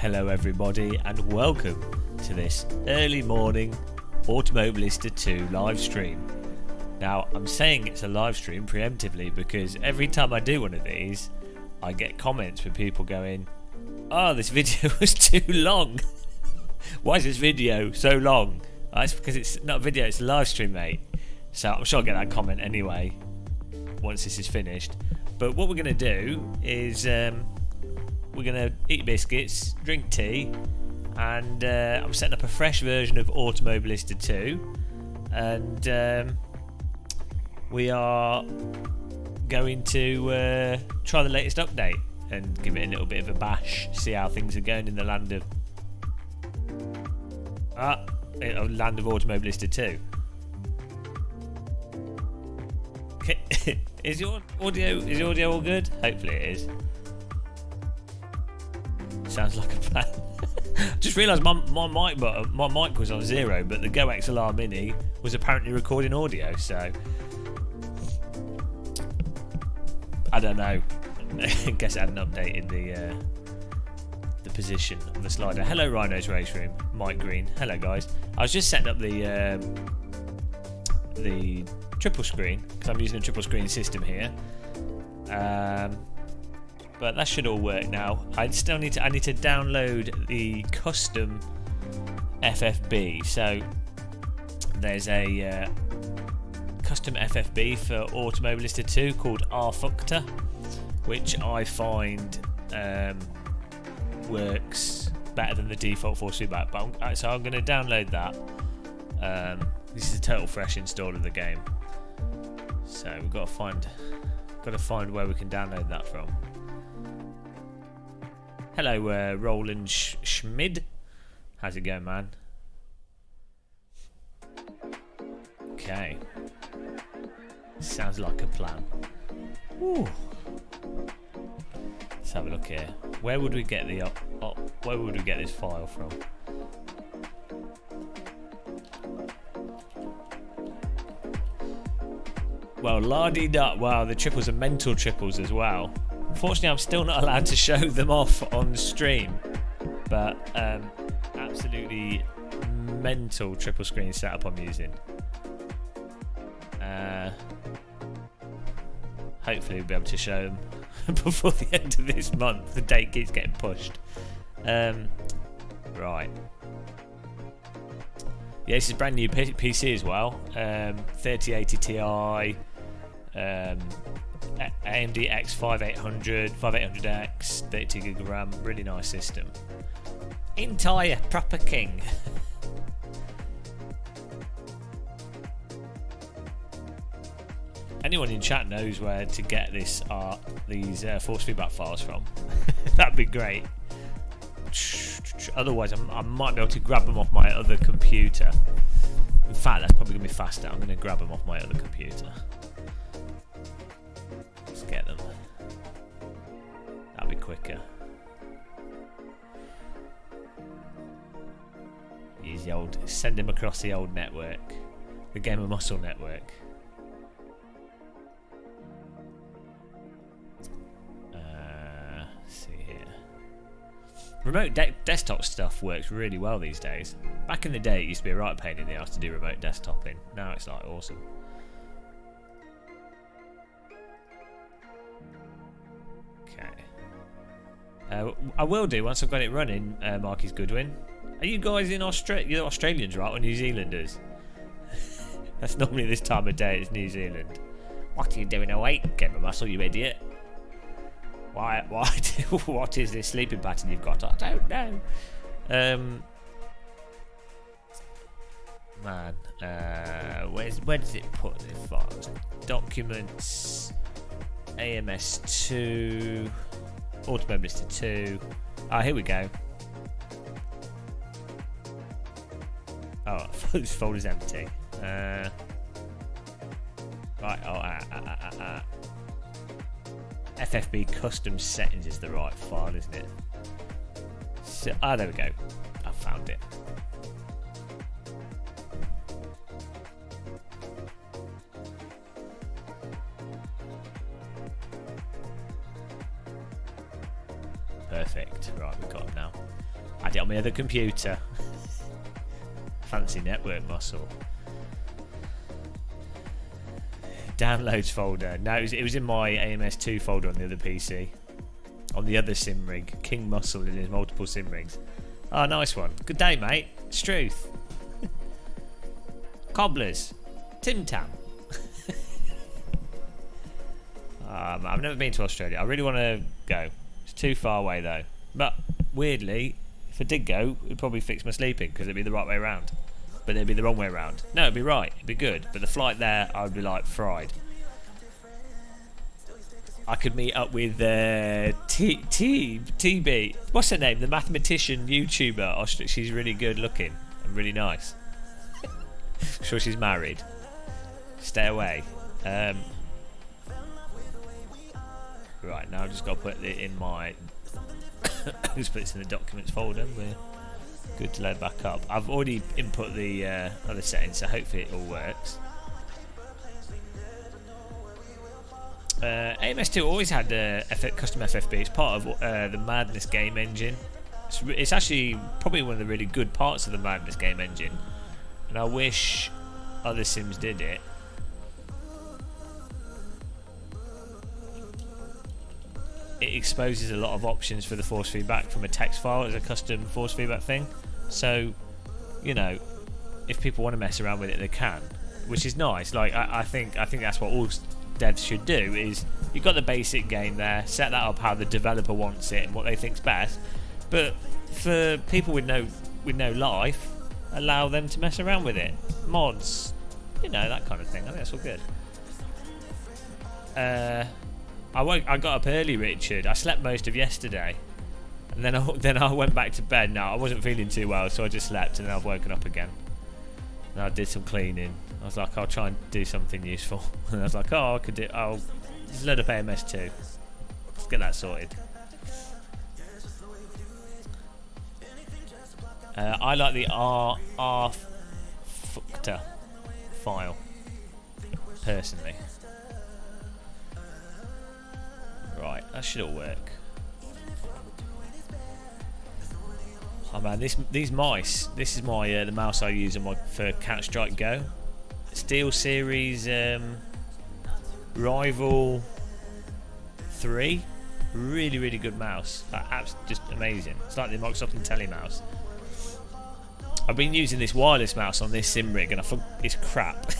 Hello everybody and welcome to this early morning Automobilista 2 live stream. Now I'm saying it's a live stream preemptively because every time I do one of these I get comments from people going, oh, this video was too long. Why is this video so long? It's because it's not a video, it's a live stream, mate. So I'm sure I'll get that comment anyway once this is finished. But what we're going to do is we're going to eat biscuits, drink tea, and I'm setting up a fresh version of Automobilista 2, and we are going to try the latest update and give it a little bit of a bash, see how things are going in the land of Automobilista 2. Okay. Is your audio all good? Hopefully it is. Sounds like a plan. Just realised my mic was on 0, but the Go XLR Mini was apparently recording audio, so I don't know. I guess I hadn't updated the position of the slider. Hello Rhino's Race Room, Mike Green. Hello guys. I was just setting up the triple screen because I'm using a triple screen system here. But that should all work now. I need to download the custom FFB. So there's a custom FFB for Automobilista 2 called rFuctor, which I find works better than the default force feedback. So I'm going to download that. This is a total fresh install of the game. So we've got to find where we can download that from. Hello, Roland Schmid. How's it going, man? Okay. Sounds like a plan. Ooh. Let's have a look here. Where would we get where would we get this file from? Well, la-di-da. Wow, the triples are mental triples as well. Unfortunately, I'm still not allowed to show them off on stream, but absolutely mental triple screen setup I'm using. Hopefully we'll be able to show them before the end of this month. The date keeps getting pushed. Right. Yeah, this is brand new PC as well. 3080 Ti. AMD X5800, 5800X, 32 GB RAM, really nice system. Entire proper king. Anyone in chat knows where to get these force feedback files from. That'd be great. Otherwise, I might be able to grab them off my other computer. In fact, that's probably going to be faster. I'm going to grab them off my other computer. Get them. That'll be quicker. Use the old, send him across the old network, the Game of Muscle network. Let's see here. Remote desktop stuff works really well these days. Back in the day, it used to be a right pain in the ass to do remote desktoping. Now it's like awesome. I will do once I've got it running, Marquis Goodwin. Are you guys in Australia? You're Australians, right? Or New Zealanders? That's normally this time of day, it's New Zealand. What are you doing awake, Game of Muscle, you idiot? Why? What is this sleeping pattern you've got? I don't know. Man, where does it put the files? Documents, AMS2. Automobilista 2. Here we go. Oh, this folder's empty. Right. FFB custom settings is the right file, isn't it? So, there we go. I found it. Perfect. Right, we've got them now. had it on my other computer. Fancy network muscle. Downloads folder. No, it was in my AMS2 folder on the other PC. On the other sim rig. King Muscle in his multiple sim rigs. Oh, nice one. Good day, mate. Struth. Cobblers. Tim Tam. I've never been to Australia. I really want to go. It's too far away though. But weirdly, if I did go, it'd probably fix my sleeping because it'd be the right way around. But it'd be the wrong way around. No, it'd be right. It'd be good. But the flight there, I would be like fried. I could meet up with TB. What's her name? The mathematician YouTuber. She's really good looking and really nice. Sure, she's married. Stay away. Right, now I've just got to put it in my... just put this in the documents folder. We're good to load back up. I've already input the other settings, so hopefully it all works. AMS2 always had custom FFB. It's part of the Madness game engine. It's actually probably one of the really good parts of the Madness game engine. And I wish other sims did it. It exposes a lot of options for the force feedback from a text file as a custom force feedback thing. So, you know, if people want to mess around with it, they can, which is nice. Like I think that's what all devs should do. Is you've got the basic game there, set that up how the developer wants it and what they think's best. But for people with no life, allow them to mess around with it. Mods, you know, that kind of thing. I think that's all good. I got up early, Richard. I slept most of yesterday, and then I went back to bed. No, I wasn't feeling too well, so I just slept, and then I've woken up again. And I did some cleaning. I was like, I'll try and do something useful. And I was like, oh, I'll just load up AMS2. Let's get that sorted. I like the rfucta file personally. Right, that should all work. Oh man, these mice. This is my the mouse I use for Counter-Strike Go. Steel Series Rival 3. Really, really good mouse. That app's just amazing. It's like the Microsoft Intelli mouse. I've been using this wireless mouse on this sim rig, and it's crap.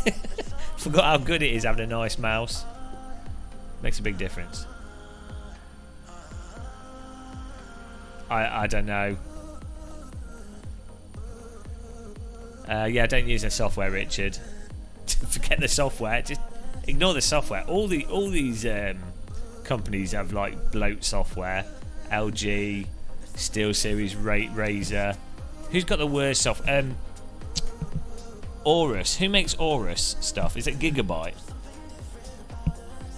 Forgot how good it is having a nice mouse. Makes a big difference. I don't know. Yeah, don't use their software, Richard. Forget the software. Just ignore the software. All these companies have like bloat software. LG, SteelSeries, Razer. Who's got the worst software? Aorus. Who makes Aorus stuff? Is it Gigabyte?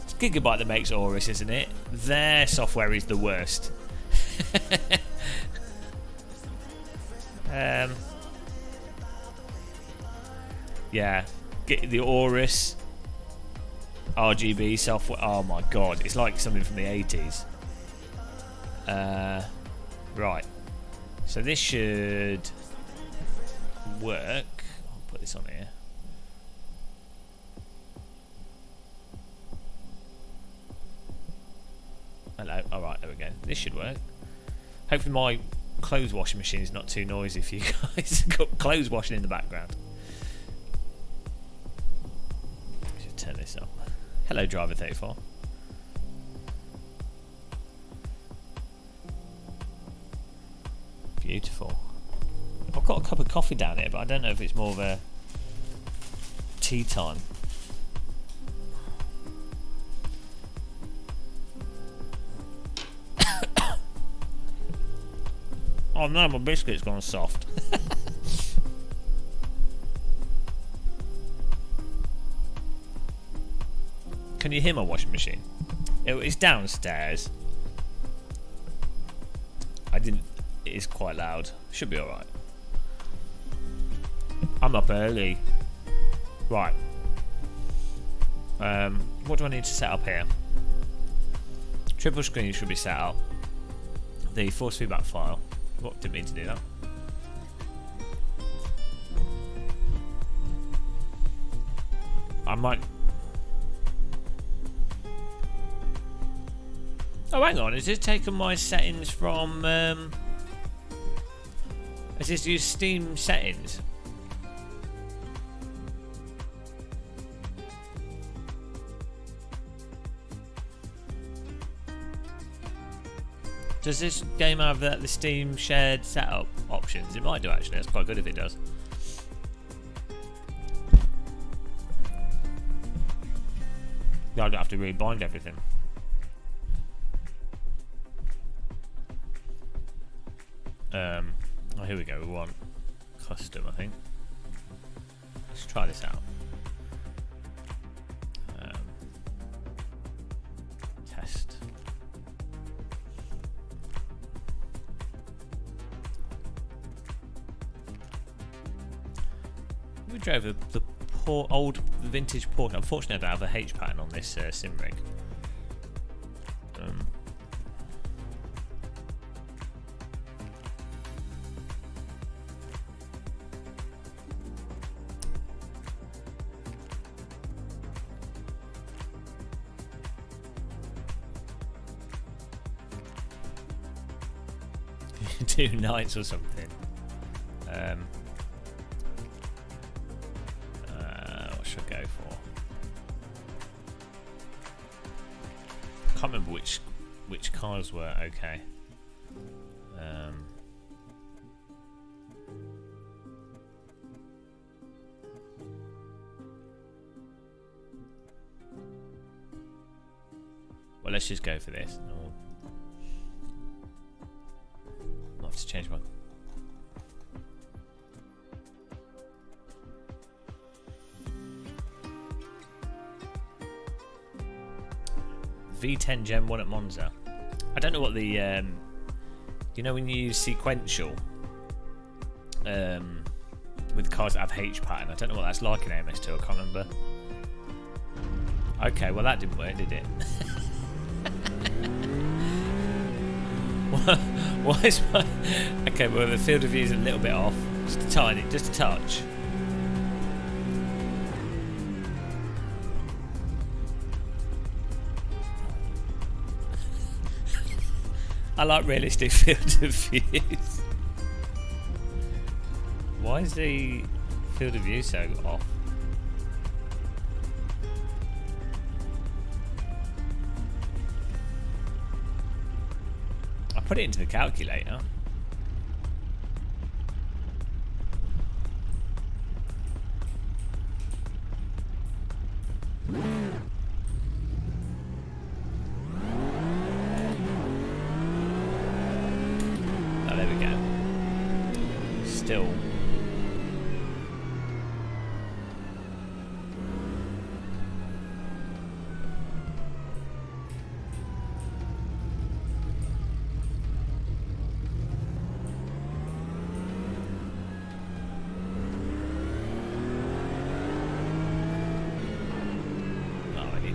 It's Gigabyte that makes Aorus, isn't it? Their software is the worst. Yeah, get the Aorus RGB software. Oh my god, it's like something from the 80s. Right, so this should work. I'll put this on here. Hello. Alright, there we go. This should work. Hopefully my clothes washing machine is not too noisy for you guys. Got clothes washing in the background. Should turn this up. Hello, Driver 34. Beautiful. I've got a cup of coffee down here, but I don't know if it's more of a tea time. Oh no, my biscuit's gone soft. Can you hear my washing machine? It's downstairs. It is quite loud. Should be alright. I'm up early. Right. What do I need to set up here? Triple screen should be set up. The force feedback file. What, didn't mean to do that. I might... Oh, hang on. Has this taken my settings from... Has this used Steam settings? Does this game have the Steam shared setup options? It might do, actually. That's quite good if it does. I don't have to rebind everything. Oh, here we go. We want custom, I think. Let's try this out. Test. We drove the old vintage Porsche. Unfortunately, I don't have a H pattern on this sim rig. Two nights or something. What should I go for? Can't remember which cars were okay. Well, let's just go for this. I'll have to change my... V10 Gen 1 at Monza. I don't know what the... you know when you use sequential with cars that have H pattern, I don't know what that's like in MS2, I can't remember. Okay, well that didn't work, did it? Why is my... Okay, well the field of view is a little bit off. Just a tiny, just a touch. I like realistic field of views. Why is the field of view so off? Put it into the calculator. Oh, there we go. Still.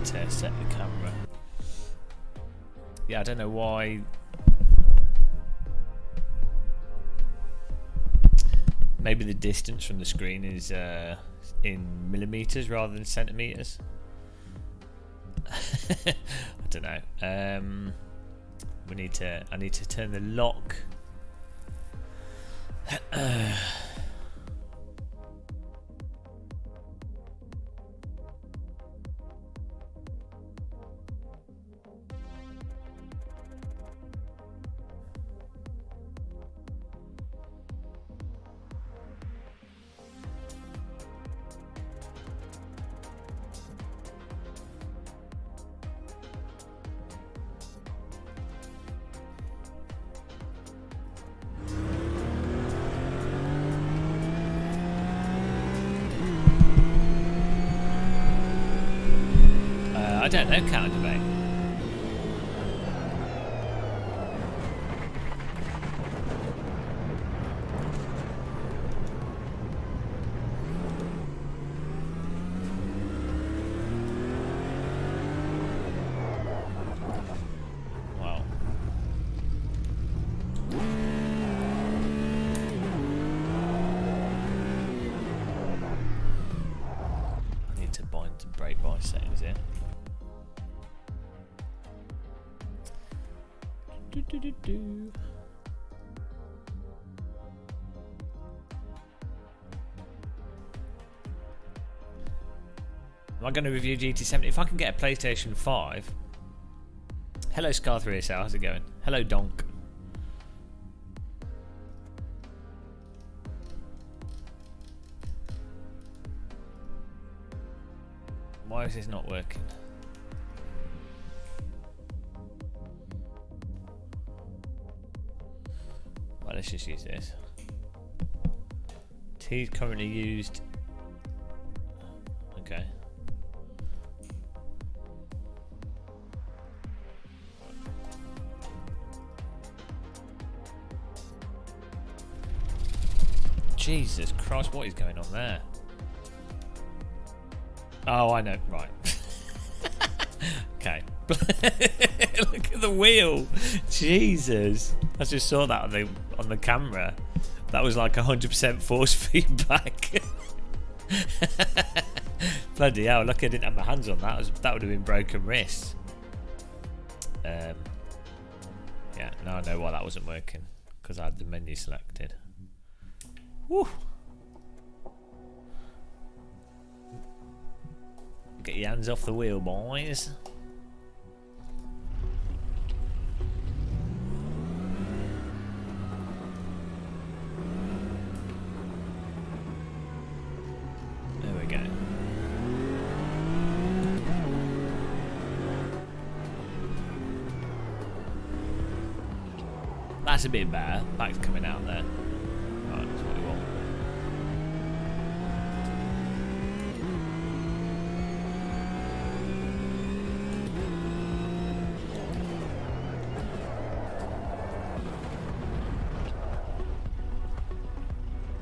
To set the camera. Yeah, I don't know why. Maybe the distance from the screen is in millimeters rather than centimeters. I don't know. I need to turn the lock. I don't know, counter debate. Wow. brake bar settings here. Am I going to review GT70? If I can get a PlayStation 5. Hello Scar3SL, how's it going? Hello Donk. Why is this not working? Right, let's just use this. T is currently used. Okay. Jesus Christ, what is going on there? Oh, I know. Right. Okay. Look at the wheel. Jesus. I just saw that on the camera. That was like 100% force feedback. Bloody hell, lucky I didn't have my hands on that. That would have been broken wrists. Yeah, now I know why that wasn't working. Because I had the menu selected. Woo. Get your hands off the wheel, boys. There we go. That's a bit better. Back's coming out there. Right, that's what we want.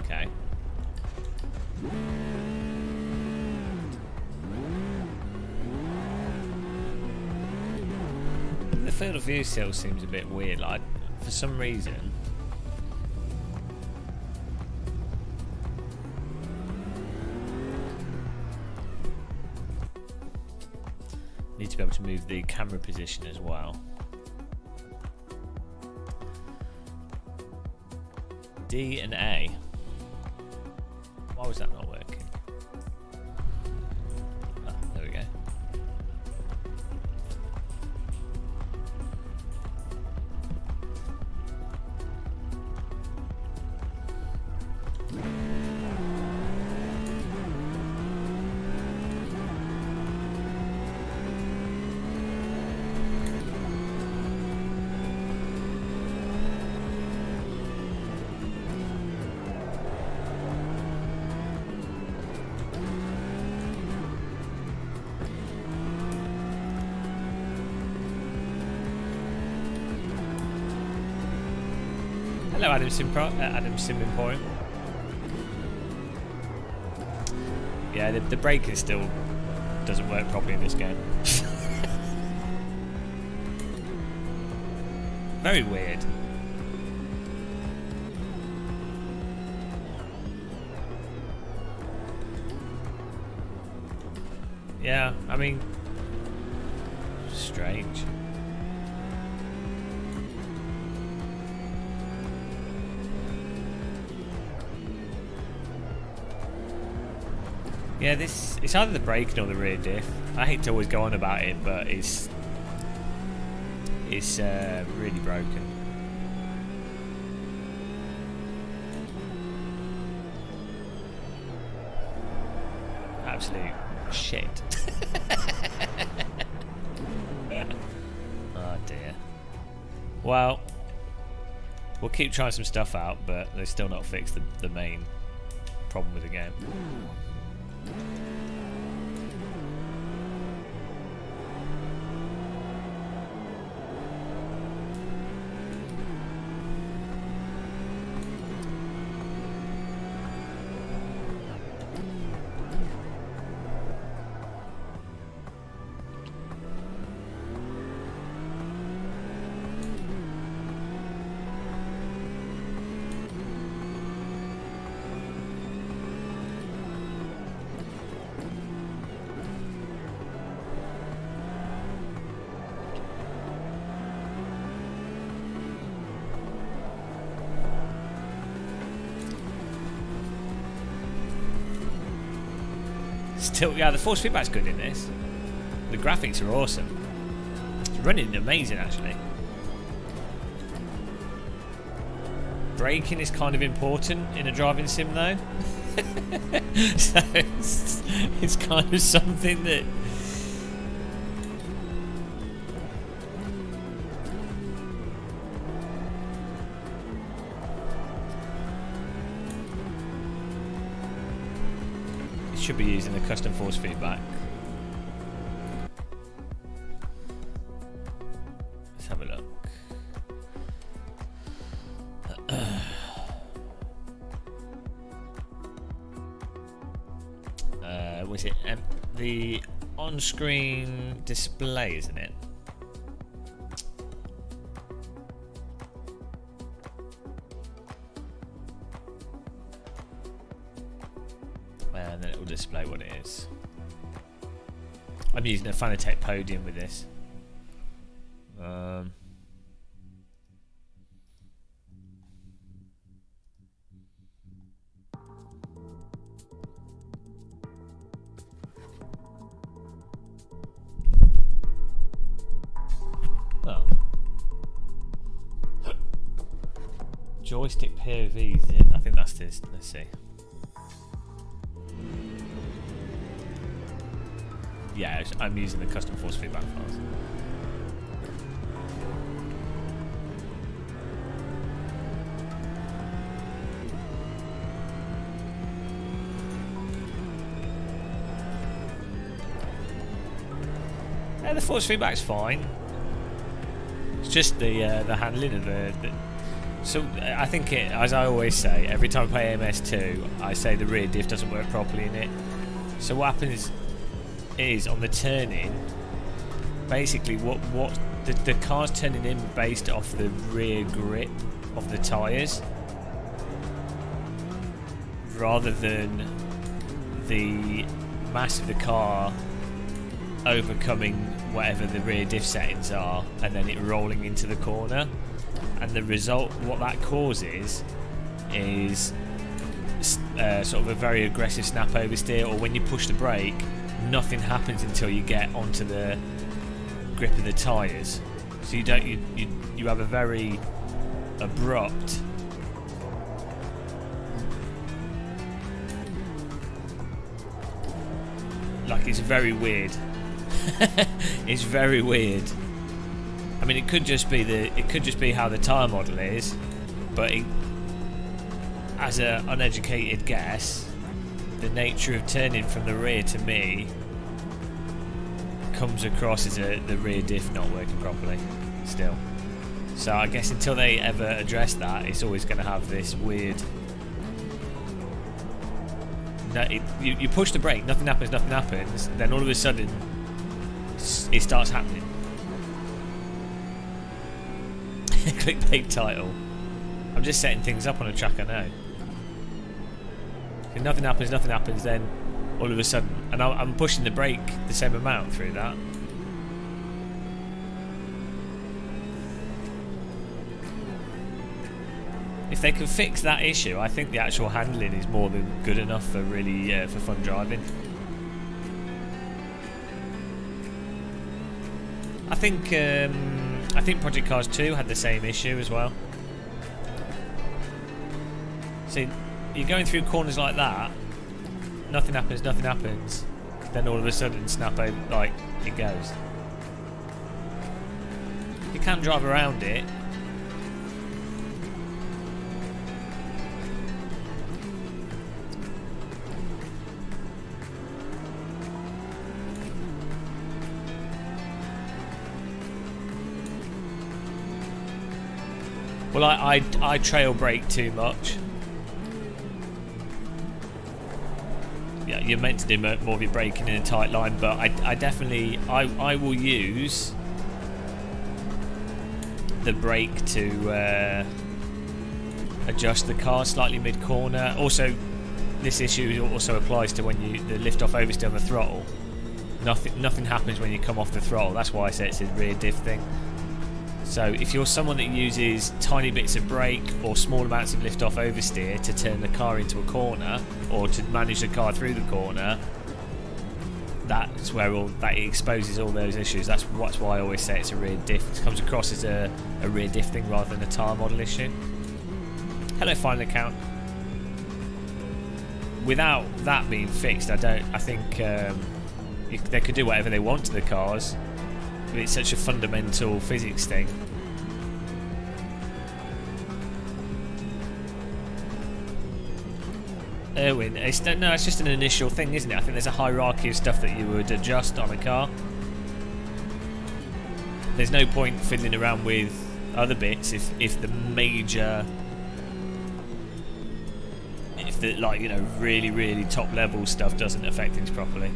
Okay. The field of view still seems a bit weird. Like, for some reason. Need to be able to move the camera position as well. D and A. Why was that not working? Ah, there we go. Hello, Adam Sim Emporium. Yeah, the braking still doesn't work properly in this game. Very weird. Yeah, I mean, strange. Yeah, it's either the braking or the rear diff. I hate to always go on about it, but it's really broken. Absolute shit. Oh dear. Well, we'll keep trying some stuff out, but they've still not fixed the main problem with the game. Still, yeah, the force feedback's good in this. The graphics are awesome. It's running amazing, actually. Braking is kind of important in a driving sim, though. So it's kind of something that... It should be using the custom force feedback. Let's have a look. Was it the on-screen display, isn't it? And then it will display what it is. I'm using a Fanatec podium with this. Joystick POVs, I think that's this. Let's see. Yeah, I'm using the custom force feedback files. Yeah, the force feedback's fine. It's just the handling of the so I think it, as I always say, every time I play MS2, I say the rear diff doesn't work properly in it. So what happens is on the turning, basically what the car's turning in based off the rear grip of the tyres, rather than the mass of the car overcoming whatever the rear diff settings are and then it rolling into the corner. And the result, what that causes is sort of a very aggressive snap oversteer, or when you push the brake, nothing happens until you get onto the grip of the tyres. So you have a very abrupt it's very weird. It's very weird. I mean, it could just be how the tyre model is, but as an uneducated guess, the nature of turning from the rear to me comes across as the rear diff not working properly still. So I guess until they ever address that, it's always going to have this weird... You push the brake, nothing happens, then all of a sudden it starts happening. Clickbait title. I'm just setting things up on a track I know. If nothing happens, then all of a sudden, and I'm pushing the brake the same amount through that. If they can fix that issue, I think the actual handling is more than good enough for really for fun driving. I think Project Cars 2 had the same issue as well. See, you're going through corners like that, nothing happens, then all of a sudden snap over, like, it goes. You can drive around it. Well, I trail brake too much. Yeah, you're meant to do more of your braking in a tight line, but I definitely I will use the brake to adjust the car slightly mid-corner. Also, this issue also applies to when the lift off oversteer on the throttle. Nothing happens when you come off the throttle. That's why I say it's a rear diff thing. So if you're someone that uses tiny bits of brake or small amounts of lift off oversteer to turn the car into a corner or to manage the car through the corner, that's where that exposes all those issues. That's why I always say it's a rear diff. It comes across as a rear diff thing rather than a tyre model issue. Hello, final account. Without that being fixed, I think they could do whatever they want to the cars. But it's such a fundamental physics thing. Erwin, it's just an initial thing, isn't it? I think there's a hierarchy of stuff that you would adjust on a car. There's no point fiddling around with other bits if the major, if the really, really top level stuff doesn't affect things properly.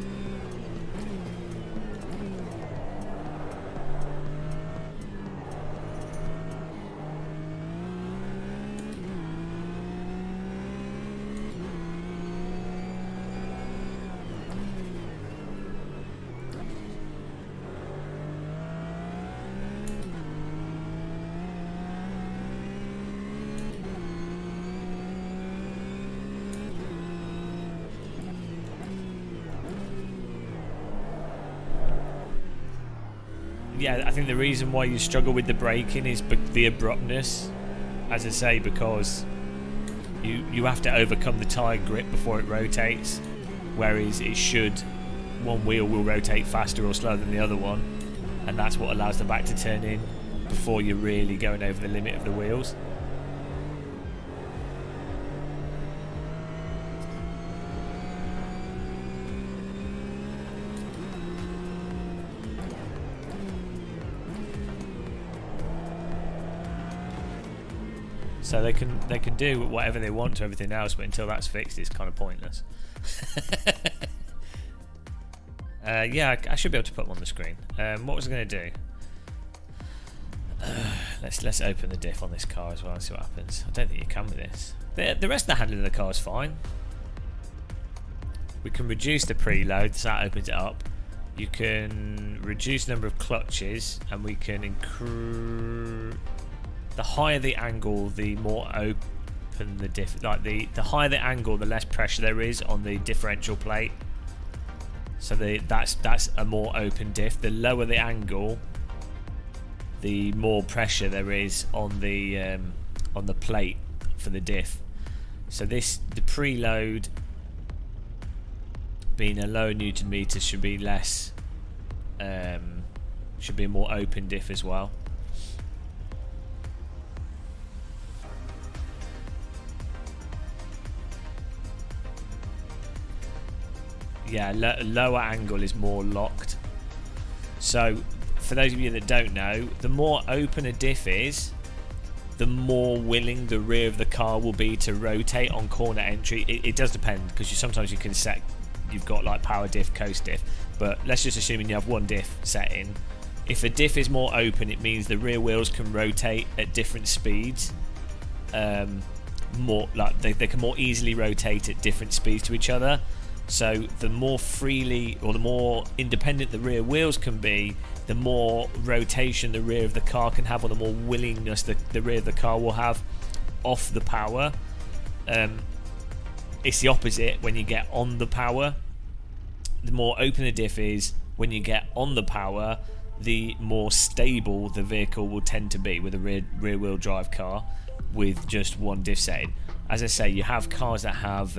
Yeah, I think the reason why you struggle with the braking is the abruptness, as I say, because you have to overcome the tyre grip before it rotates, whereas one wheel will rotate faster or slower than the other one, and that's what allows the back to turn in before you're really going over the limit of the wheels. So they can do whatever they want to everything else, but until that's fixed, it's kind of pointless. Yeah, I should be able to put them on the screen. What was I going to do? Let's open the diff on this car as well and see what happens. I don't think you can with this. The rest of the handling of the car is fine. We can reduce the preload, so that opens it up. You can reduce the number of clutches, and we can increase. The higher the angle, the more open the diff. Like the higher the angle, the less pressure there is on the differential plate. So that's a more open diff. The lower the angle, the more pressure there is on the plate for the diff. So the preload being a lower Newton meter should be less. Should be a more open diff as well. Yeah, lower angle is more locked. So, for those of you that don't know, the more open a diff is, the more willing the rear of the car will be to rotate on corner entry. It does depend, because sometimes you can set, you've got like power diff, coast diff, but let's just assume you have one diff set in. If a diff is more open, it means the rear wheels can rotate at different speeds. More like they can more easily rotate at different speeds to each other. So the more freely or the more independent the rear wheels can be, the more rotation the rear of the car can have, or the more willingness the rear of the car will have off the power. It's the opposite when you get on the power. The more open the diff is, when you get on the power, the more stable the vehicle will tend to be with a rear wheel drive car with just one diff setting. As I say, you have cars that have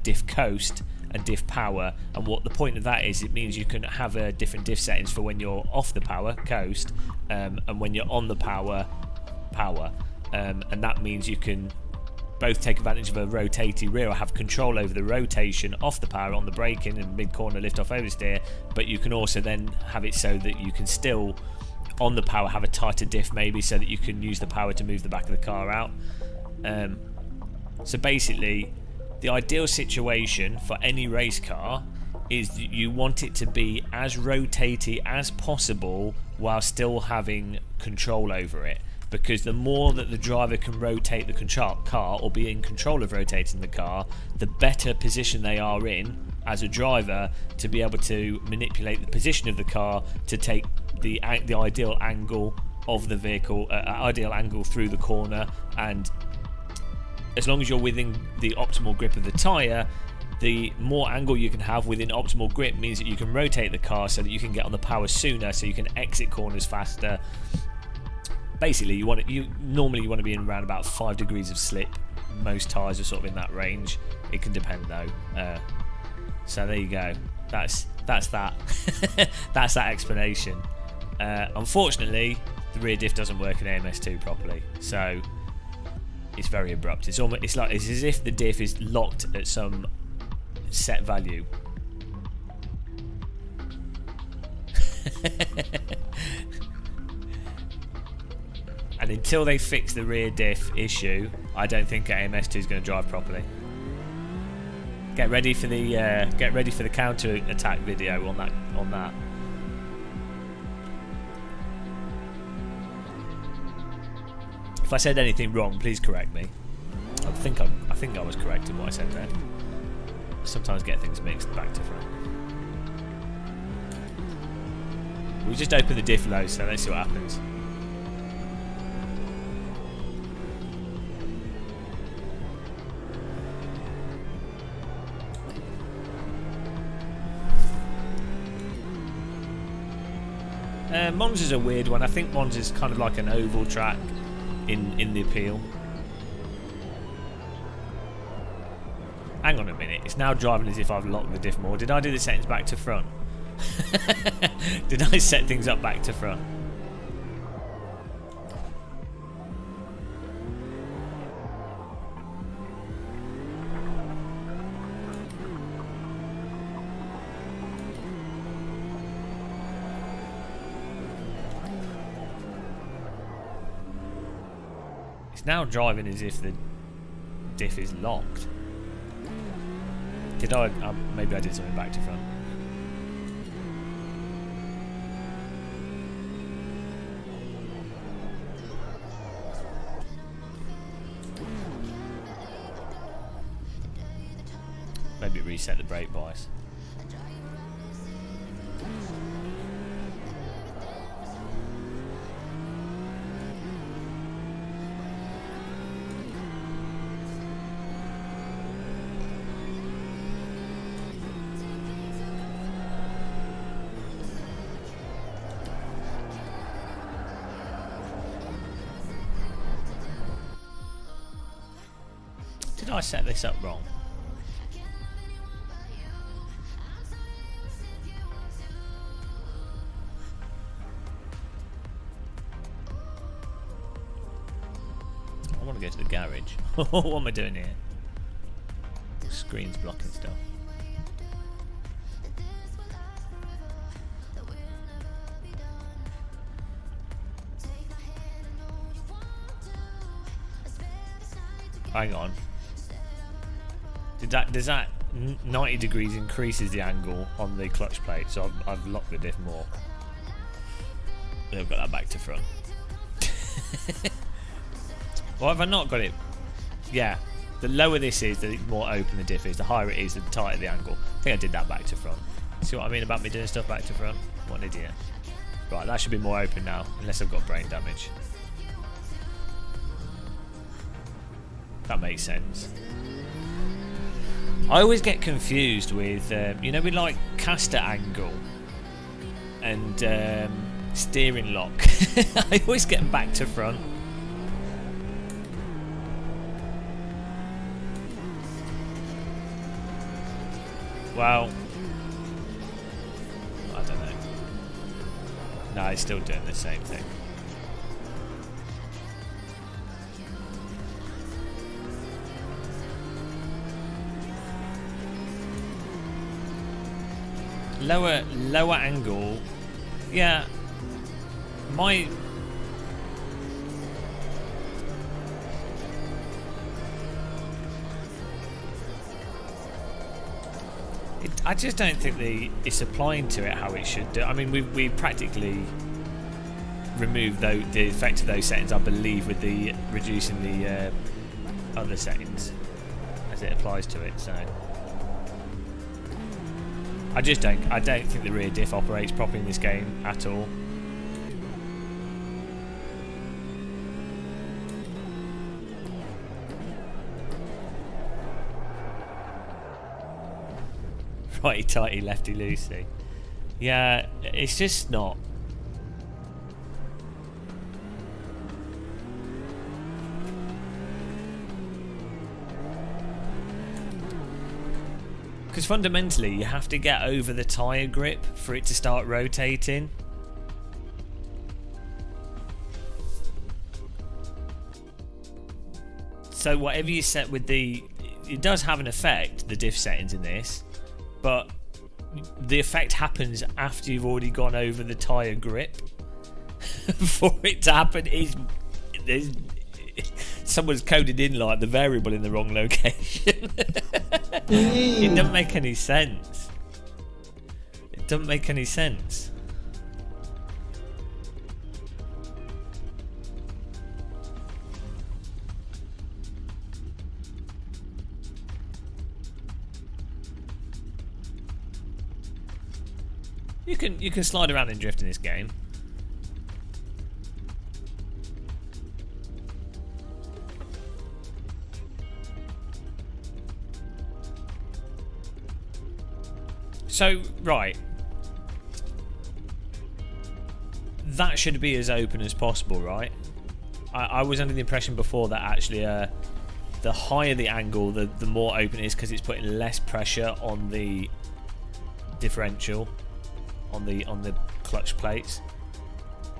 diff coast and diff power, and what the point of that is, it means you can have different diff settings for when you're off the power, coast, and when you're on the power, and that means you can both take advantage of a rotating rear or have control over the rotation off the power on the braking and mid-corner lift off oversteer, but you can also then have it so that you can still on the power have a tighter diff, maybe, so that you can use the power to move the back of the car out. So basically, the ideal situation for any race car is that you want it to be as rotatey as possible while still having control over it, because the more that the driver can rotate the car or be in control of rotating the car, the better position they are in as a driver to be able to manipulate the position of the car to take the ideal angle of the vehicle, ideal angle through the corner. And as long as you're within the optimal grip of the tyre, the more angle you can have within optimal grip means that you can rotate the car so that you can get on the power sooner, so you can exit corners faster. Basically, you normally want to be in around about 5 degrees of slip. Most tyres are sort of in that range. It can depend though. So there you go. That's that. That's that explanation. Unfortunately, the rear diff doesn't work in AMS2 properly, so it's very abrupt. It's as if the diff is locked at some set value. And until they fix the rear diff issue, I don't think AMS2 is going to drive properly. Get ready for the counter attack video on that. If I said anything wrong, please correct me. I think I was correct in what I said there. Sometimes get things mixed back to front. We just opened the diff low, so let's see what happens. Monza's a weird one. I think Monza's kind of like an oval track in the appeal. Hang on a minute, it's now driving as if I've locked the diff more. Did I do the settings back to front? Did I set things up back to front? It's now driving as if the diff is locked. Did I? Maybe I did something back to front. Maybe reset the brake bias. Did I set this up wrong? I want to go to the garage. What am I doing here? The screen's blocking stuff. Hang on. Does that 90 degrees increases the angle on the clutch plate, so I've locked the diff more. I've got that back to front. Well, have I not got it? Yeah. The lower this is, the more open the diff is. The higher it is, the tighter the angle. I think I did that back to front. See what I mean about me doing stuff back to front? What an idiot. Right, that should be more open now, unless I've got brain damage. That makes sense. I always get confused with, you know, with like caster angle and steering lock. I always get them back to front. Well, I don't know. No, it's still doing the same thing. Lower angle. Yeah. I just don't think it's applying to it how it should do. I mean, we practically removed the effect of those settings, I believe, with the reducing the other settings as it applies to it. So I don't think the rear diff operates properly in this game at all. Righty tighty, lefty loosey. Yeah, it's just not. Because fundamentally, you have to get over the tyre grip for it to start rotating. So whatever you set with the... It does have an effect, the diff settings in this, but the effect happens after you've already gone over the tyre grip. For it to happen is... Someone's coded in like the variable in the wrong location. It doesn't make any sense. It doesn't make any sense. You can slide around and drift in this game. So, right. That should be as open as possible, right? I was under the impression before that actually the higher the angle, the more open it is, because it's putting less pressure on the differential, on the clutch plates.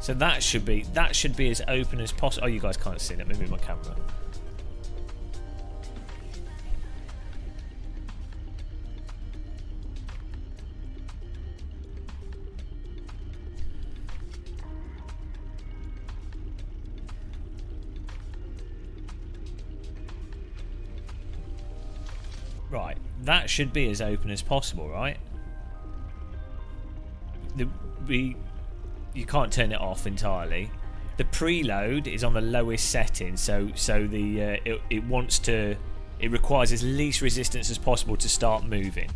So that should be as open as possible. Oh, you guys can't see it. Let me move my camera. Right, that should be as open as possible, right? You can't turn it off entirely. The preload is on the lowest setting, so the it requires as least resistance as possible to start moving.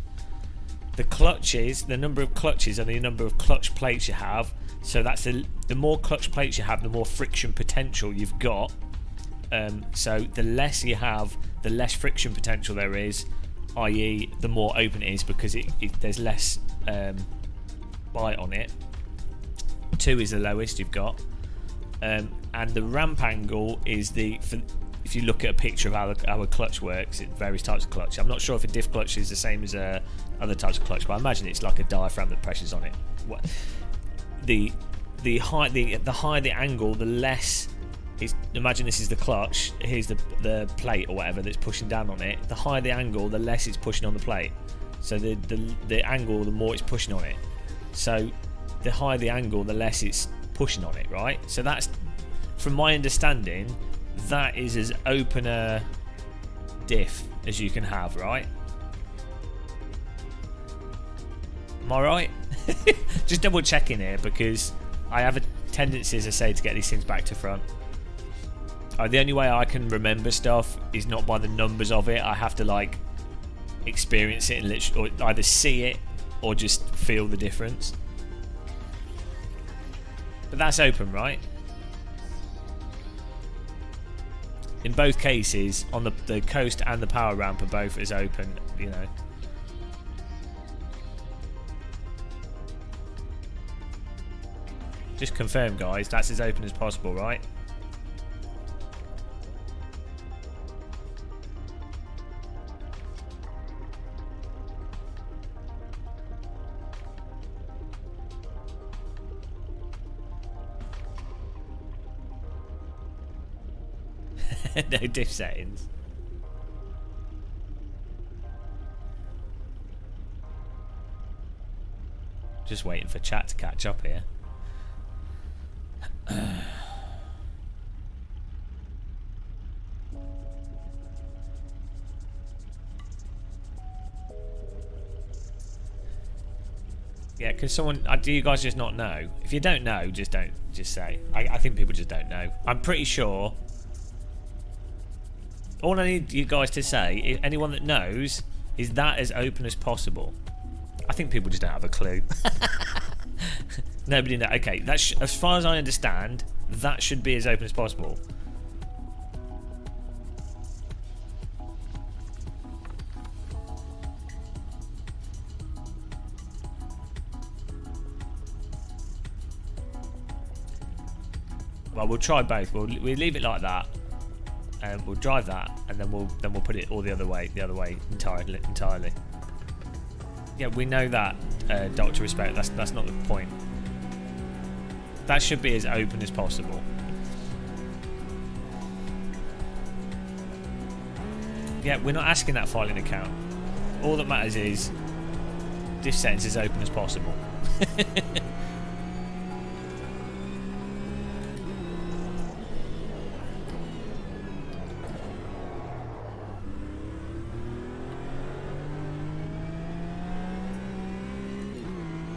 The clutches, the number of clutches, and the number of clutch plates you have. So that's the more clutch plates you have, the more friction potential you've got. So the less you have, the less friction potential there is, i.e. the more open it is, because there's less bite on it. 2 is the lowest you've got, and the ramp angle is if you look at a picture of how our clutch works, it various types of clutch. I'm not sure if a diff clutch is the same as other types of clutch, but I imagine it's like a diaphragm that presses on it. The higher the angle, the less. Imagine this is the clutch. Here's the plate or whatever that's pushing down on it. The higher the angle, the less it's pushing on the plate. So the angle, the more it's pushing on it. So the higher the angle, the less it's pushing on it, right? So that's, from my understanding, that is as open a diff as you can have, right? Am I right? Just double checking here, because I have a tendency, as I say, to get these things back to front. The only way I can remember stuff is not by the numbers of it. I have to like experience it and literally, or either see it or just feel the difference. But that's open, right? In both cases, on the coast and the power ramp are both as open, you know. Just confirm, guys, that's as open as possible, right? No diff settings. Just waiting for chat to catch up here. Yeah, because someone... do you guys just not know? If you don't know, just don't. Just say. I think people just don't know. I'm pretty sure... All I need you guys to say, if anyone that knows, is that as open as possible. I think people just don't have a clue. Nobody knows. Okay, that's as far as I understand, that should be as open as possible. Well, we'll try both. We'll leave it like that, and we'll drive that, and then we'll put it all the other way entirely. Yeah, we know that, Doctor Respect. That's not the point. That should be as open as possible. Yeah, we're not asking that filing account. All that matters is diff settings as open as possible.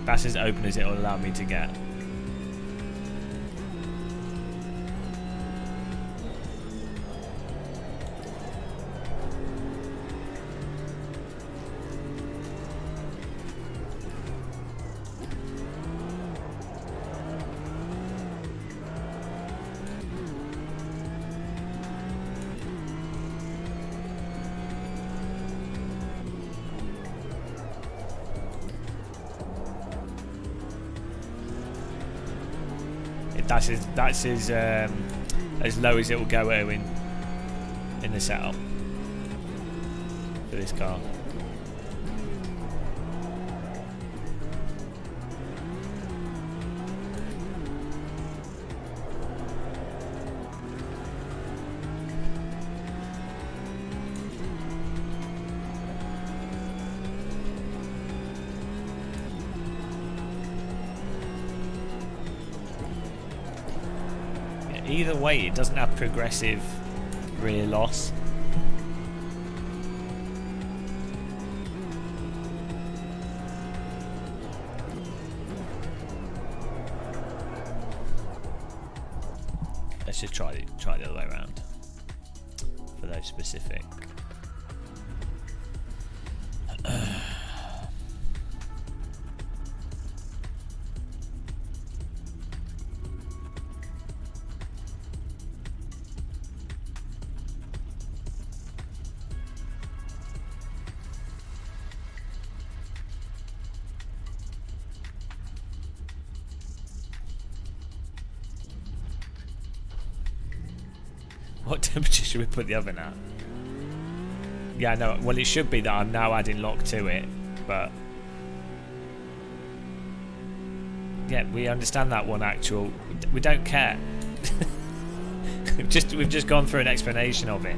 That's as open as it will allow me to get. That's as low as it will go in the setup for this car. Either way, it doesn't have progressive rear loss. Let's just try the other way around for those specific. What temperature should we put the oven at? Yeah, no. Well, it should be that I'm now adding lock to it, but yeah, we understand that one. Actual, we don't care. we've just gone through an explanation of it.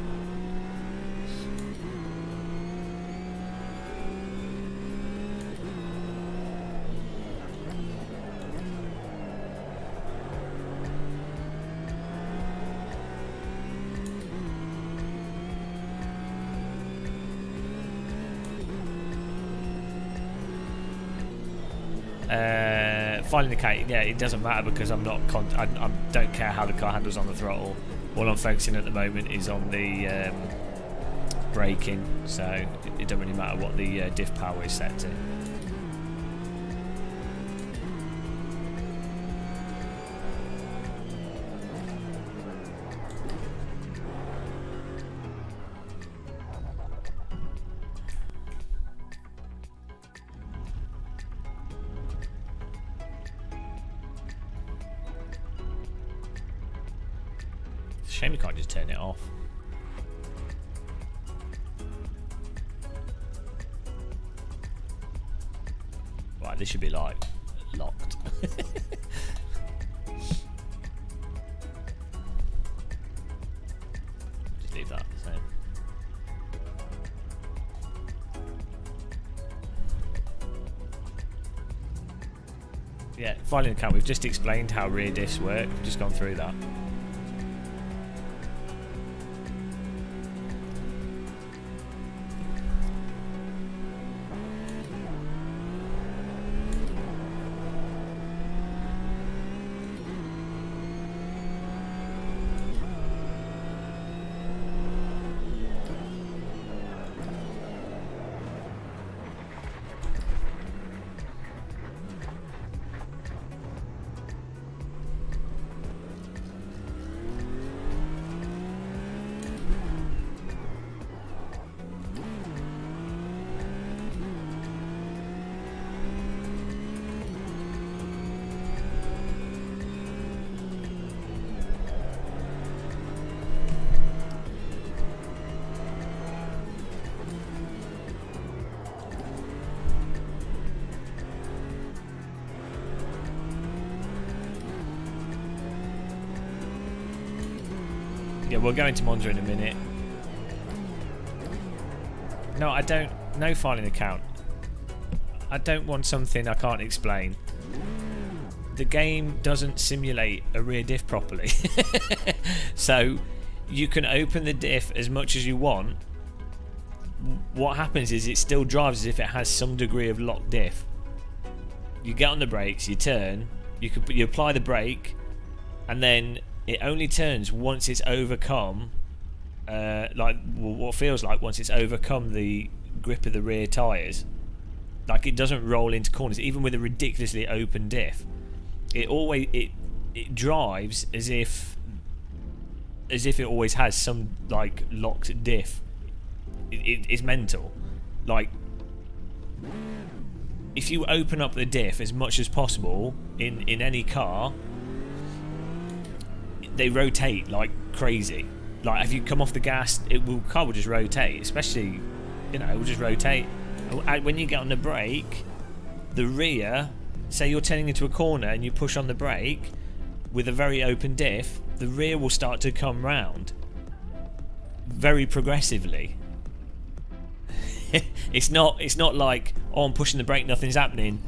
Finding the key, yeah, it doesn't matter because I'm not. I don't care how the car handles on the throttle. All I'm focusing at the moment is on the braking, so it doesn't really matter what the diff power is set to. Shame we can't just turn it off. Right, this should be like locked. Just leave that the same. Yeah, filing the account. We've just explained how rear diffs work. We've just gone through that. Yeah, we'll go into Monza in a minute. No, I don't. No filing account. I don't want something I can't explain. The game doesn't simulate a rear diff properly. So you can open the diff as much as you want. What happens is it still drives as if it has some degree of locked diff. You get on the brakes, you turn, you apply the brake, and then it only turns once it's overcome, what feels like once it's overcome the grip of the rear tyres. Like, it doesn't roll into corners, even with a ridiculously open diff. It drives as if it always has some like locked diff. It's mental. Like, if you open up the diff as much as possible in any car, they rotate like crazy. Like, if you come off the gas, car will just rotate. Especially, it will just rotate. When you get on the brake, the rear, say you're turning into a corner and you push on the brake with a very open diff, the rear will start to come round very progressively. It's not like, oh, I'm pushing the brake, nothing's happening.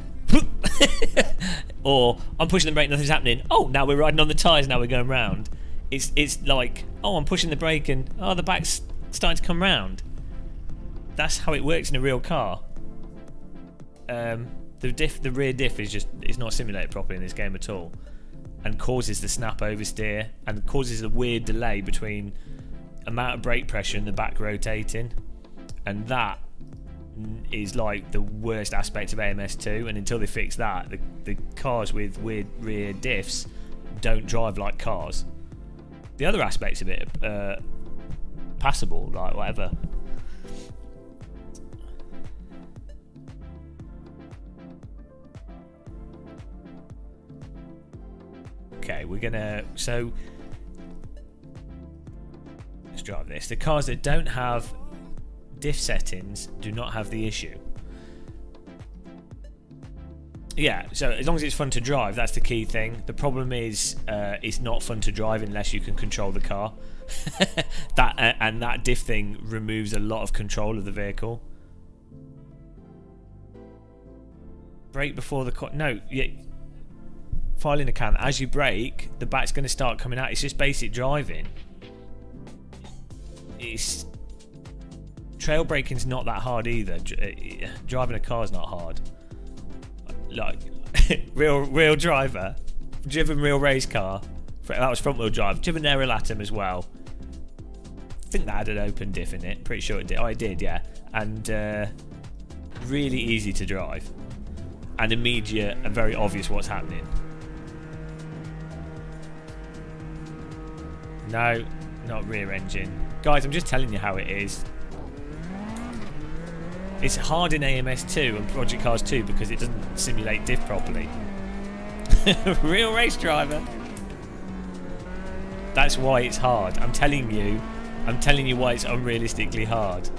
Or I'm pushing the brake, nothing's happening. Oh, now we're riding on the tyres, now we're going round. It's like, oh, I'm pushing the brake and oh, the back's starting to come round. That's how it works in a real car. The rear diff is not simulated properly in this game at all, and causes the snap oversteer and causes a weird delay between amount of brake pressure and the back rotating, and that is like the worst aspect of AMS2. And until they fix that, the cars with weird rear diffs don't drive like cars. The other aspects of it are passable, like whatever. Okay, so let's drive this. The cars that don't have diff settings do not have the issue. Yeah, so as long as it's fun to drive, that's the key thing. The problem is it's not fun to drive unless you can control the car. That diff thing removes a lot of control of the vehicle. Brake before the no, yeah. Filing account. As you brake, the back's going to start coming out. It's just basic driving. Trail braking's not that hard either. Driving a car's not hard. Like, real driver, driven real race car. That was front wheel drive. Driven aerial atom as well. I think that had an open diff in it. Pretty sure it did. Oh, it did, yeah. And really easy to drive, and immediate and very obvious what's happening. No, not rear engine. Guys, I'm just telling you how it is. It's hard in AMS2 and Project Cars 2 because it doesn't simulate diff properly. Real race driver. That's why it's hard. I'm telling you why it's unrealistically hard.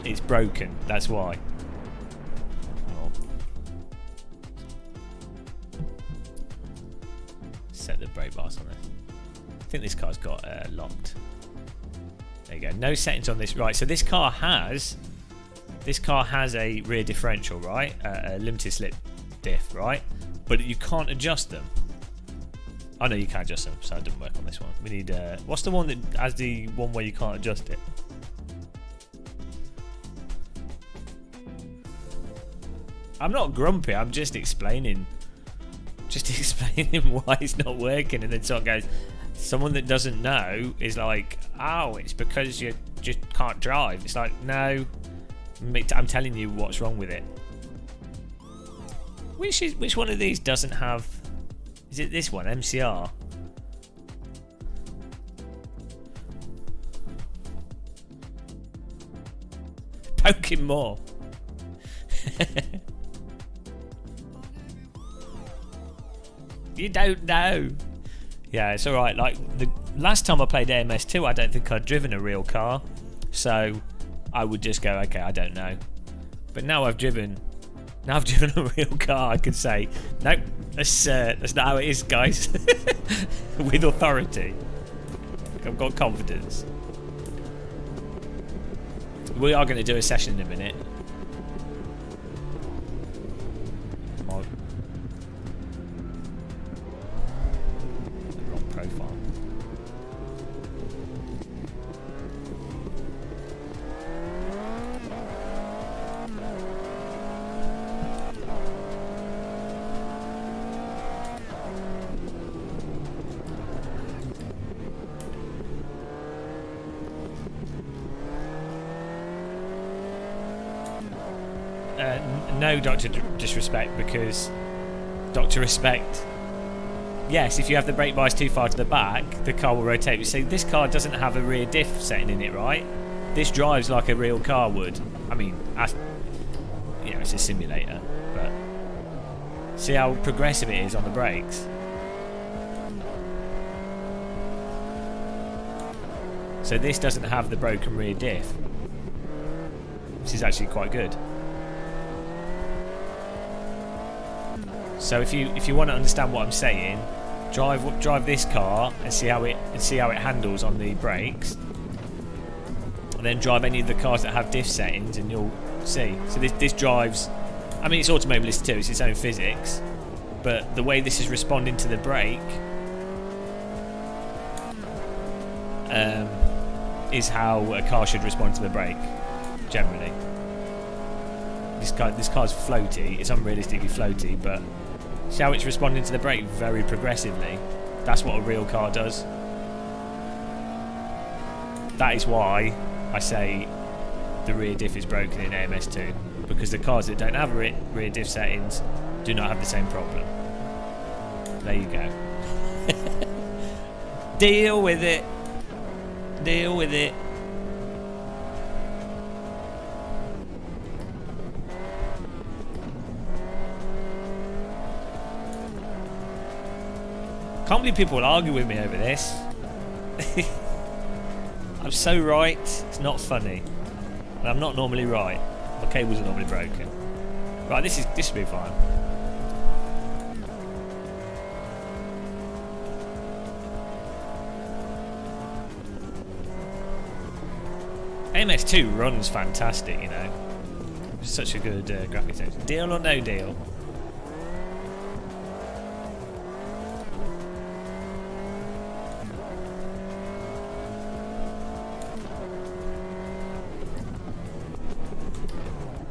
It's broken, that's why. Set the brake bars on it. I think this car's got locked. There you go. No settings on this. Right, so this car has a rear differential, right? A limited slip diff, right? But you can't adjust them. Oh no, you can't adjust them, so it doesn't work on this one. We need what's the one that has the one where you can't adjust it? I'm not grumpy, I'm just explaining why it's not working, and then someone goes, someone that doesn't know is like, oh, it's because you just can't drive. It's like, no, I'm telling you what's wrong with it. Which one of these doesn't have? Is it this one, MCR? Poking more. You don't know. Yeah, it's alright. Like, the last time I played AMS2, I don't think I'd driven a real car. So I would just go, okay, I don't know. But now I've driven Now I've driven a real car, I can say, nope, that's not how it is, guys. With authority. I've got confidence. We are going to do a session in a minute. Mod. Wrong profile. No, Dr. Disrespect, because Dr. Respect, yes, if you have the brake bias too far to the back, the car will rotate. You see, this car doesn't have a rear diff setting in it, right? This drives like a real car would. I mean, you know, it's a simulator, but see how progressive it is on the brakes. So this doesn't have the broken rear diff, which is actually quite good. So if you want to understand what I'm saying, drive this car and see how it handles on the brakes, and then drive any of the cars that have diff settings, and you'll see. So this drives. I mean, it's Automobilista too. It's its own physics, but the way this is responding to the brake is how a car should respond to the brake generally. This car's floaty. It's unrealistically floaty, but see how it's responding to the brake very progressively. That's what a real car does. That is why I say the rear diff is broken in AMS2, because the cars that don't have rear diff settings do not have the same problem. There you go. Deal with it. Deal with it. Can't believe people will argue with me over this. I'm so right, it's not funny. And I'm not normally right. My cables are normally broken. Right, this should be fine. AMS2 runs fantastic, you know. It's such a good graphics engine. Deal or no deal?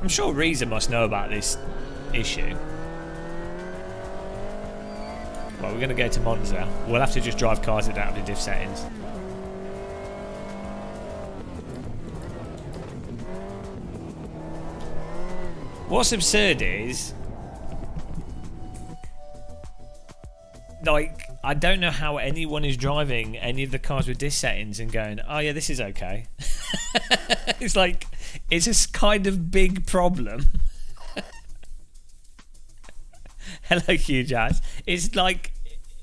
I'm sure Reza must know about this issue. Well, we're going to go to Monza. We'll have to just drive cars that don't have the diff settings. What's absurd is, like, I don't know how anyone is driving any of the cars with diff settings and going, oh yeah, this is okay. It's like, it's a kind of big problem. Hello, huge ass. It's like,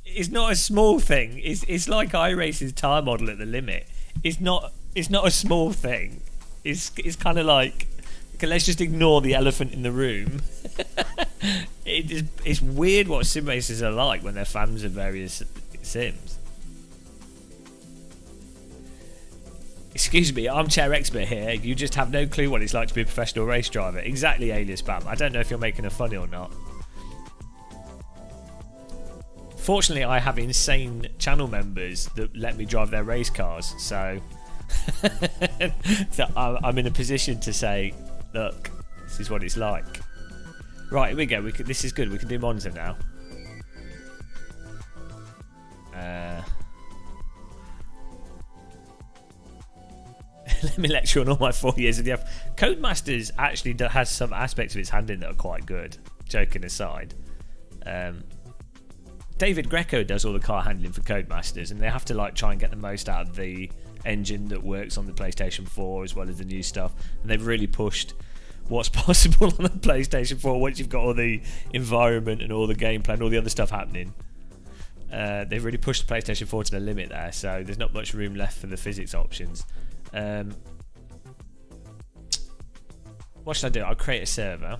it's not a small thing. It's like iRace's tyre model at the limit. It's not a small thing. It's kind of like, okay, let's just ignore the elephant in the room. It's weird what sim racers are like when they're fans of various sims. Excuse me, armchair expert here. You just have no clue what it's like to be a professional race driver. Exactly, Alias Spam. I don't know if you're making a funny or not. Fortunately, I have insane channel members that let me drive their race cars, so, so I'm in a position to say, look, this is what it's like. Right, here we go. This is good. We can do Monza now. Let me lecture on all my 4 years of the F. Codemasters actually has some aspects of its handling that are quite good. Joking aside, David Greco does all the car handling for Codemasters, and they have to like try and get the most out of the engine that works on the PlayStation 4 as well as the new stuff. And they've really pushed what's possible on the PlayStation 4 once you've got all the environment and all the gameplay and all the other stuff happening. They've really pushed the PlayStation 4 to the limit there, so there's not much room left for the physics options. What should I do? I'll create a server.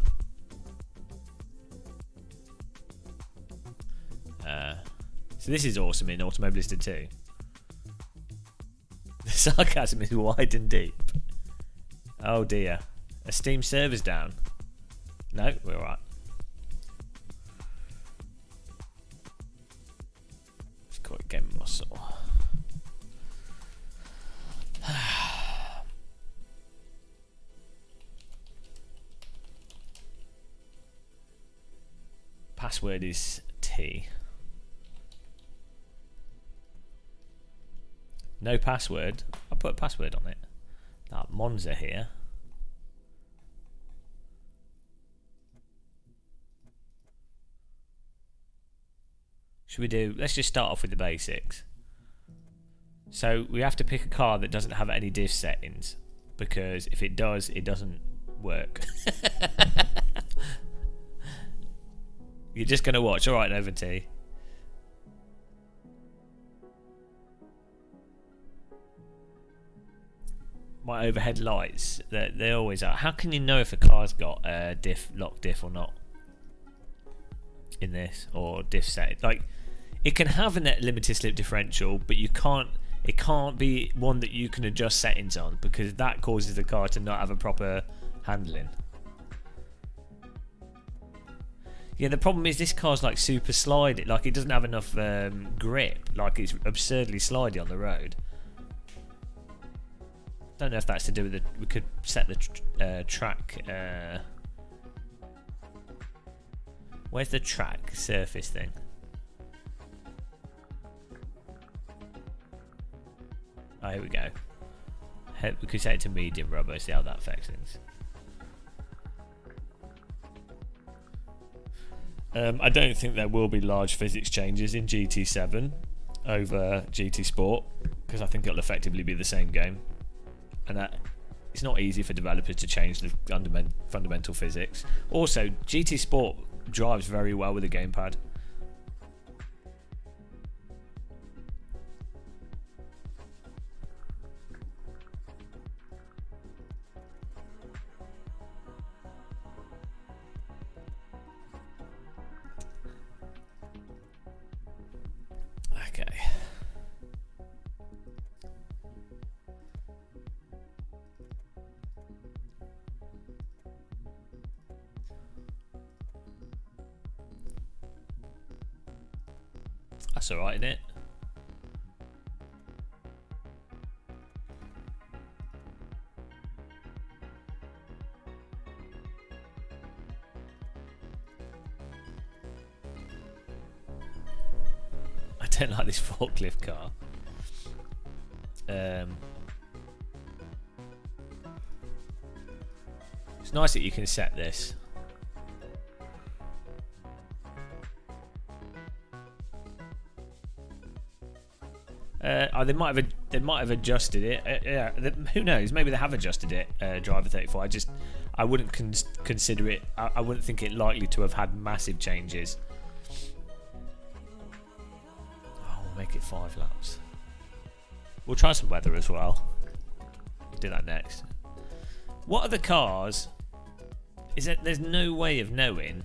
So this is awesome in Automobilista 2. The sarcasm is wide and deep. Oh dear. A Steam server's down. No, we're alright. Let's call it Game Muscle. Password is T. No password. I'll put a password on it. That Monza here. Should we do... Let's just start off with the basics. So we have to pick a car that doesn't have any diff settings, because if it does, it doesn't work. You're just going to watch. Alright, Nova T. My overhead lights, they always are. How can you know if a car's got lock diff or not in this, or diff set? Like, it can have a net limited slip differential, but you can't. It can't be one that you can adjust settings on, because that causes the car to not have a proper handling. Yeah, the problem is this car's like super slidey. Like, it doesn't have enough grip. Like, it's absurdly slidey on the road. Don't know if that's to do with the... We could set the track... where's the track surface thing? Oh, here we go. We could set it to medium rubber, see how that affects things. I don't think there will be large physics changes in GT7 over GT Sport, because I think it'll effectively be the same game. And that it's not easy for developers to change the fundamental physics. Also, GT Sport drives very well with a gamepad. Okay. That's alright, isn't it? I don't like this forklift car. It's nice that you can set this. They might have adjusted it. Yeah, who knows? Maybe they have adjusted it. Driver 34. I wouldn't consider it. I wouldn't think it likely to have had massive changes. Oh, we'll make it 5 laps. We'll try some weather as well. We'll do that next. What are the cars? Is that there's no way of knowing.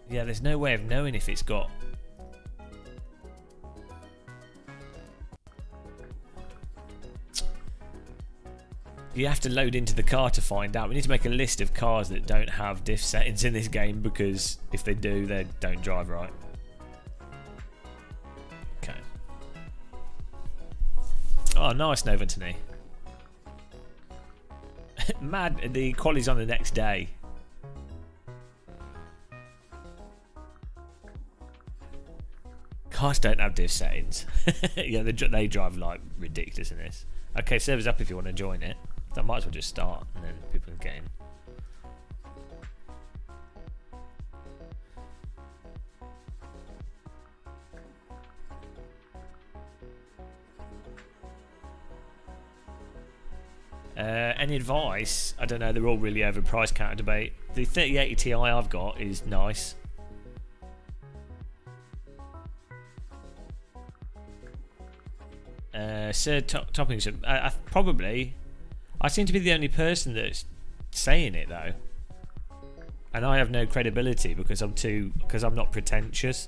Yeah, there's no way of knowing if it's got... You have to load into the car to find out. We need to make a list of cars that don't have diff settings in this game, because if they do, they don't drive right. Okay. Oh, nice, Novantony. Mad, the quali's on the next day. Cars don't have diff settings. Yeah, they drive like ridiculous in this. Okay, server's up if you want to join it. I might as well just start and then people can get in. Any advice? I don't know, they're all really overpriced, counter debate. The 3080 Ti I've got is nice. Sir Toppington, probably. I seem to be the only person that's saying it though. and I have no credibility because I'm not pretentious.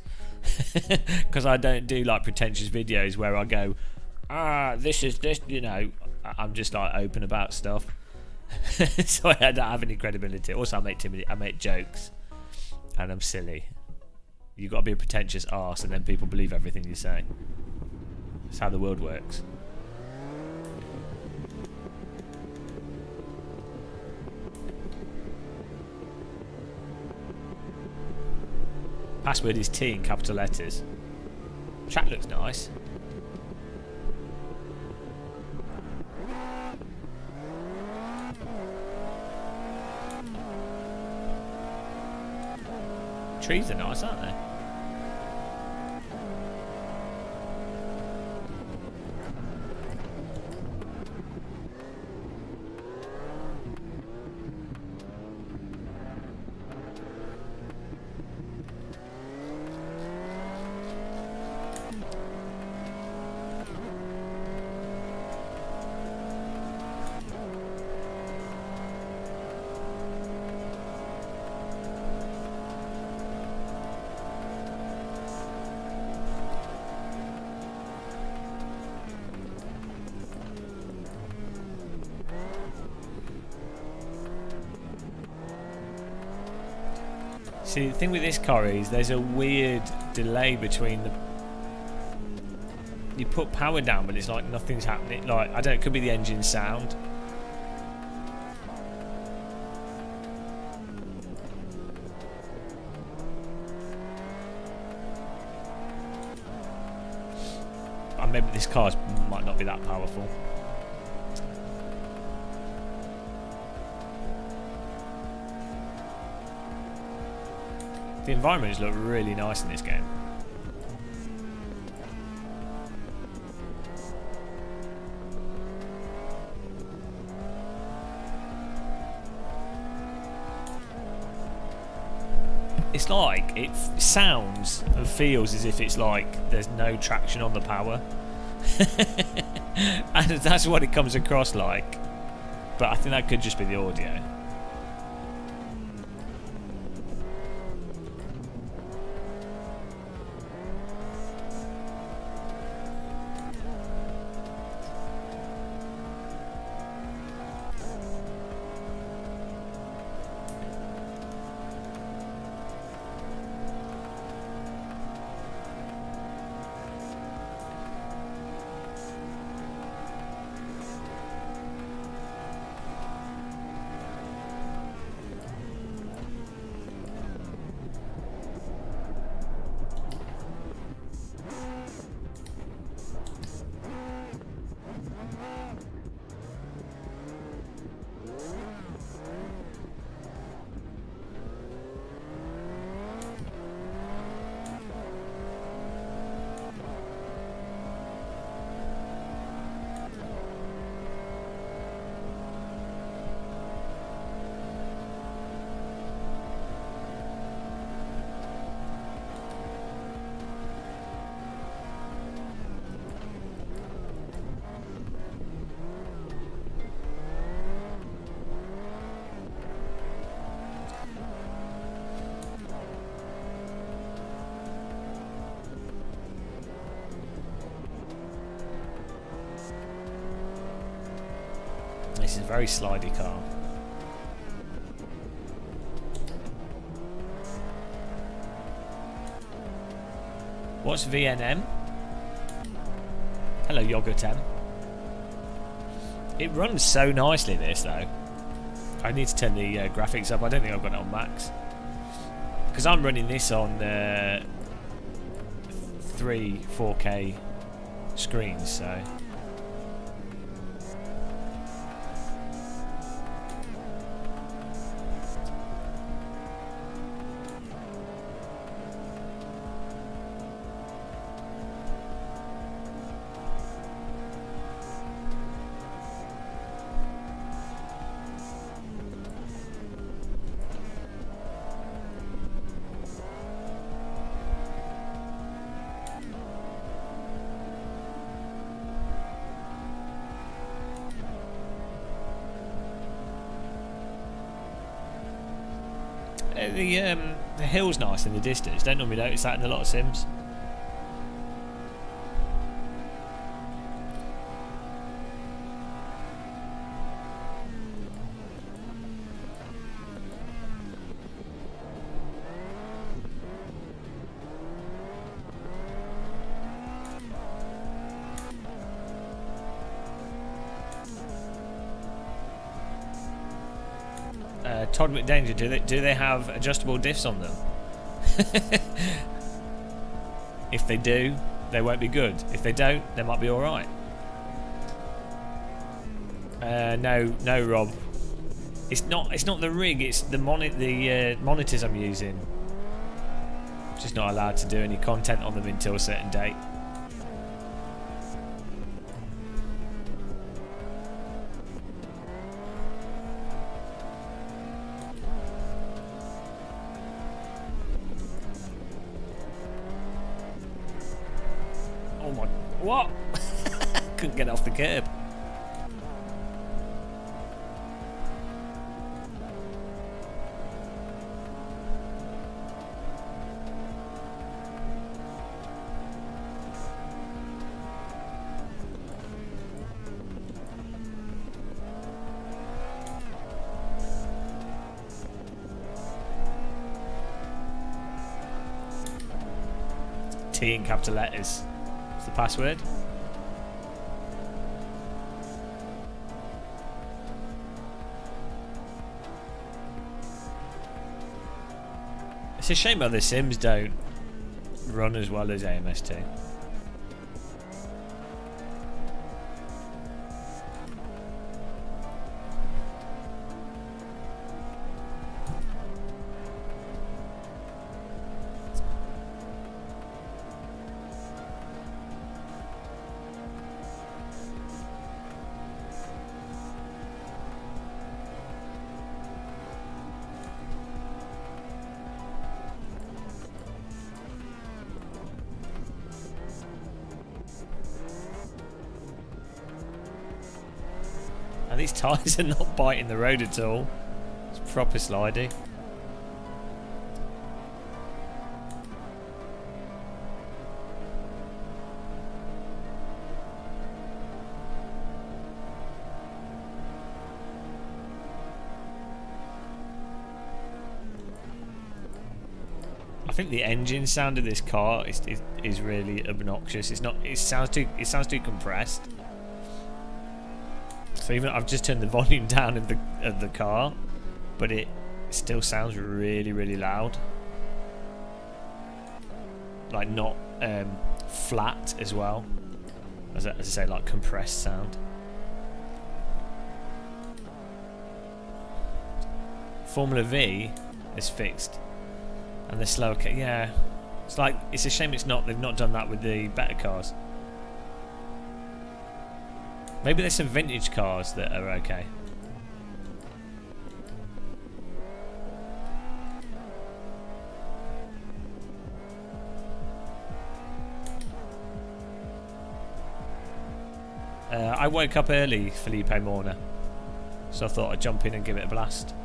Because I don't do like pretentious videos where I go, this is this, you know. I'm just like open about stuff. So I don't have any credibility. Also, I make jokes, and I'm silly. You've got to be a pretentious arse, and then people believe everything you say. That's how the world works. Password is T in capital letters. Track looks nice. Trees are nice, aren't they? See, the thing with this car is there's a weird delay between the... You put power down, but it's like nothing's happening. Like, I don't know, it could be the engine sound. And maybe this car might not be that powerful. The environments look really nice in this game. It's like, it sounds and feels as if it's like there's no traction on the power. And that's what it comes across like. But I think that could just be the audio. This is a very slidey car. What's VNM? Hello, Yogurt M. It runs so nicely, this though. I need to turn the graphics up. I don't think I've got it on max. Because I'm running this on 3 4K screens, so... the hill's nice in the distance. Don't normally notice that in a lot of sims. Todd McDanger, do they have adjustable diffs on them? If they do, they won't be good. If they don't, they might be alright. No, Rob. It's not the rig. It's the monitors I'm using. Just not allowed to do any content on them until a certain date. Oh my! What? Couldn't get off the curb. T in capital letters. What's the password? It's a shame other Sims don't run as well as AMS2. And these tyres are not biting the road at all. It's proper slidey. I think the engine sound of this car is really obnoxious. It sounds too compressed. So even I've just turned the volume down of the car, but it still sounds really, really loud. Like not flat as well. As I say, like compressed sound. Formula V is fixed, and the slower car, yeah. It's a shame they've not done that with the better cars. Maybe there's some vintage cars that are okay. I woke up early, Felipe Morna, so I thought I'd jump in and give it a blast.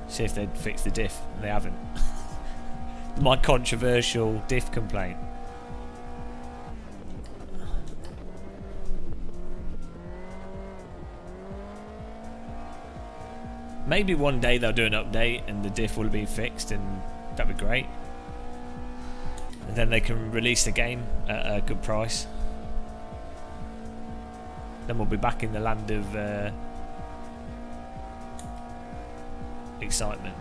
See if they'd fix the diff, and they haven't. My controversial diff complaint. Maybe one day they'll do an update and the diff will be fixed, and that'd be great. And then they can release the game at a good price. Then we'll be back in the land of excitement.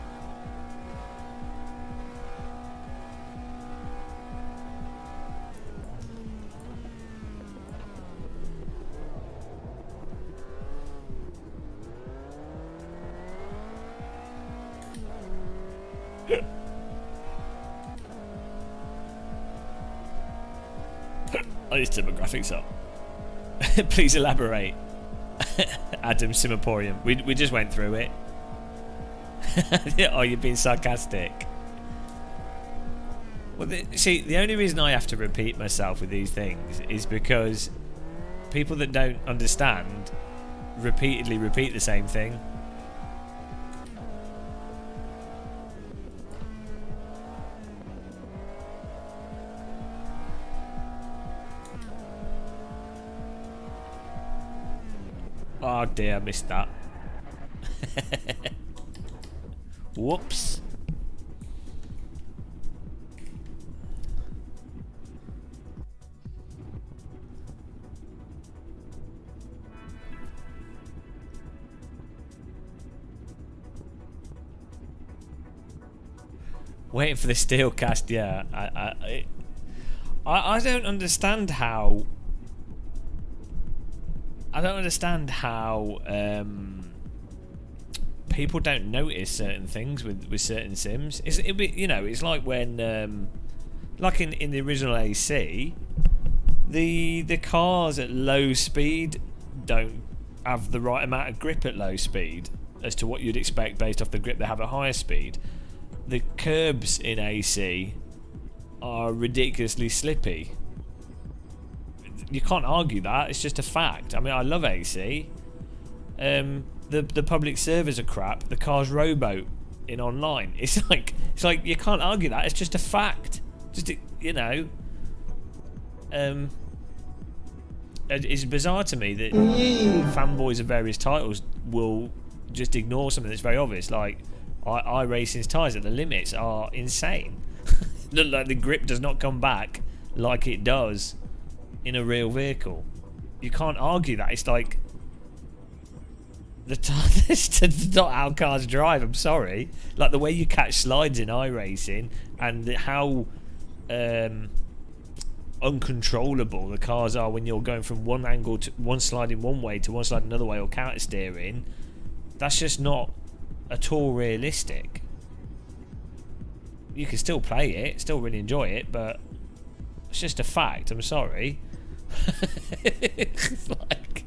I need to turn my graphics up. Please elaborate. Adam Simaporium. We just went through it. Oh, you're being sarcastic. Well, see, the only reason I have to repeat myself with these things is because people that don't understand repeatedly repeat the same thing. Oh dear, I missed that. Whoops. Waiting for the steel cast, yeah. I don't understand how. I don't understand how people don't notice certain things with certain sims. It's like when, like in the original AC, the cars at low speed don't have the right amount of grip at low speed as to what you'd expect based off the grip they have at higher speed. The curbs in AC are ridiculously slippy. You can't argue that. It's just a fact. I mean, I love AC. The public servers are crap. The car's rowboat in online. It's like you can't argue that. It's just a fact. Just it's bizarre to me that fanboys of various titles will just ignore something that's very obvious. Like iRacing's tyres at the limits are insane. Like the grip does not come back like it does in a real vehicle. You can't argue that. It's like that's not how cars drive. I'm sorry. Like the way you catch slides in iRacing and how uncontrollable the cars are when you're going from one angle to one slide in one way to one slide another way or counter steering. That's just not at all realistic. You can still play it, still really enjoy it, but it's just a fact. I'm sorry. It's like,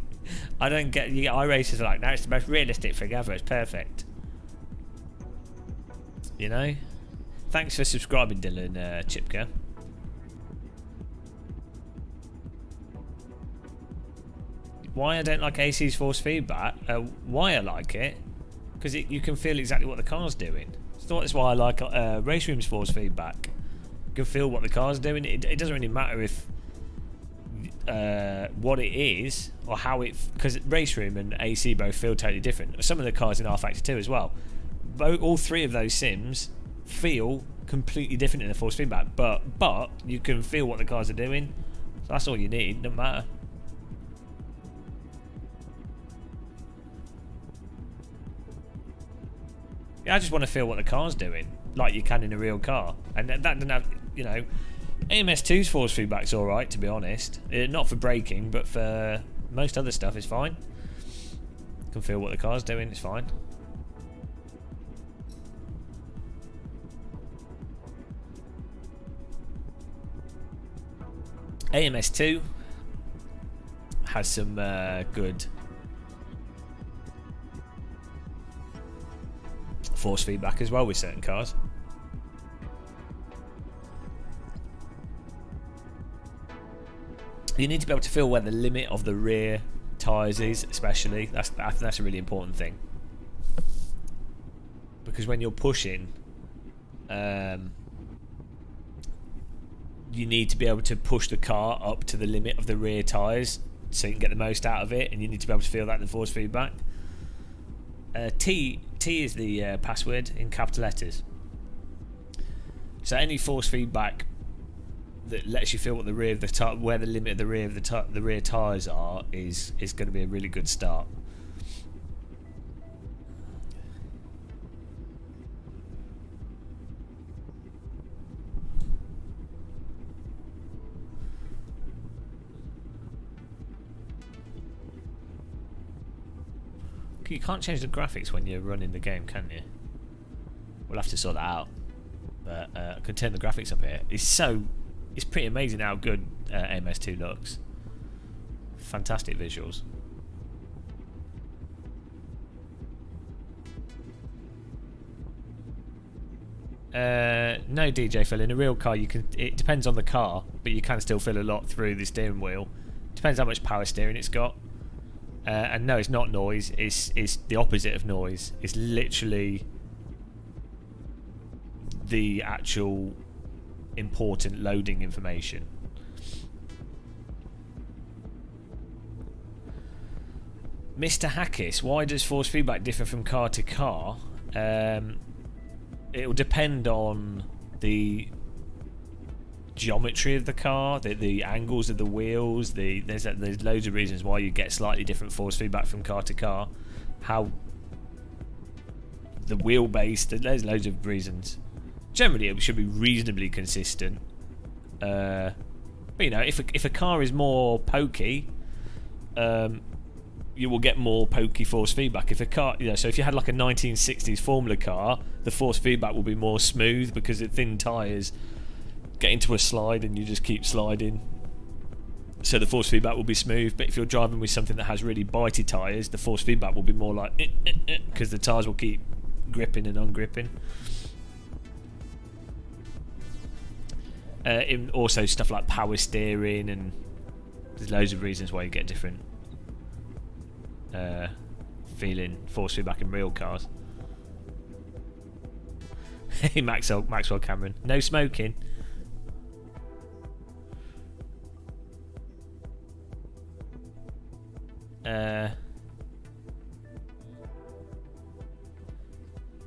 I don't get. You get iRacers are like, no, it's the most realistic thing ever. It's perfect. You know. Thanks for subscribing, Dylan Chipka. Why I don't like AC's force feedback? Why I like it? Because you can feel exactly what the car's doing. So that's why I like Race Room's force feedback. You can feel what the car's doing. It doesn't really matter if what it is or how it, because Race Room and AC both feel totally different. Some of the cars in R Factor 2 as well. All three of those sims feel completely different in the force feedback, but you can feel what the cars are doing. So that's all you need. Doesn't matter. I just want to feel what the car's doing, like you can in a real car. And that doesn't have, AMS2's force feedback's alright, to be honest. Not for braking, but for most other stuff, it's fine. You can feel what the car's doing, it's fine. AMS2 has some good force feedback as well with certain cars. You need to be able to feel where the limit of the rear tyres is, especially. That's a really important thing. Because when you're pushing, you need to be able to push the car up to the limit of the rear tyres so you can get the most out of it, and you need to be able to feel that in the force feedback. T is the password in capital letters. So any force feedback that lets you feel what the rear of the where the limit of the rear of the rear tyres are is going to be a really good start. You can't change the graphics when you're running the game, can you? We'll have to sort that out. But I can turn the graphics up here. It's pretty amazing how good MS2 looks. Fantastic visuals. No, DJ Phil. In a real car, you can. It depends on the car, but you can still feel a lot through the steering wheel. Depends how much power steering it's got. And no, it's not noise. It's the opposite of noise. It's literally the actual important loading information. Mr. Hackis, why does force feedback differ from car to car? It will depend on the geometry of the car, the angles of the wheels. There's loads of reasons why you get slightly different force feedback from car to car. How the wheelbase, there's loads of reasons. Generally, it should be reasonably consistent. But you know, if a car is more pokey, you will get more pokey force feedback. If a car, you know, so if you had like a 1960s Formula car, the force feedback will be more smooth because the thin tyres get into a slide and you just keep sliding. So the force feedback will be smooth. But if you're driving with something that has really bitey tyres, the force feedback will be more like because the tyres will keep gripping and ungripping. Also stuff like power steering, and there's loads of reasons why you get different feeling force feedback in real cars. Hey Maxwell Cameron, no smoking.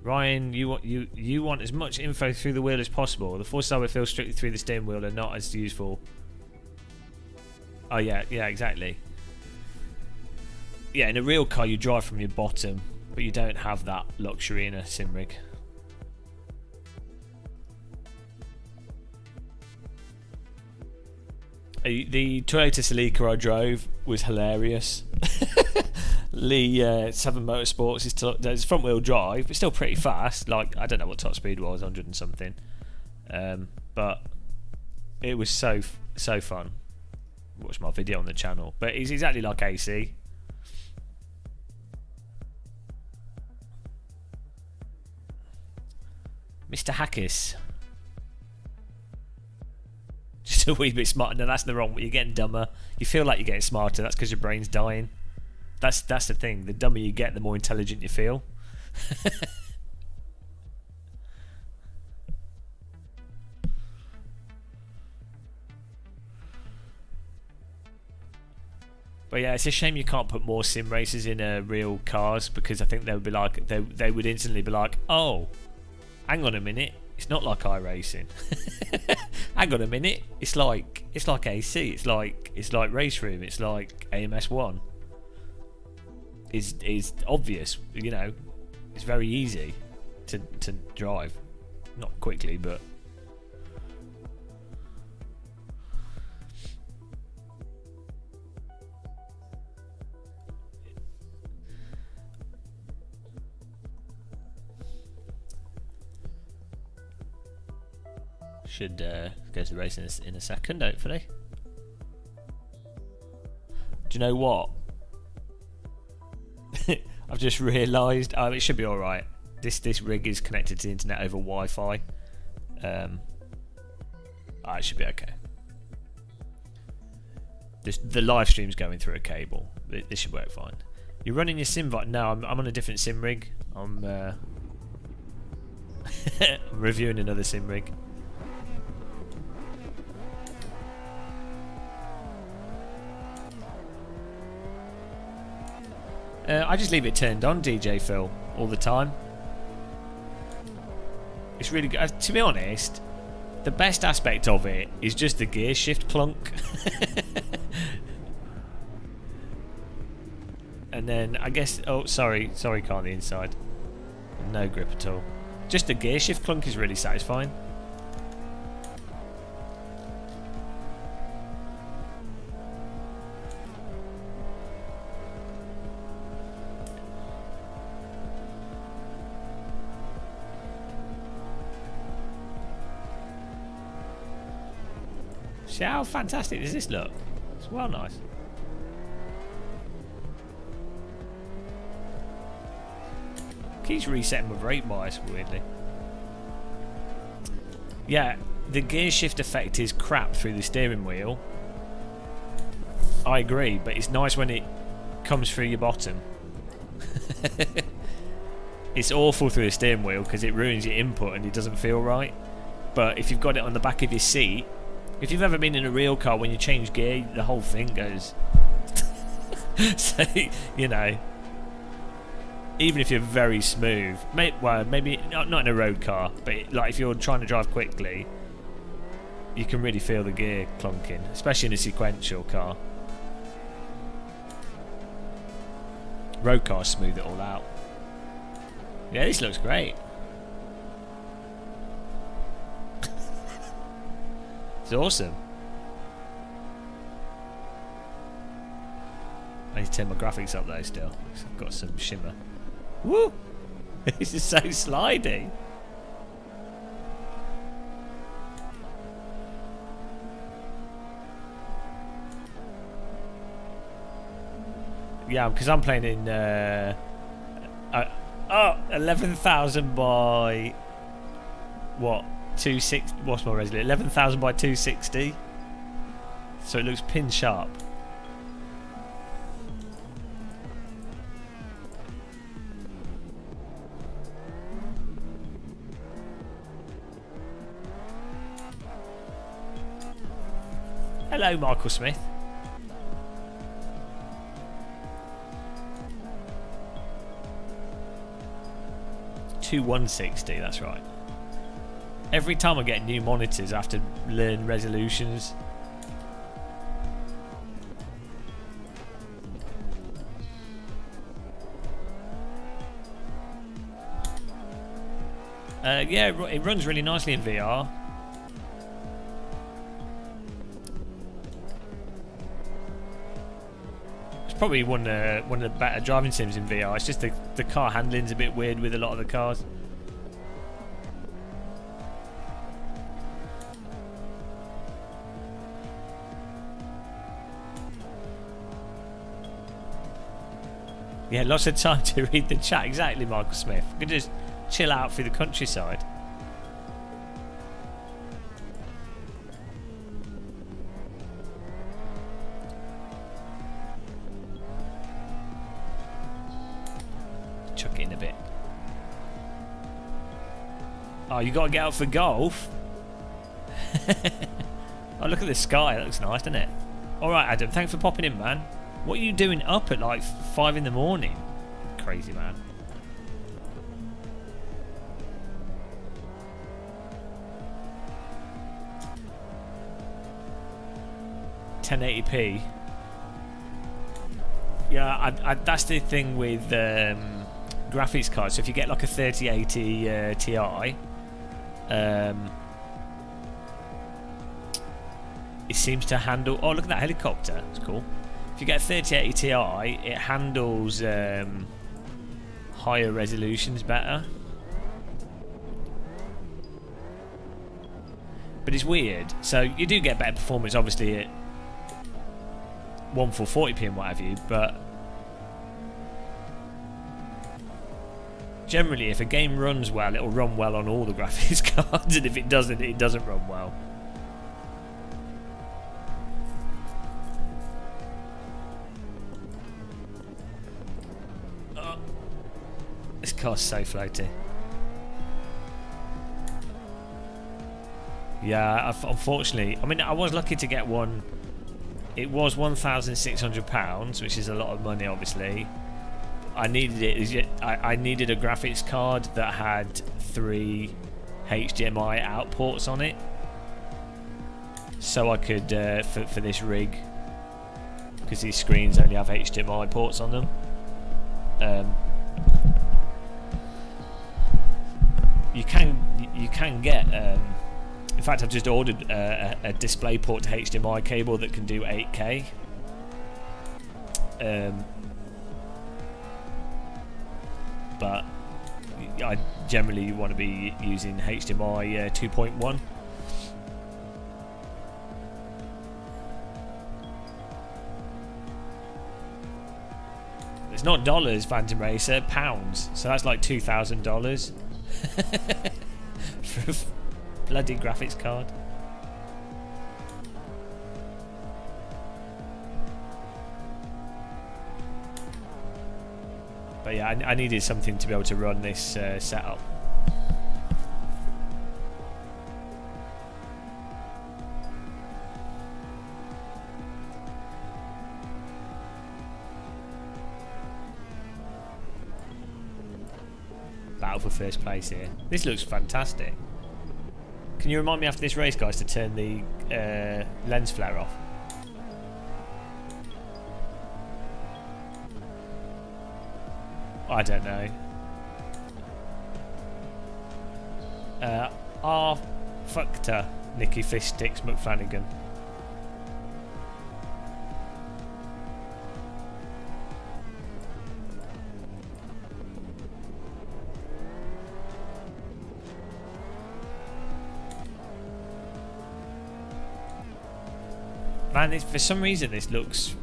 Ryan, you want as much info through the wheel as possible. The forces I would feel strictly through the steering wheel are not as useful. Oh yeah, exactly. Yeah, in a real car you drive from your bottom, but you don't have that luxury in a sim rig. The Toyota Celica I drove was hilarious. Lee 7 Motorsports is front wheel drive, but still pretty fast. Like, I don't know what top speed was, 100 and something. But it was so fun. Watch my video on the channel. But it's exactly like AC. Mr. Hackis. Just a wee bit smarter. No, that's the wrong way. You're getting dumber. You feel like you're getting smarter. That's because your brain's dying. That's the thing. The dumber you get, the more intelligent you feel. But yeah, it's a shame you can't put more sim races in real cars, because I think they would be like they would instantly be like, oh, hang on a minute, it's not like iRacing. Hang on a minute, it's like AC, it's like Race Room, it's like AMS1. Is obvious, you know. It's very easy to drive, not quickly, but should go to the race in a second, hopefully. Do you know what? I've just realised. It should be all right. This rig is connected to the internet over Wi-Fi. It should be okay. The live stream's going through a cable. This should work fine. You're running your sim bot? No, I'm on a different sim rig. I'm reviewing another sim rig. I just leave it turned on, DJ Phil, all the time. It's really good. To be honest, the best aspect of it is just the gear shift clunk. And then I guess, oh sorry car on the inside. No grip at all. Just the gear shift clunk is really satisfying. See how fantastic does this look? It's well nice. Keeps resetting with rate bias, weirdly. Yeah, the gear shift effect is crap through the steering wheel. I agree, but it's nice when it comes through your bottom. It's awful through the steering wheel because it ruins your input and it doesn't feel right. But if you've got it on the back of your seat, if you've ever been in a real car, when you change gear, the whole thing goes. So, you know, even if you're very smooth, maybe not in a road car, but like if you're trying to drive quickly, you can really feel the gear clunking, especially in a sequential car. Road cars smooth it all out. Yeah, this looks great. It's awesome. I need to turn my graphics up though still, because I've got some shimmer. Woo! This is so slidey. Yeah, because I'm playing in 11,000 by what? 260. What's my resolution? 11,000 by 260. So it looks pin sharp. Hello, Michael Smith. To 160, that's right. Every time I get new monitors, I have to learn resolutions. Yeah, it runs really nicely in VR. It's probably one of the better driving sims in VR. It's just the car handling's a bit weird with a lot of the cars. Yeah, lots of time to read the chat. Exactly, Michael Smith. You can just chill out through the countryside. Chuck it in a bit. Oh, you got to get out for golf? Oh, look at the sky. That looks nice, doesn't it? Alright, Adam. Thanks for popping in, man. What are you doing up at like 5 in the morning? Crazy, man. $1080p. Yeah, that's the thing with graphics cards. So if you get like a 3080 Ti, it seems to handle. Oh, look at that helicopter! It's cool. If you get a 3080 Ti, it handles higher resolutions better. But it's weird. So you do get better performance, obviously, at 1440p and what have you. But generally, if a game runs well, it'll run well on all the graphics cards, and if it doesn't, it doesn't run well. This car's so floaty. Yeah, unfortunately, I mean, I was lucky to get one. It was £1,600, which is a lot of money, obviously. I needed it. I needed a graphics card that had 3 HDMI out ports on it, so I could for this rig, because these screens only have HDMI ports on them. You can get. In fact, I've just ordered a DisplayPort to HDMI cable that can do 8K. But I generally want to be using HDMI 2.1. It's not dollars, Phantom Racer, pounds. So that's like $2,000 for a bloody graphics card. But yeah, I needed something to be able to run this setup. for first place here. This looks fantastic. Can you remind me after this race, guys, to turn the lens flare off? I don't know. Fuckta, Nicky Fish Sticks McFlanagan. Man, for some reason this looks,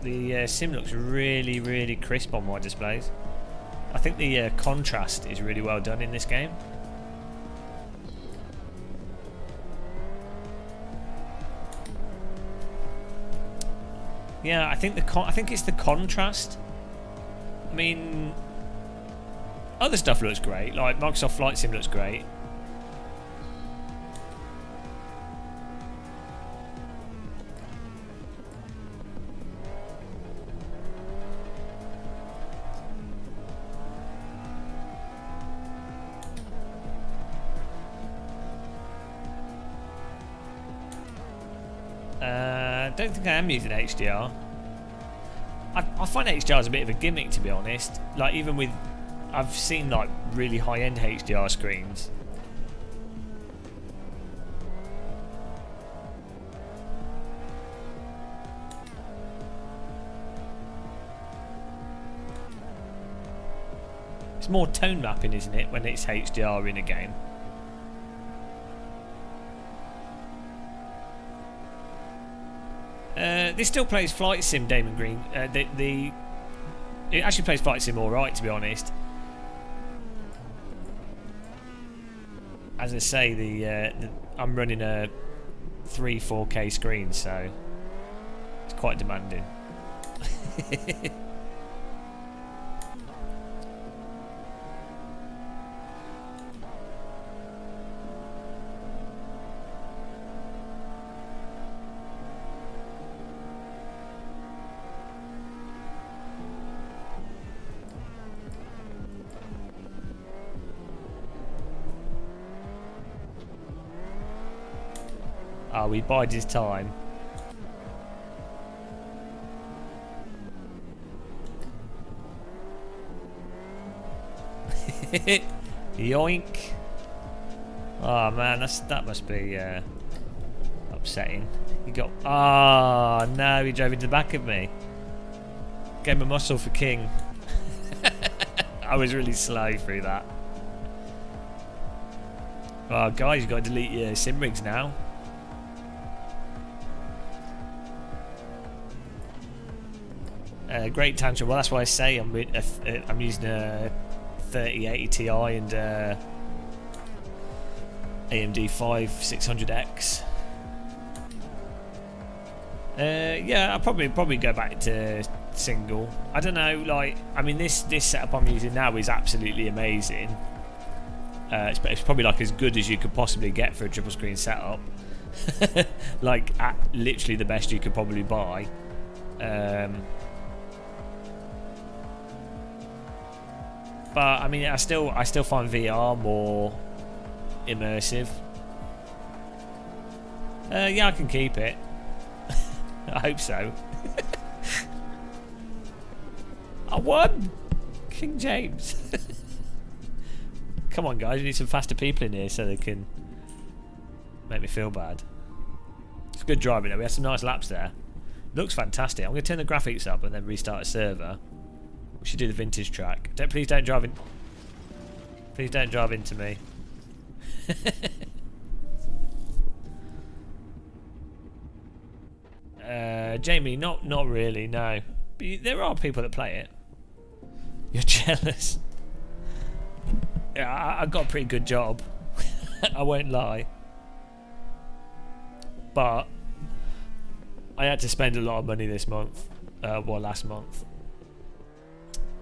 the sim looks really, really crisp on my displays. I think the contrast is really well done in this game. Yeah, I think it's the contrast. I mean, other stuff looks great. Like Microsoft Flight Sim looks great. I don't think I am using HDR. I find HDR is a bit of a gimmick, to be honest. Like, even with, I've seen like really high-end HDR screens. It's more tone mapping, isn't it, when it's HDR in a game? This still plays Flight Sim, Damon Green. It actually plays Flight Sim alright, to be honest. As I say, I'm running a 4K screen, so it's quite demanding. Oh, we bide his time. Yoink. Oh man, that must be upsetting. You got, oh no, he drove into the back of me. Game of muscle for King. I was really slow through that. Oh guys, you've got to delete your sim rigs now. Great tantrum. Well, that's why I say I'm using a 3080 Ti and AMD 5600X. Yeah, I'll probably go back to single. I don't know. Like, I mean, this setup I'm using now is absolutely amazing. It's probably like as good as you could possibly get for a triple screen setup. Like, literally the best you could probably buy. But I mean, I still find VR more immersive. Yeah, I can keep it. I hope so. I won! King James. Come on, guys, we need some faster people in here so they can make me feel bad. It's good driving though. We had some nice laps there. Looks fantastic. I'm going to turn the graphics up and then restart a server. We should do the vintage track. Please don't drive in. Please don't drive into me. Jamie, not really. No, but there are people that play it. You're jealous. Yeah, I got a pretty good job. I won't lie. But I had to spend a lot of money this month. Well, last month.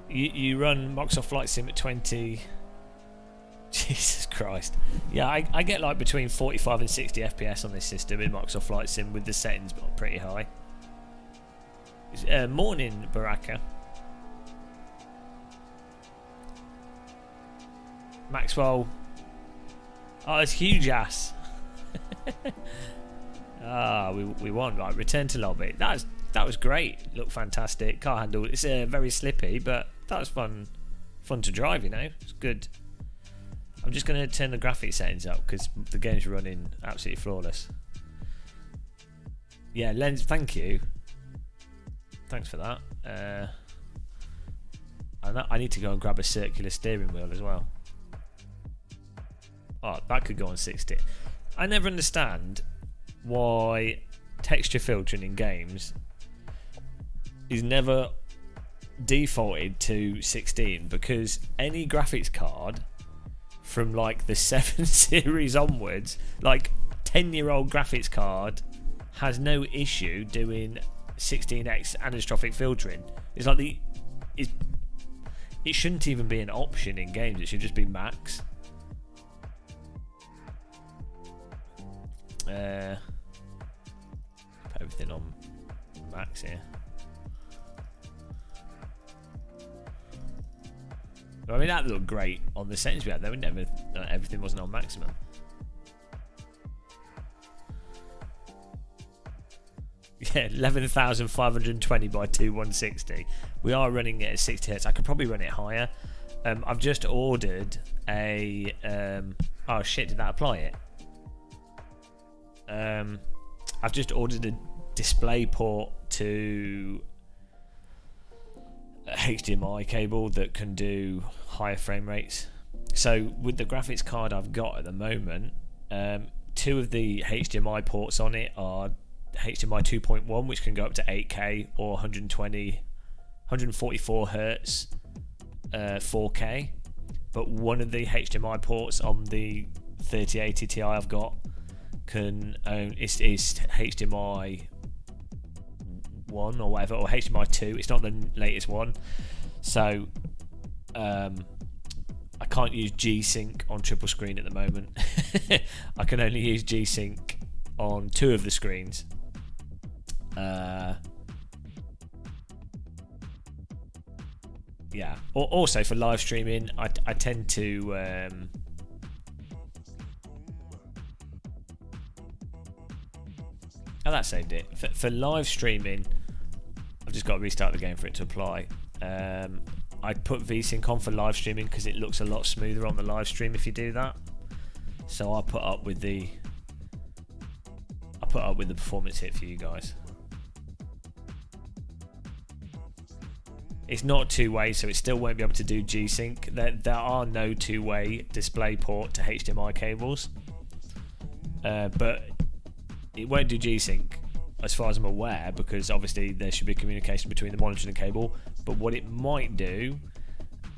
You run Microsoft Flight Sim at 20. Jesus Christ. Yeah, I get like between 45 and 60 FPS on this system in Microsoft Flight Sim with the settings pretty high. Morning, Baraka. Maxwell. Oh, it's huge ass. We won. Right, return to lobby. That was great. Looked fantastic. Car handle. It's very slippy, but that was fun to drive. You know, it's good. I'm just going to turn the graphics settings up because the game's running absolutely flawless. Yeah, lens. Thank you. Thanks for that. I need to go and grab a circular steering wheel as well. Oh, that could go on 60. I never understand why texture filtering in games is never defaulted to 16, because any graphics card from like the 7 series onwards, like 10-year-old graphics card, has no issue doing 16x anisotropic filtering. It's like it shouldn't even be an option in games. It should just be max. Put everything on max here. I mean, that looked great on the settings we had. Everything wasn't on maximum. Yeah, 11,520 by 2160. We are running it at 60 Hz. I could probably run it higher. I've just ordered a. Oh shit! Did that apply it? I've just ordered a display port to a HDMI cable that can do higher frame rates. So with the graphics card I've got at the moment, 2 of the HDMI ports on it are HDMI 2.1, which can go up to 8K or 144 Hertz 4K. But one of the HDMI ports on the 3080 Ti I've got is HDMI 1 or whatever, or HDMI 2. It's not the latest one, so I can't use G-Sync on triple screen at the moment. I can only use G-Sync on 2 of the screens. Yeah. Also for live streaming, I tend to oh, that saved it. For live streaming, I've just got to restart the game for it to apply. I'd put VSync on for live streaming because it looks a lot smoother on the live stream if you do that. So I'll put up with the performance hit for you guys. It's not two-way, so it still won't be able to do G-Sync. There are no two-way display port to HDMI cables, but it won't do G-Sync as far as I'm aware, because obviously there should be communication between the monitor and the cable. But what it might do,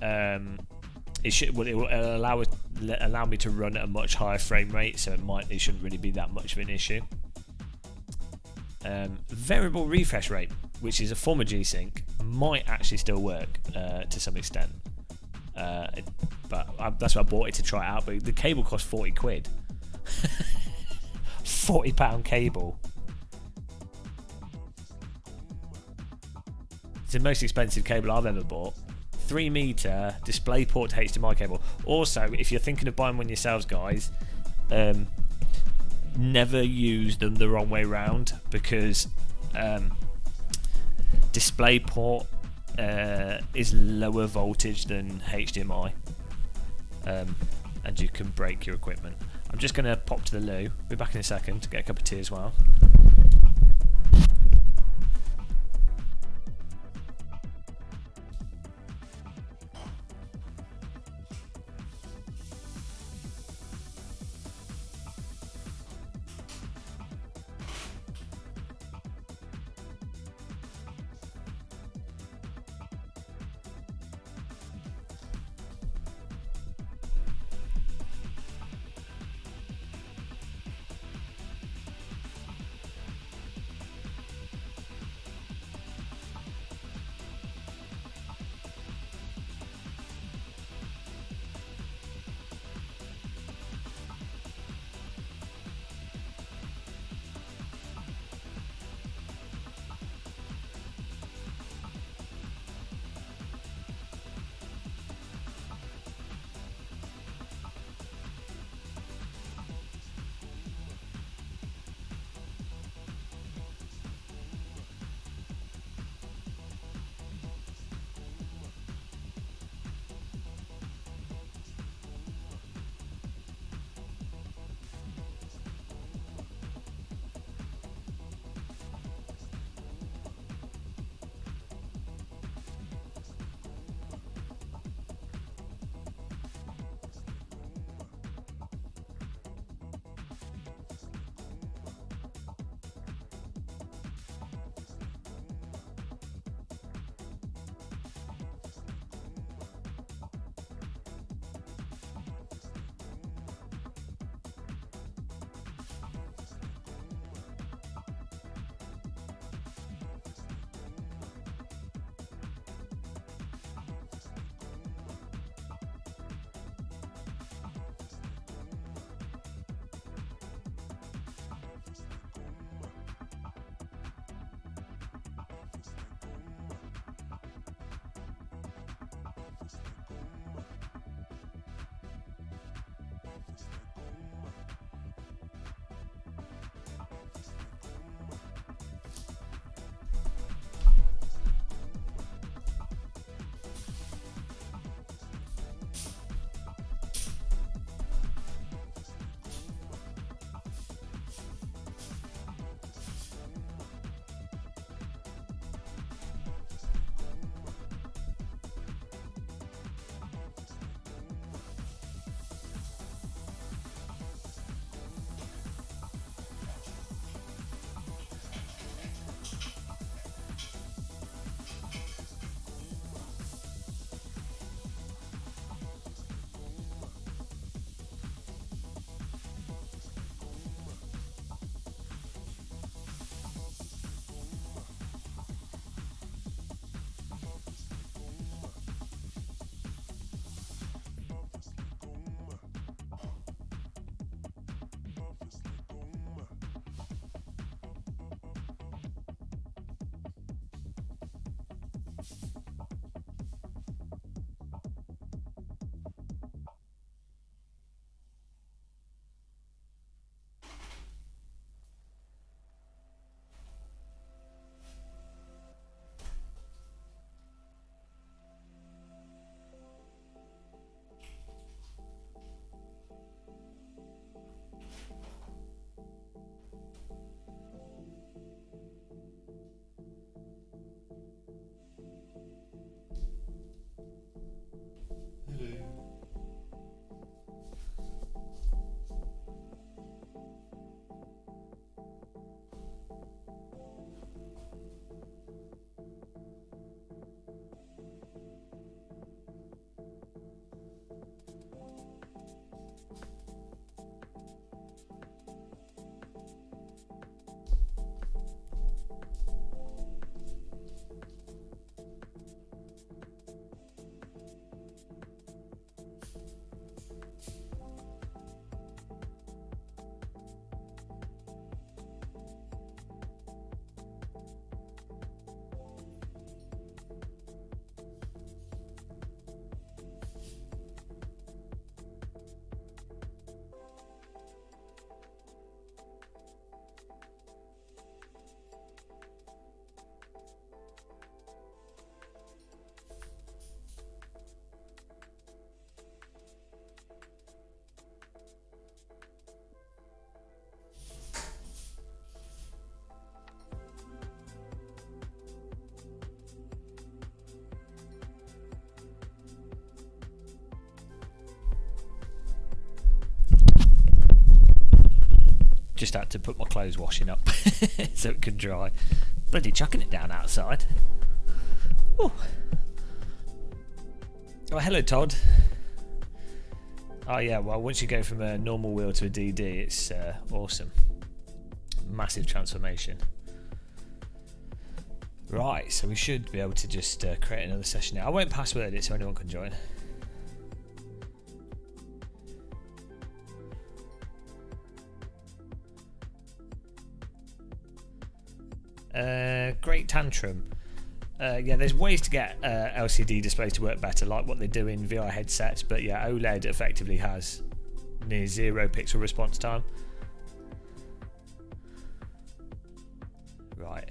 it will allow me to run at a much higher frame rate, so it shouldn't really be that much of an issue. Variable refresh rate, which is a form of G-Sync, might actually still work to some extent, but that's why I bought it, to try it out. But the cable cost 40 quid. £40 cable. It's the most expensive cable I've ever bought. 3 meter display port to HDMI cable. Also, if you're thinking of buying one yourselves, guys, never use them the wrong way round, because display port is lower voltage than HDMI, and you can break your equipment. I'm just going to pop to the loo. Be back in a second to get a cup of tea as well. Just had to put my clothes washing up so it could dry. Bloody chucking it down outside. Ooh. Oh, hello, Todd. Oh yeah, well, once you go from a normal wheel to a DD, it's awesome. Massive transformation. Right, so we should be able to just create another session now. I won't password it so anyone can join. Great tantrum. Yeah, there's ways to get LCD displays to work better, like what they do in VR headsets, but yeah, OLED effectively has near 0 pixel response time. Right.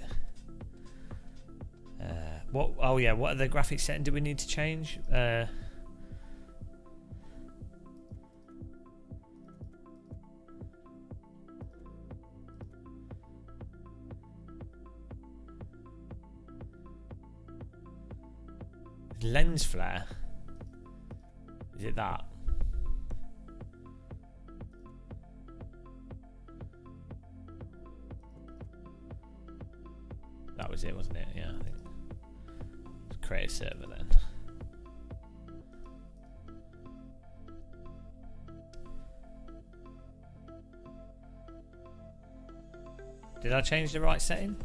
What? Oh yeah, what other graphics setting do we need to change? Lens flare. Is it that? That was it, wasn't it? Yeah, I think. Let's create a server then. Did I change the right setting?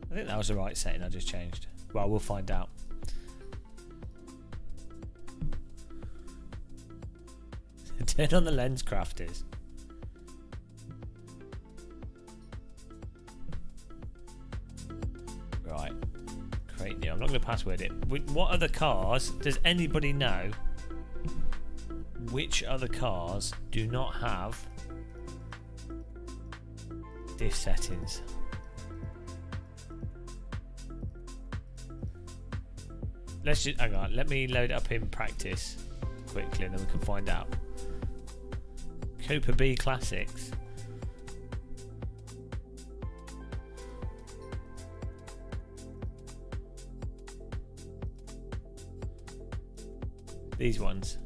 I think that was the right setting I just changed. Well, we'll find out. Turn on the lens crafters. Right. Create new. I'm not going to password it. What other cars, does anybody know which other cars do not have diff settings? Let's just hang on. Let me load it up in practice quickly, and then we can find out. Cooper B Classics. These ones.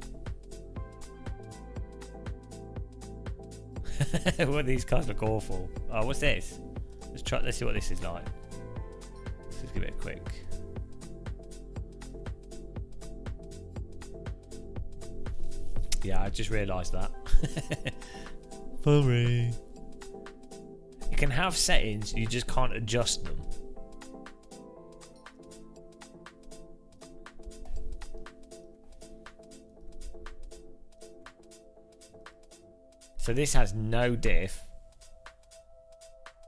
Well, these cars look awful. Oh, what's this? Let's try. Let's see what this is like. Let's just give it a quick. Yeah, I just realised that. Sorry. You can have settings, you just can't adjust them. So this has no diff,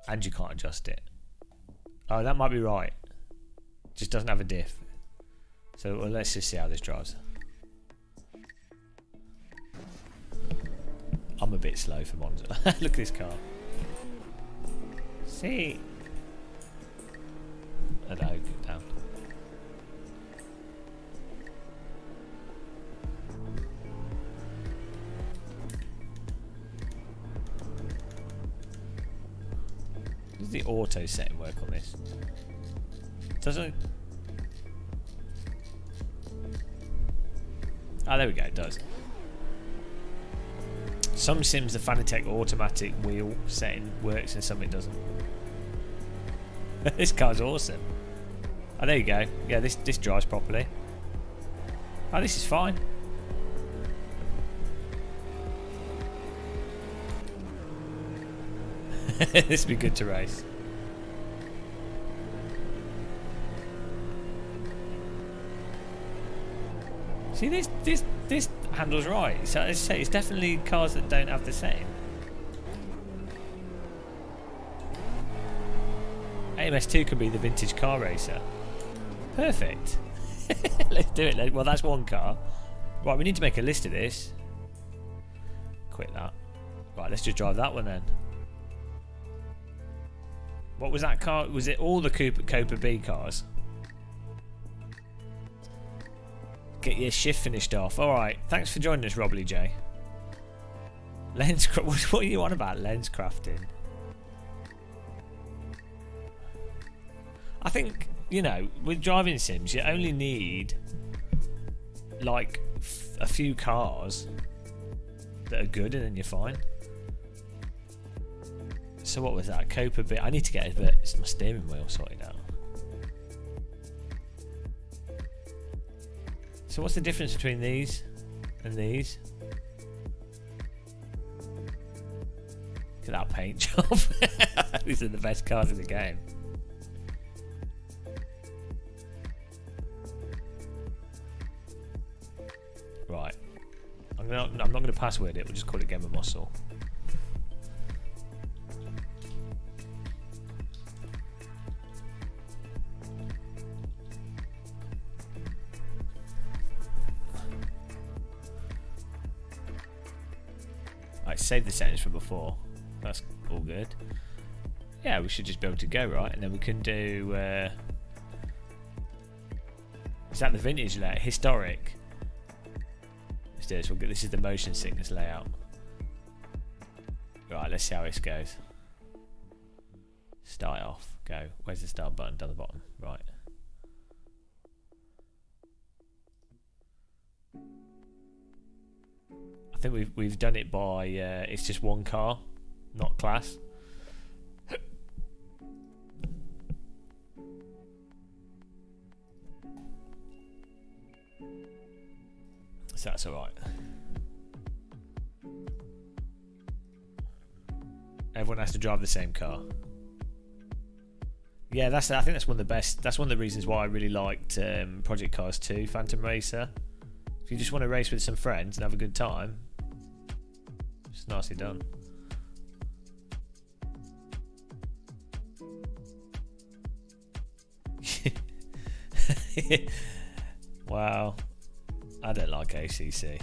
and you can't adjust it. Oh, that might be right. Just doesn't have a diff. So well, let's just see how this drives. I'm a bit slow for Monza. Look at this car. See? I know, get down. Does the auto setting work on this? Doesn't. Oh, there we go, it does. Some sims the Fanatec automatic wheel setting works and some it doesn't. This car's awesome. Oh, there you go. Yeah, this drives properly. Oh, this is fine. This would be good to race. See, this handles right. So as I say, it's definitely cars that don't have the setting. AMS2 can be the vintage car racer. Perfect. Let's do it. Well, that's one car. Right, we need to make a list of this. Quit that. Right, let's just drive that one then. What was that car? Was it all the Copa B cars? Get your shift finished off. Alright, thanks for joining us, Robbly J. What are you on about? Lens crafting. I think, you know, with driving sims, you only need like a few cars that are good, and then you're fine. So what was that? Cope a bit. I need to get my steering wheel sorted out. So what's the difference between these and these? Look at that paint job. These are the best cars in the game. Right. I'm not going to password it. We'll just call it Game of Muscle. Right, save the settings from before. That's all good. Yeah, we should just be able to go, right? And then we can do... is that the vintage layout? Historic. Let's do this. We'll get, this is the motion sickness layout. Right, let's see how this goes. Start off. Go. Where's the start button? Down the bottom. Right. I think we've done it by it's just one car, not class. So that's all right. Everyone has to drive the same car. Yeah, I think that's one of the best. That's one of the reasons why I really liked Project Cars 2, Phantom Racer. If you just want to race with some friends and have a good time, it's nicely done. Wow, I don't like ACC.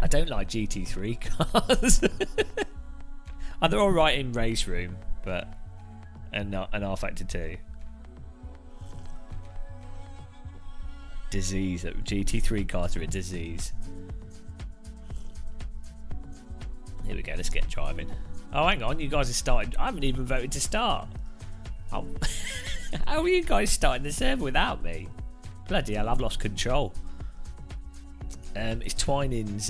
I don't like GT3 cars. And they're alright in race room, but and R Factor 2. Disease. GT3 cars are a disease. Here we go, let's get driving. Oh, hang on, you guys have started. I haven't even voted to start. Oh. How are you guys starting the server without me? Bloody hell, I've lost control. It's Twining's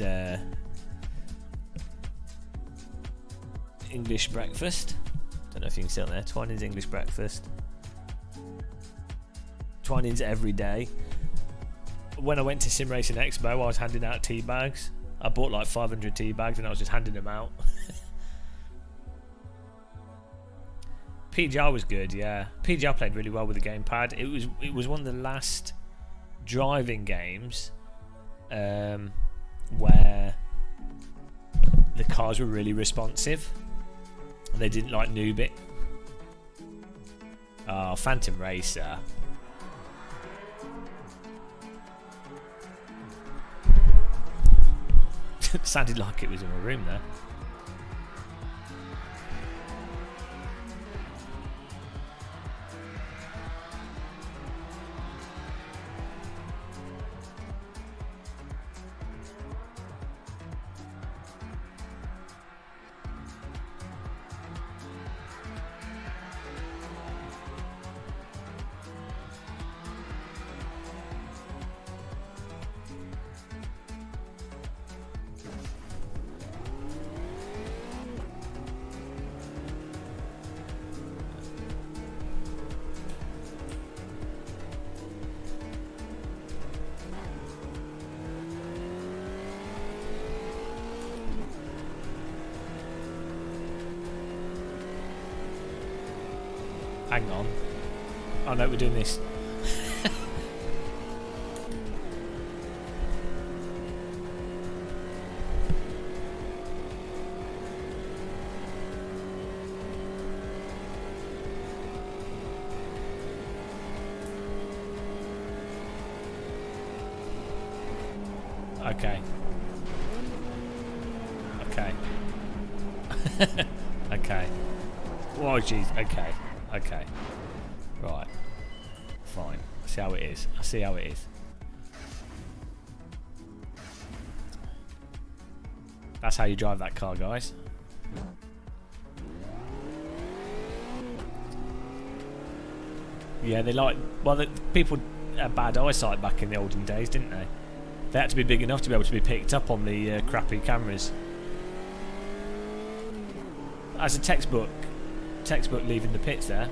English breakfast. Don't know if you can see on there. Twining's English breakfast. Twining's every day. When I went to Sim Racing Expo, I was handing out tea bags. I bought like 500 tea bags and I was just handing them out. PGR was good, yeah. PGR played really well with the gamepad. It was one of the last driving games where the cars were really responsive. They didn't like noob it. Oh, Phantom Racer. Sounded like it was in a room there. Hang on. Oh no, we're doing this. Okay. Okay. Okay. Oh jeez, okay. Okay. Right. Fine. I see how it is. I see how it is. That's how you drive that car, guys. Yeah, they like... Well, people had bad eyesight back in the olden days, didn't they? They had to be big enough to be able to be picked up on the crappy cameras. As a textbook leaving the pits there.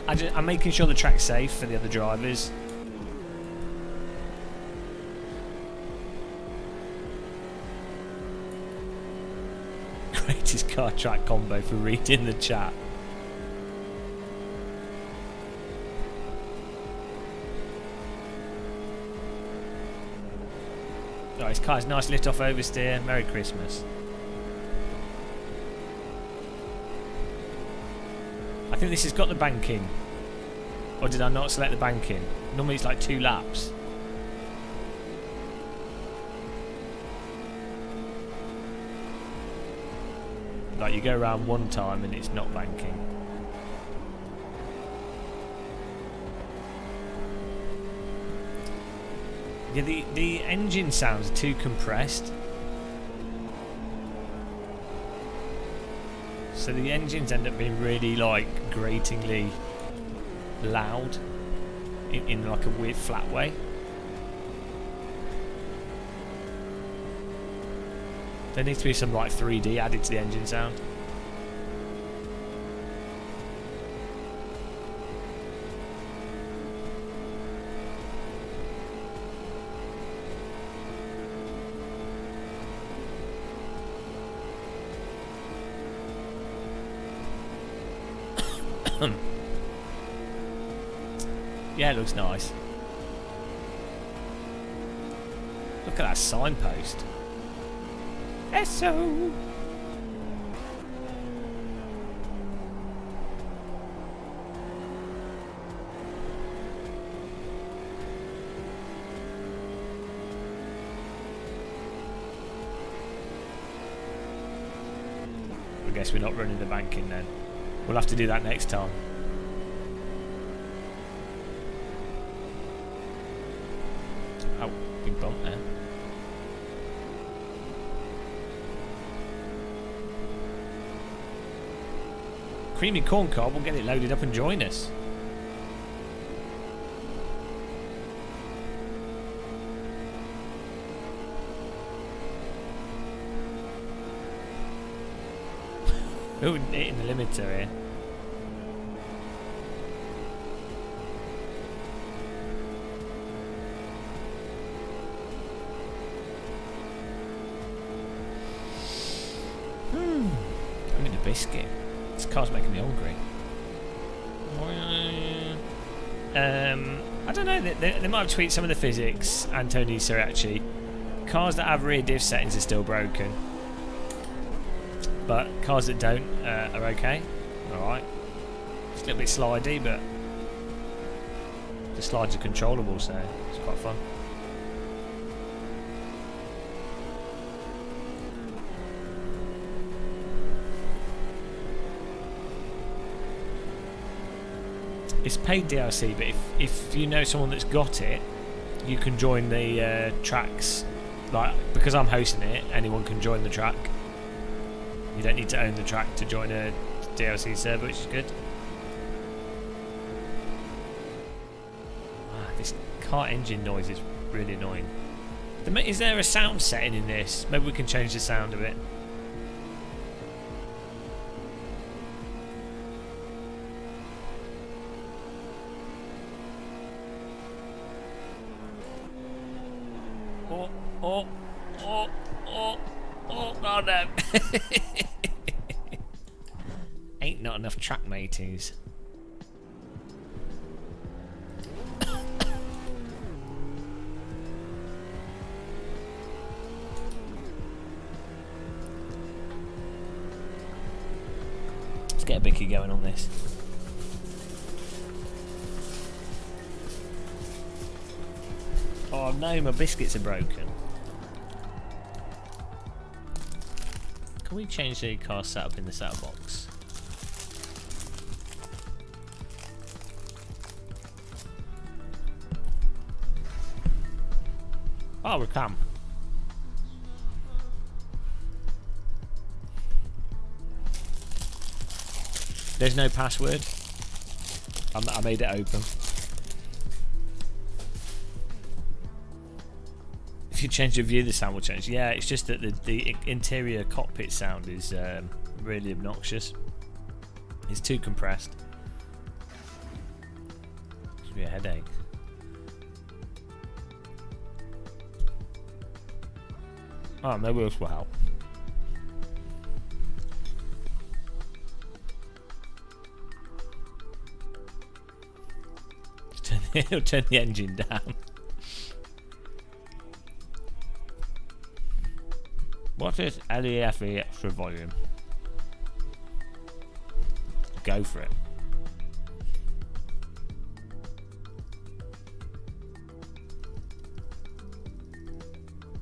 I'm making sure the track's safe for the other drivers. Greatest car track combo for reading the chat. Oh, his car's nice lit off oversteer. Merry Christmas. I think this has got the banking. Or did I not select the banking? Normally it's like 2 laps. Like you go around one time and it's not banking. Yeah, the engine sounds too compressed. So the engines end up being really like gratingly loud in like a weird flat way. There needs to be some like 3D added to the engine sound. Yeah, it looks nice. Look at that signpost. SO. I guess we're not running the banking then. We'll have to do that next time. Oh, big bump there. Creamy Corn Cob will get it loaded up and join us. Oh, hitting the limiter here. I need a biscuit. This car's making me hungry. I don't know. They might have tweaked some of the physics, Anthony Sirachi. Cars that have rear diff settings are still broken, but cars that don't are okay. Alright. It's a little bit slidey, but the slides are controllable, so it's quite fun. It's paid DLC, but if you know someone that's got it, you can join the tracks. Like, because I'm hosting it, anyone can join the track. You don't need to own the track to join a DLC server, which is good. This car engine noise is really annoying. Is there a sound setting in this? Maybe we can change the sound a bit. Oh no. Ain't not enough track mateys. Let's get a bicky going on this. Oh no, my biscuits are broken. Can we change the car setup in the setup box? Oh, we can. There's no password. I made it open. If you change your view, the sound will change. Yeah, it's just that the interior cockpit sound is really obnoxious. It's too compressed. Gives me a headache. Oh, maybe this will help. It'll turn the engine down. What is LEFE extra volume? Go for it.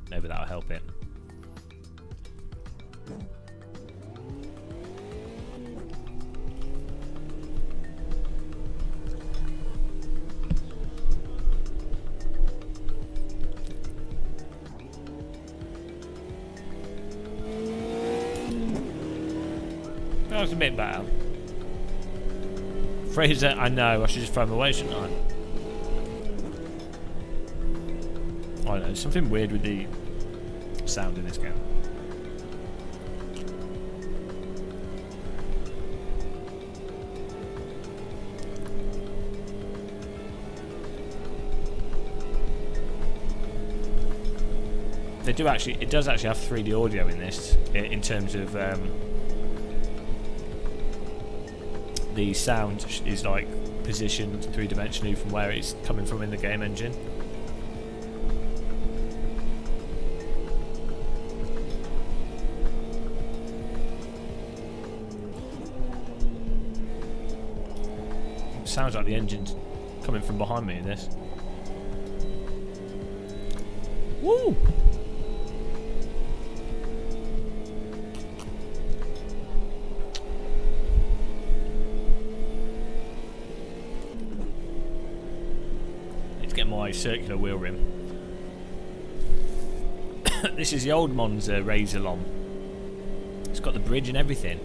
Maybe that'll help it. That was a bit better. Fraser, I know, I should just throw him away, shouldn't I? I don't know, there's something weird with the sound in this game. They do actually, it does actually have 3D audio in this, in terms of the sound is like positioned three-dimensionally from where it's coming from in the game engine. It sounds like the engine's coming from behind me in this. Woo! Get my circular wheel rim. This is the old Monza Razor Lom. It's got the bridge and everything.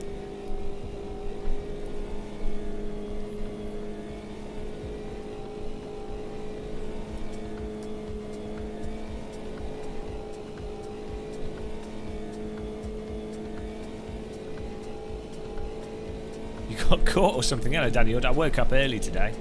You got caught or something? Hello, Daddy. I woke up early today.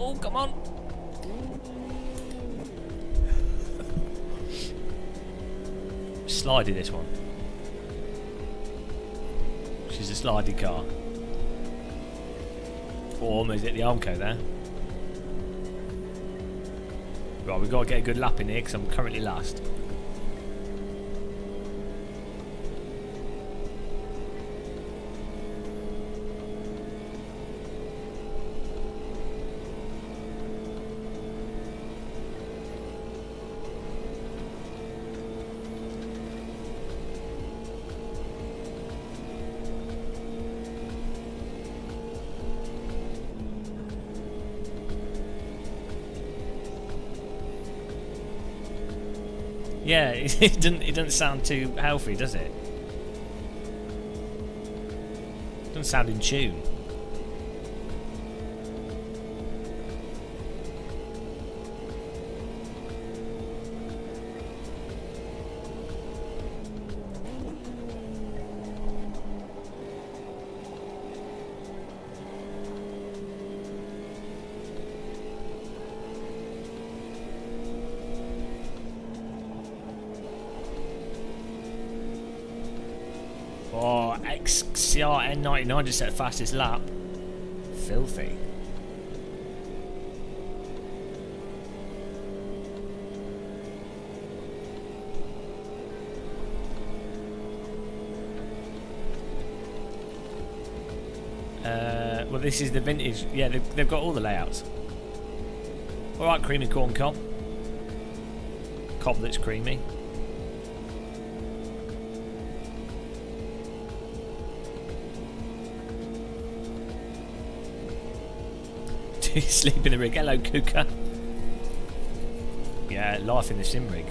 Oh, come on. Slidey, this one. She's a slidey car. Oh, almost hit the Armco there. Right, we've got to get a good lap in here because I'm currently last. Yeah, it doesn't sound too healthy, does it? It doesn't sound in tune. Oh, XCR N99 just set the fastest lap. Filthy. Well, this is the vintage. Yeah, they've got all the layouts. Alright, creamy corn cob. Cob that's creamy. Sleep in the rig. Hello, Kuka. Yeah, life in the sim rig.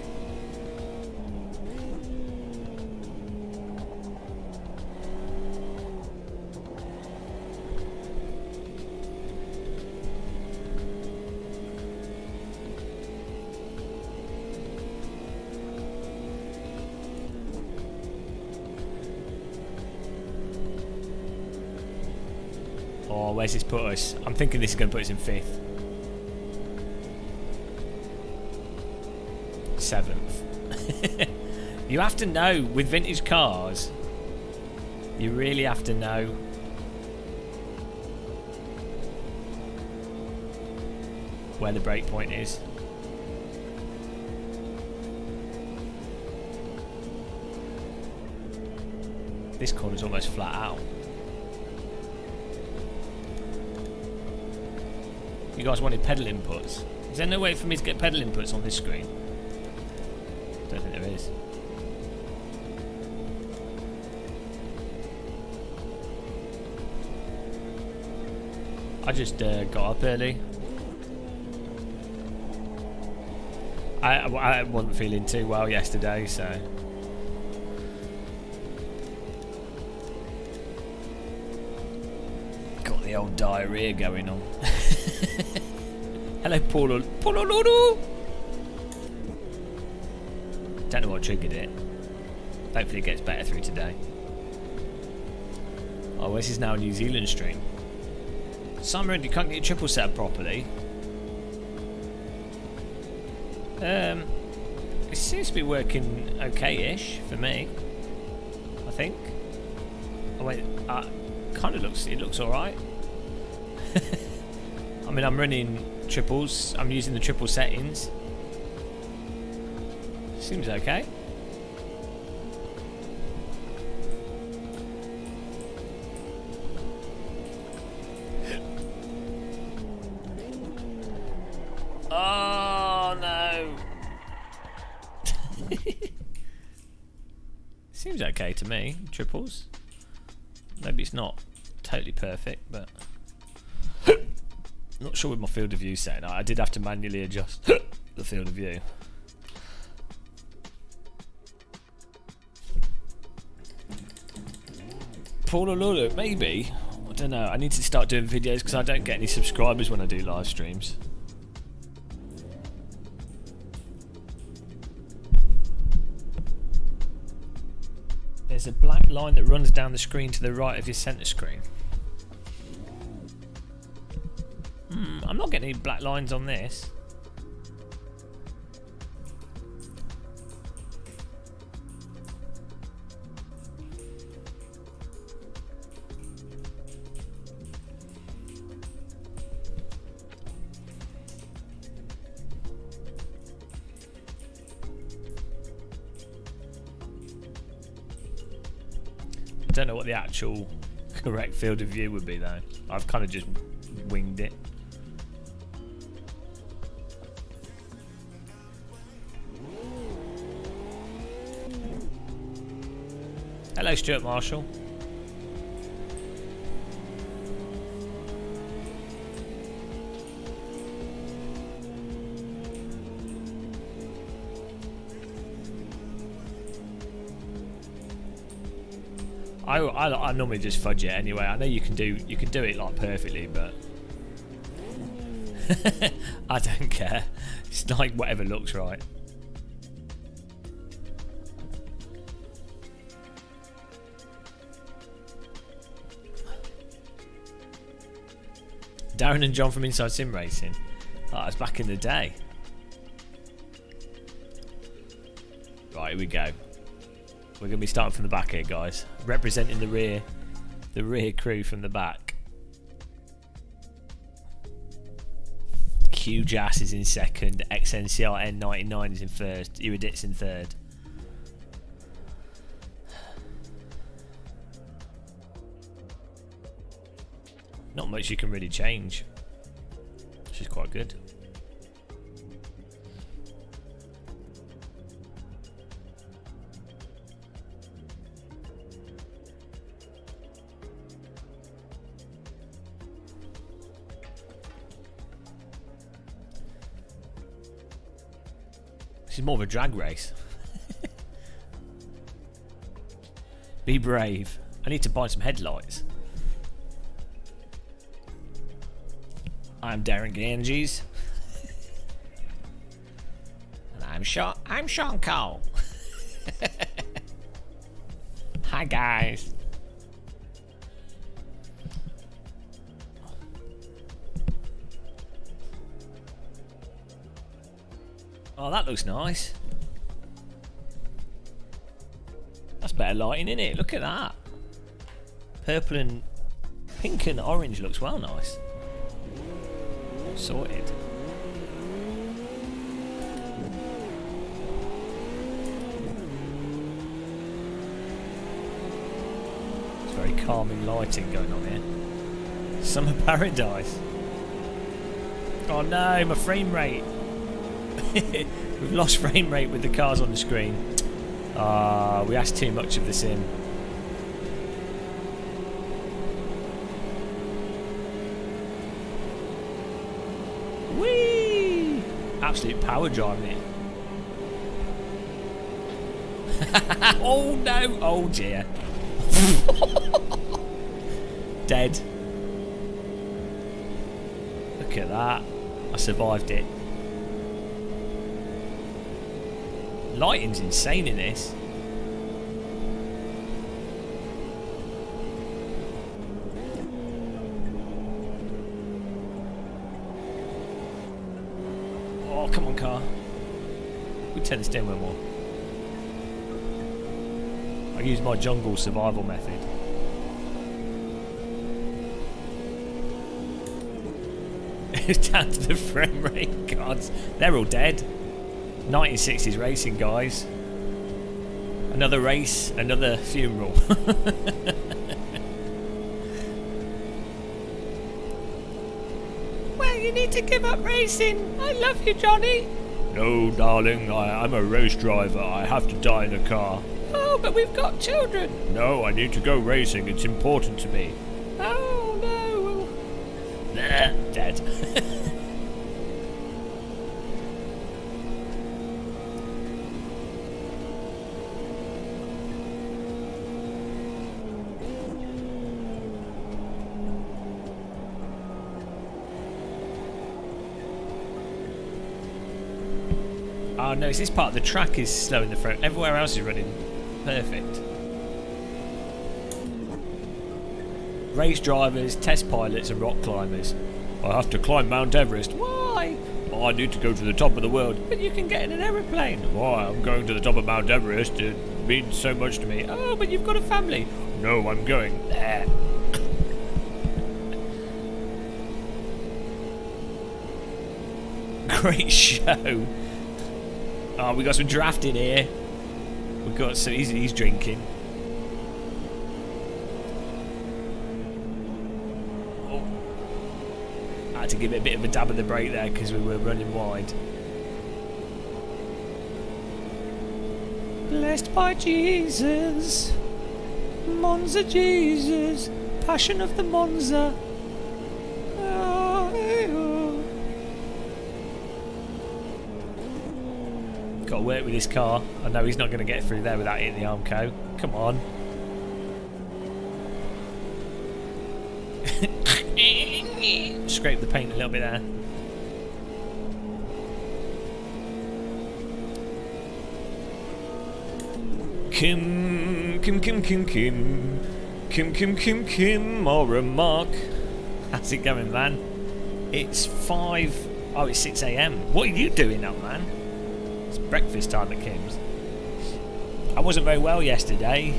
Oh, where's this put us? I'm thinking this is going to put us in 5th. 7th. You have to know, with vintage cars, you really have to know. Where the brake point is. This corner's almost flat out. You guys wanted pedal inputs. Is there no way for me to get pedal inputs on this screen? Don't think there is. I just got up early. I wasn't feeling too well yesterday, so... got the old diarrhea going on. Hello, Polo Lulu. Don't know what triggered it. Hopefully it gets better through today. Oh, this is now a New Zealand stream. Summer, you can't get your triple set up properly. It seems to be working okay-ish for me. I think. Oh wait, kind of looks. It looks all right. I mean, I'm running triples. I'm using the triple settings. Seems okay. Oh no. Seems okay to me. Triples. Maybe it's not totally perfect, but not sure with my field of view setting. I did have to manually adjust the field of view. Paula Lulu, maybe. I don't know. I need to start doing videos because I don't get any subscribers when I do live streams. There's a black line that runs down the screen to the right of your centre screen. I'm not getting any black lines on this. I don't know what the actual correct field of view would be though. I've kind of just winged it. Hello, Stuart Marshall. I normally just fudge it anyway. I know you can do it like perfectly, but I don't care. It's like whatever looks right. Darren and John from Inside Sim Racing. Oh, that was back in the day. Right, here we go. We're going to be starting from the back here, guys. Representing the rear crew from the back. Huge Ass is in second. XNCR N99 is in first. Erudit's in third. Not much you can really change, which is quite good. This is more of a drag race. Be brave. I need to buy some headlights. I'm Darren Ganges. And I'm Sean Cole. Hi guys. Oh, that looks nice. That's better lighting, isn't it? Look at that. Purple and pink and orange looks well nice. Sorted. It's very calming lighting going on here. Summer paradise. Oh no, my frame rate. We've lost frame rate with the cars on the screen. We asked too much of the sim. Whee! Absolute power driving it. Oh no! Oh dear. Dead. Look at that. I survived it. Lighting's insane in this. Oh, come on, car. We turn the steering wheel more. I use my jungle survival method. It's down to the frame rate, gods. They're all dead. 1960s racing, guys. Another race, another funeral. Well, you need to give up racing. I love you, Johnny. No, darling, I'm a race driver. I have to die in a car. Oh, but we've got children. No, I need to go racing. It's important to me. Oh, no. Dead. Oh no, it's this part of the track is slow in the front. Everywhere else is running perfect. Race drivers, test pilots and rock climbers. I have to climb Mount Everest. Why? Oh, I need to go to the top of the world. But you can get in an aeroplane. Why? I'm going to the top of Mount Everest. It means so much to me. Oh, but you've got a family. No, I'm going there. Great show. Oh, we got some drafting here. We got so he's drinking. Oh, I had to give it a bit of a dab of the brake there because we were running wide. Blessed by Jesus, Monza Jesus, Passion of the Monza. Got to work with this car. I know he's not going to get through there without hitting the Armco. Come on. Scrape the paint a little bit there. Kim, or remark. How's it going, man? It's 5. Oh, it's 6 AM. What are you doing up, man? It's breakfast time at Kim's. I wasn't very well yesterday,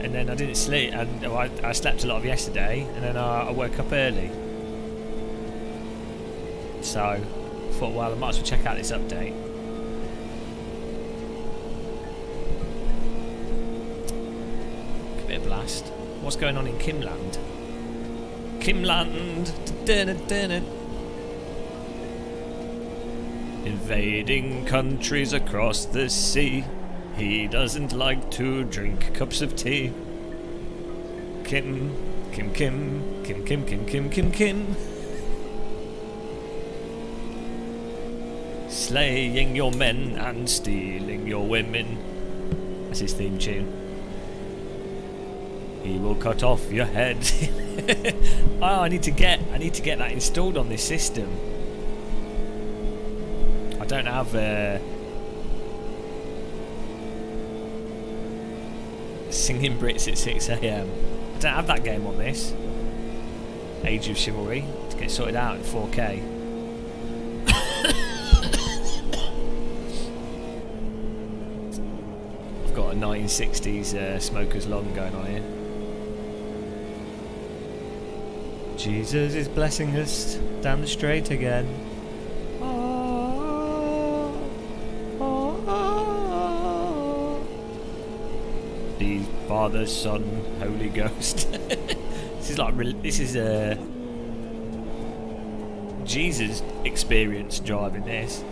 and then I didn't sleep, and I slept a lot of yesterday, and then I woke up early. So I thought, well, I might as well check out this update. Give it a blast. What's going on in Kimland? Kimland. Invading countries across the sea. He doesn't like to drink cups of tea. Kim. slaying your men and stealing your women. That's his theme tune. He will cut off your head. Oh, I need to get that installed on this system. I don't have Singing Brits at 6 AM. I don't have that game on this. Age of Chivalry to get sorted out in 4K. I've got a 1960s Smoker's Lawn going on here. Jesus is blessing us down the straight again. The Father, Son, Holy Ghost. This is a Jesus experience driving this.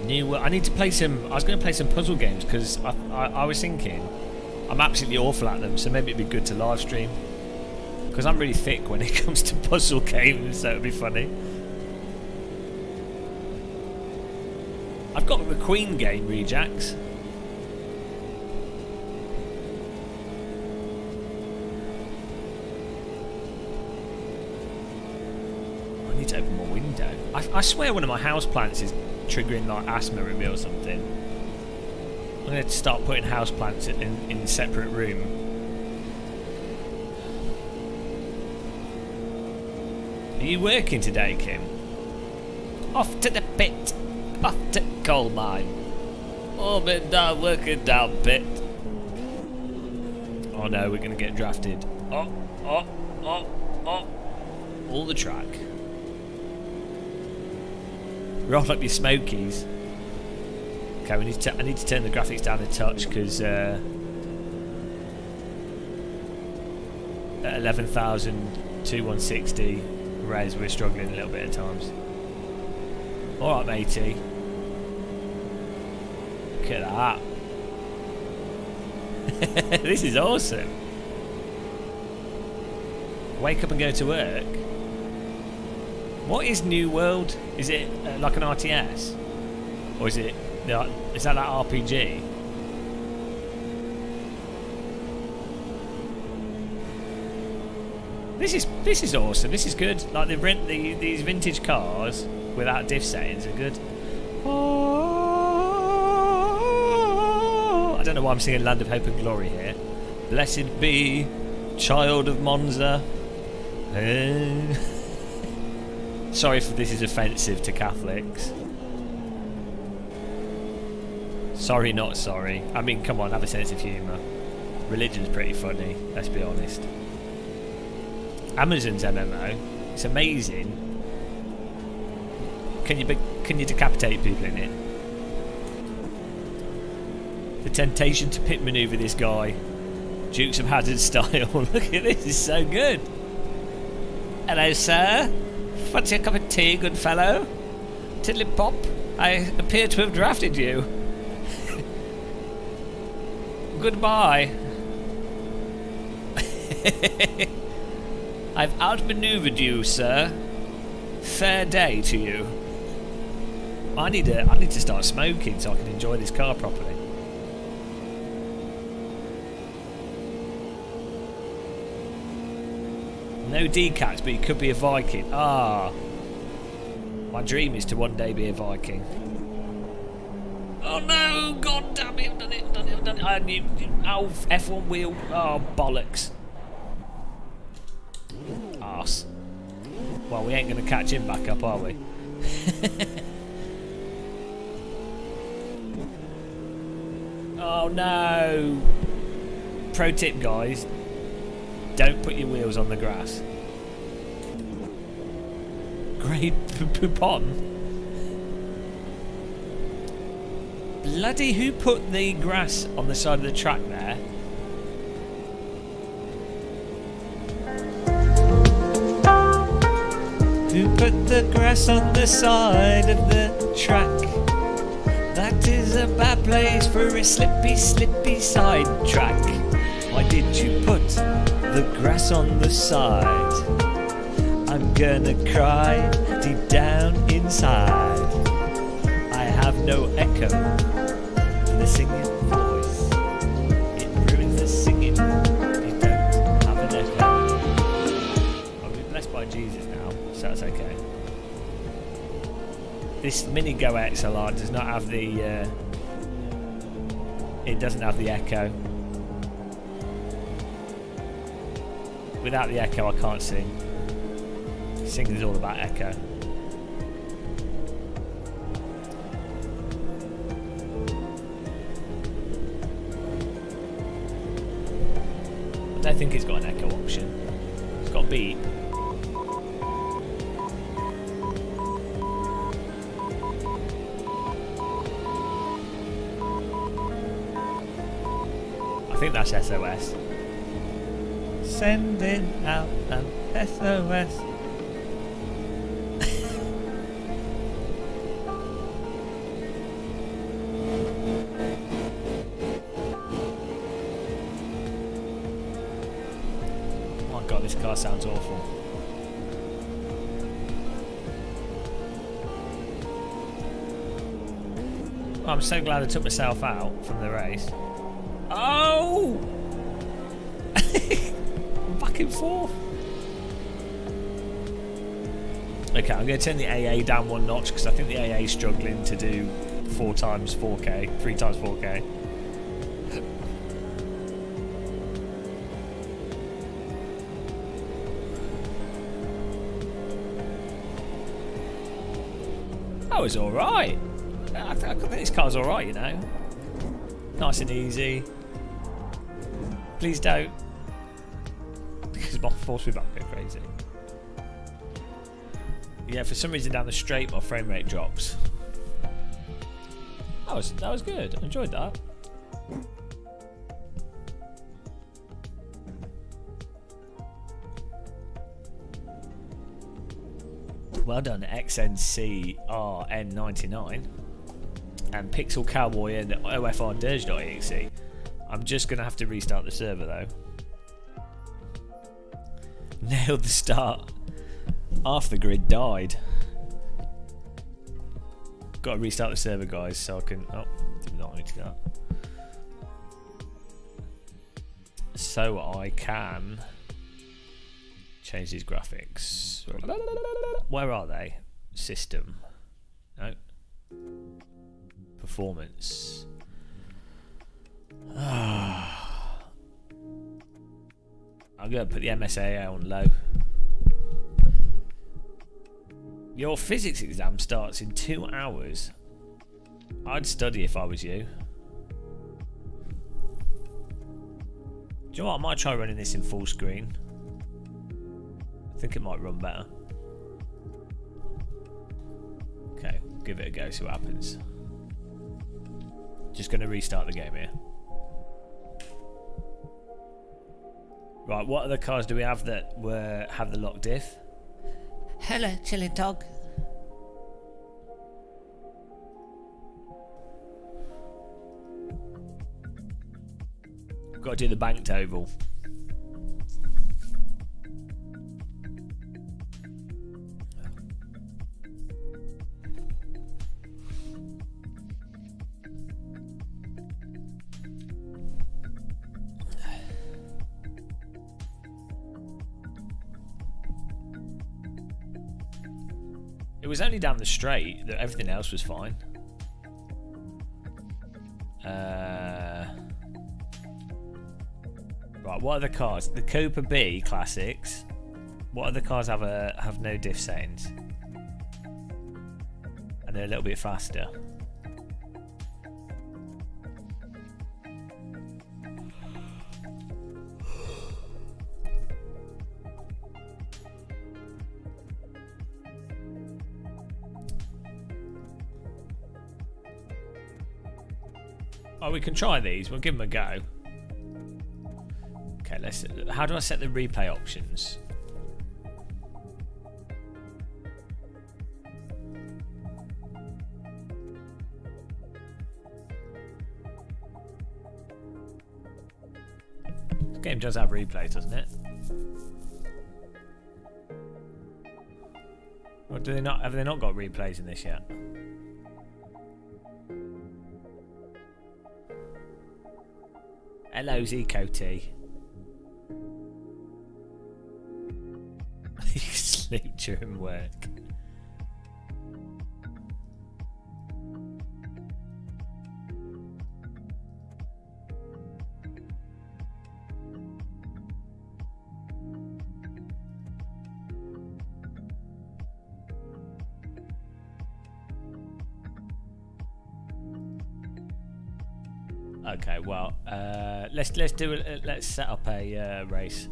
I need to play some. I was going to play some puzzle games because I was thinking I'm absolutely awful at them, so maybe it'd be good to live stream because I'm really thick when it comes to puzzle games, so it'd be funny. I've got the Queen game, Rejax. I need to open my window. I swear one of my houseplants is triggering like asthma in me or something. I'm going to start putting houseplants in a separate room. Are you working today, Kim? Off to the pit. Off to coal mine. Oh, been down, working down pit. Oh no, we're going to get drafted. Oh. All the track. Roll up your smokies. Okay, I need to turn the graphics down a touch because at 11,160 res we're struggling a little bit at times. Alright matey. Look at that. This is awesome. Wake up and go to work. What is New World? Is it like an RTS? Or is it... Is that like RPG? This is awesome. This is good. Like these vintage cars without diff settings are good. Oh, I don't know why I'm singing Land of Hope and Glory here. Blessed be child of Monza. Sorry if this is offensive to Catholics. Sorry, not sorry. I mean, come on, have a sense of humour. Religion's pretty funny, let's be honest. Amazon's MMO, it's amazing. Can you decapitate people in it? The temptation to pit manoeuvre this guy, Dukes of Hazzard style. Look at this, it's so good. Hello, sir. Fancy a cup of tea, good fellow? Tiddly pop, I appear to have drafted you. Goodbye. I've outmaneuvered you, sir. Fair day to you. I need to start smoking so I can enjoy this car properly. No decats, but you could be a Viking. Ah. My dream is to one day be a Viking. Oh no! God damn it! I've done it! Oh, F1 wheel! Oh, bollocks! Arse. Well, we ain't going to catch him back up, are we? Oh no! Pro tip, guys: don't put your wheels on the grass. Great poupon. Bloody, who put the grass on the side of the track there? Who put the grass on the side of the track? That is a bad place for a slippy, slippy side track. Why did you put the grass on the side? I'm gonna cry deep down inside. I have no echo in the singing voice. It ruins the singing. You don't have an echo. I'll be blessed by Jesus now, so that's okay. This Mini Go XLR does not have the. It doesn't have the echo. Without the echo, I can't sing. Singing is all about echo. I don't think it's got an echo option. It's got beep. I think that's SOS. Sending out an SOS. Oh my god, this car sounds awful. Oh, I'm so glad I took myself out from the race. Oh! Back and forth. Okay, I'm going to turn the AA down one notch because I think the AA is struggling to do 4 times 4K, 3 times 4K. That was alright. I think this car's alright, you know. Nice and easy. Please don't. Because my force feedback go crazy. Yeah, for some reason down the straight my frame rate drops. That was good. I enjoyed that. Well done, XNCRN99 and Pixel Cowboy and OFR Dirge.exe. I'm just gonna have to restart the server though. Nailed the start. Half the grid died. Got to restart the server, guys, so I can. Oh, did not need to do that. So I can change these graphics. Where are they? System. No. Performance. I'm going to put the MSAA on low. Your physics exam starts in 2 hours. I'd study if I was you. Do you know what? I might try running this in full screen. I think it might run better. Okay, give it a go, see what happens. Just going to restart the game here. Right, what other cars do we have that have the lock diff? Hello, chilly dog. Got to do the banked oval. It was only down the straight that everything else was fine. Right, what other cars? The Cooper B Classics. What other cars have no diff settings? And they're a little bit faster. Oh, we can try these. We'll give them a go. Okay, let's. How do I set the replay options? This game does have replays, doesn't it? Do they not? Have they not got replays in this yet? Hello, Zico T. You sleep during work. Okay, well, let's set up a race.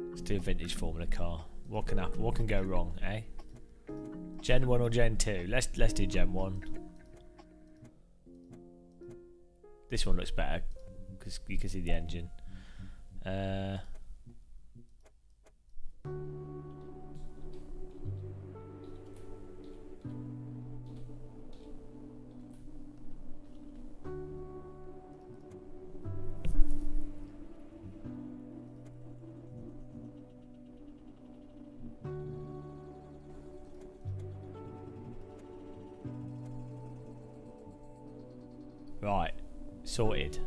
Let's do a vintage Formula car. What can happen? What can go wrong, eh? Gen 1 or Gen 2? Let's do Gen 1. This one looks better because you can see the engine. Right, sorted.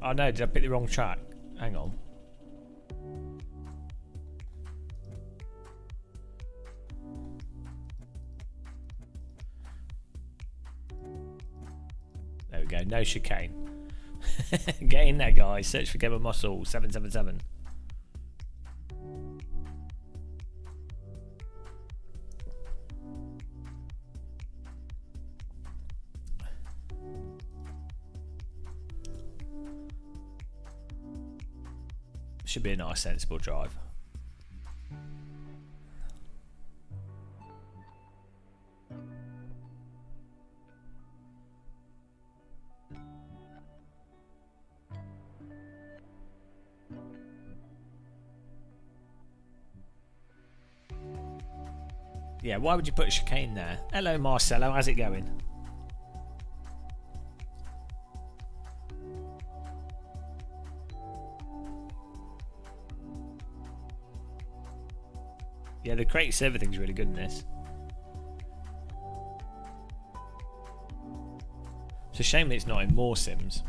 Oh no, did I pick the wrong track? Hang on. There we go, no chicane. Get in there, guys. Search for Game of Muscle 777. Should be a nice, sensible drive. Yeah, why would you put a chicane there? Hello, Marcelo, how's it going? Yeah, the crate server thing's really good in this. It's a shame it's not in more sims.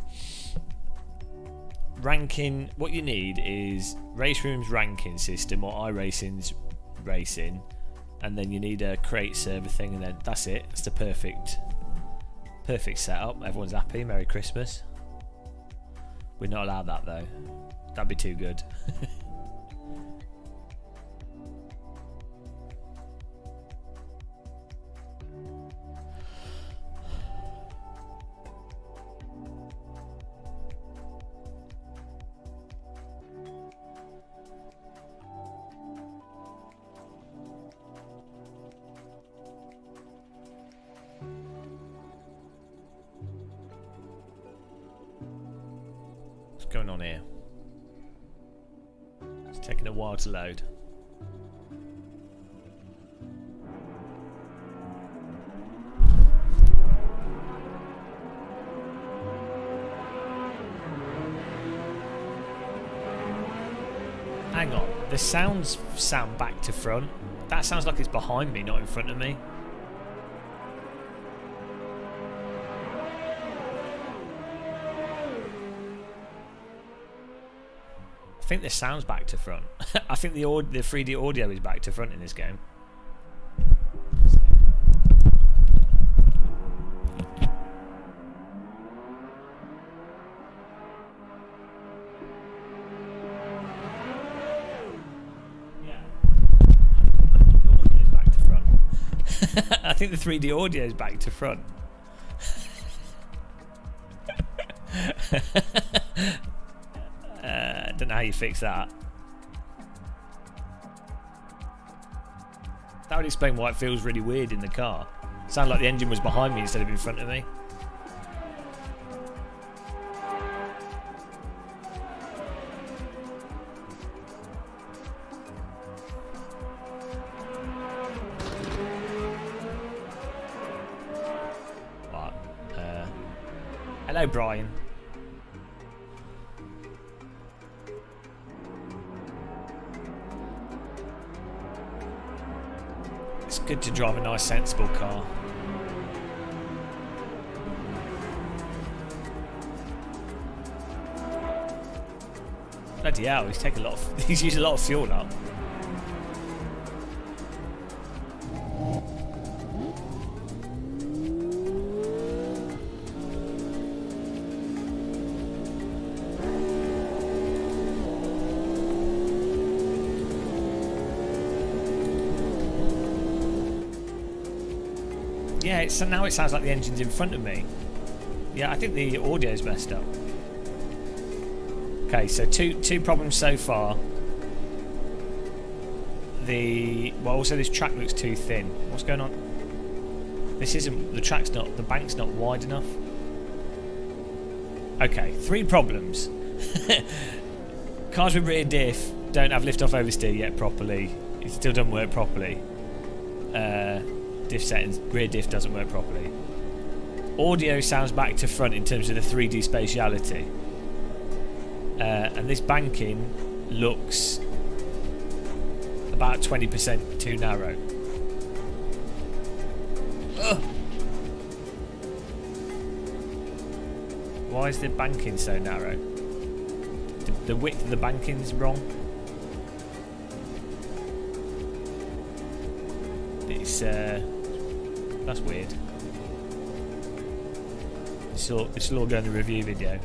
Ranking, what you need is Race Room's ranking system or iRacing's racing, and then you need a crate server thing, and then that's it. It's the perfect setup. Everyone's happy. Merry Christmas. We're not allowed that though. That'd be too good. What's going on here? It's taking a while to load. Hang on, the sounds sound back to front. That sounds like it's behind me, not in front of me. I think the sound's back to front. I think the 3D audio is back to front in this game. Yeah. I think the 3D audio is back to front. Don't know how you fix that. That would explain why it feels really weird in the car. Sounded like the engine was behind me instead of in front of me. Hello, Brian. It's good to drive a nice, sensible car. Bloody hell, he's used a lot of fuel up. Yeah, so now it sounds like the engine's in front of me. Yeah, I think the audio's messed up. Okay, so two problems so far. Also this track looks too thin. What's going on? The bank's not wide enough. Okay, 3 problems. Cars with rear diff don't have lift off oversteer yet properly. It still doesn't work properly. Diff settings, rear diff doesn't work properly. Audio sounds back to front in terms of the 3D spatiality. And this banking looks about 20% too narrow. Ugh. Why is the banking so narrow? The width of the banking's wrong. It's that's weird. This will all go in the review video.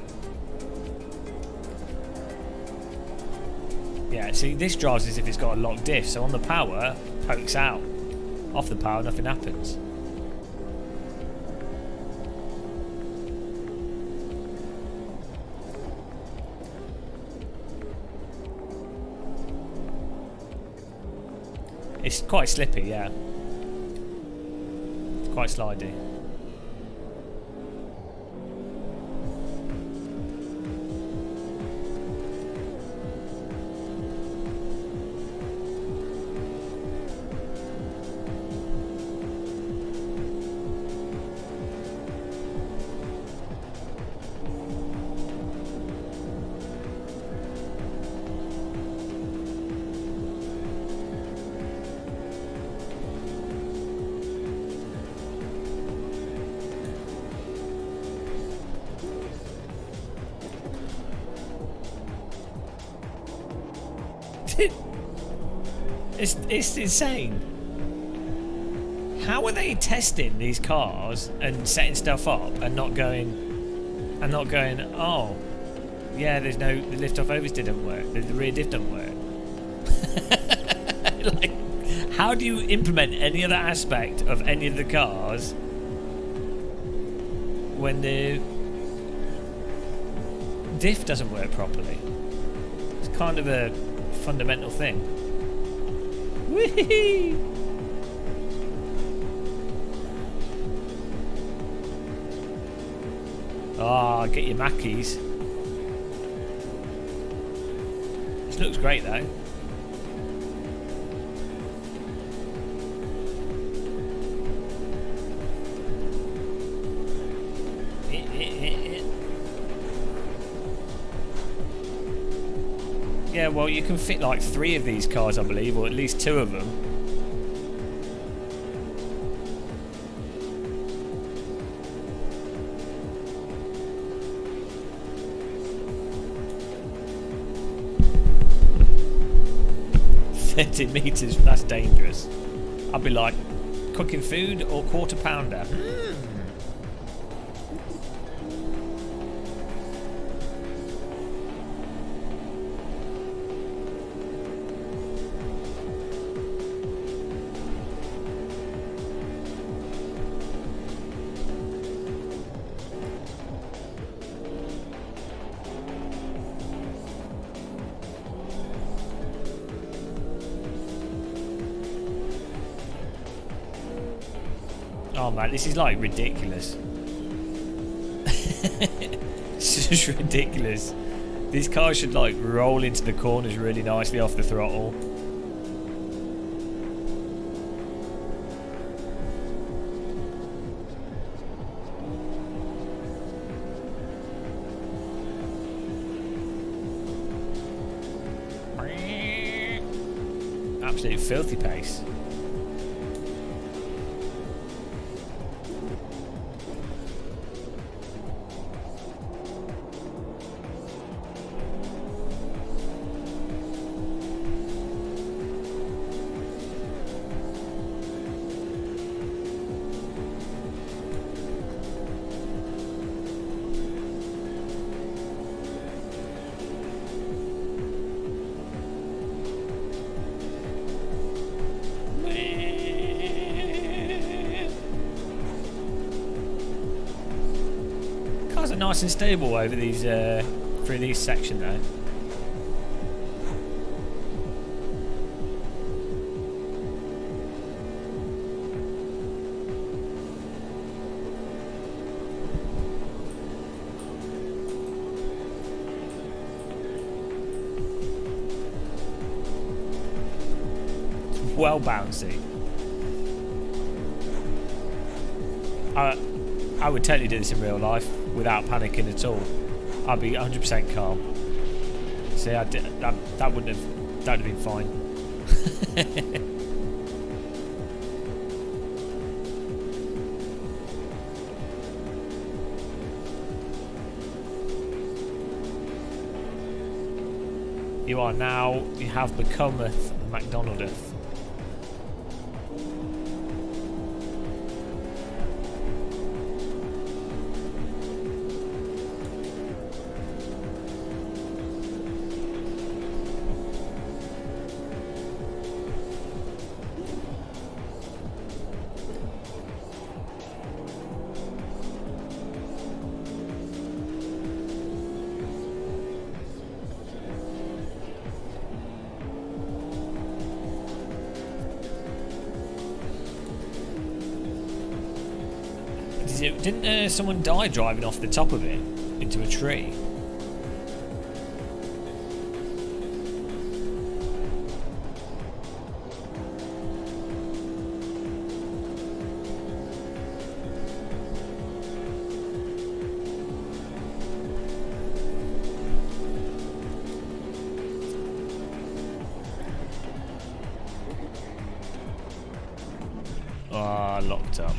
Yeah, see, this drives as if it's got a locked diff, so on the power, pokes out. Off the power, nothing happens. It's quite slippy, yeah. It's quite slidey. It's insane. How are they testing these cars and setting stuff up and not going, oh, yeah, the lift off oversteer didn't work, the rear diff doesn't work. Like, how do you implement any other aspect of any of the cars when the diff doesn't work properly? It's kind of a fundamental thing. Whee! Ah, get your Mackies. This looks great though. Yeah, well, you can fit like 3 of these cars, I believe, or at least 2 of them. $30 meters, that's dangerous. I'd be like, cooking food or quarter pounder? Oh man, this is like ridiculous. It's just ridiculous. These cars should like roll into the corners really nicely off the throttle. absolute filthy pace. Cars are nice and stable over these through these sections though. Well bouncy. I would totally do this in real life without panicking at all. I'd be 100% calm. See, that would have been fine. You have becometh McDonaldeth. Didn't someone die driving off the top of it into a tree? Ah, locked up.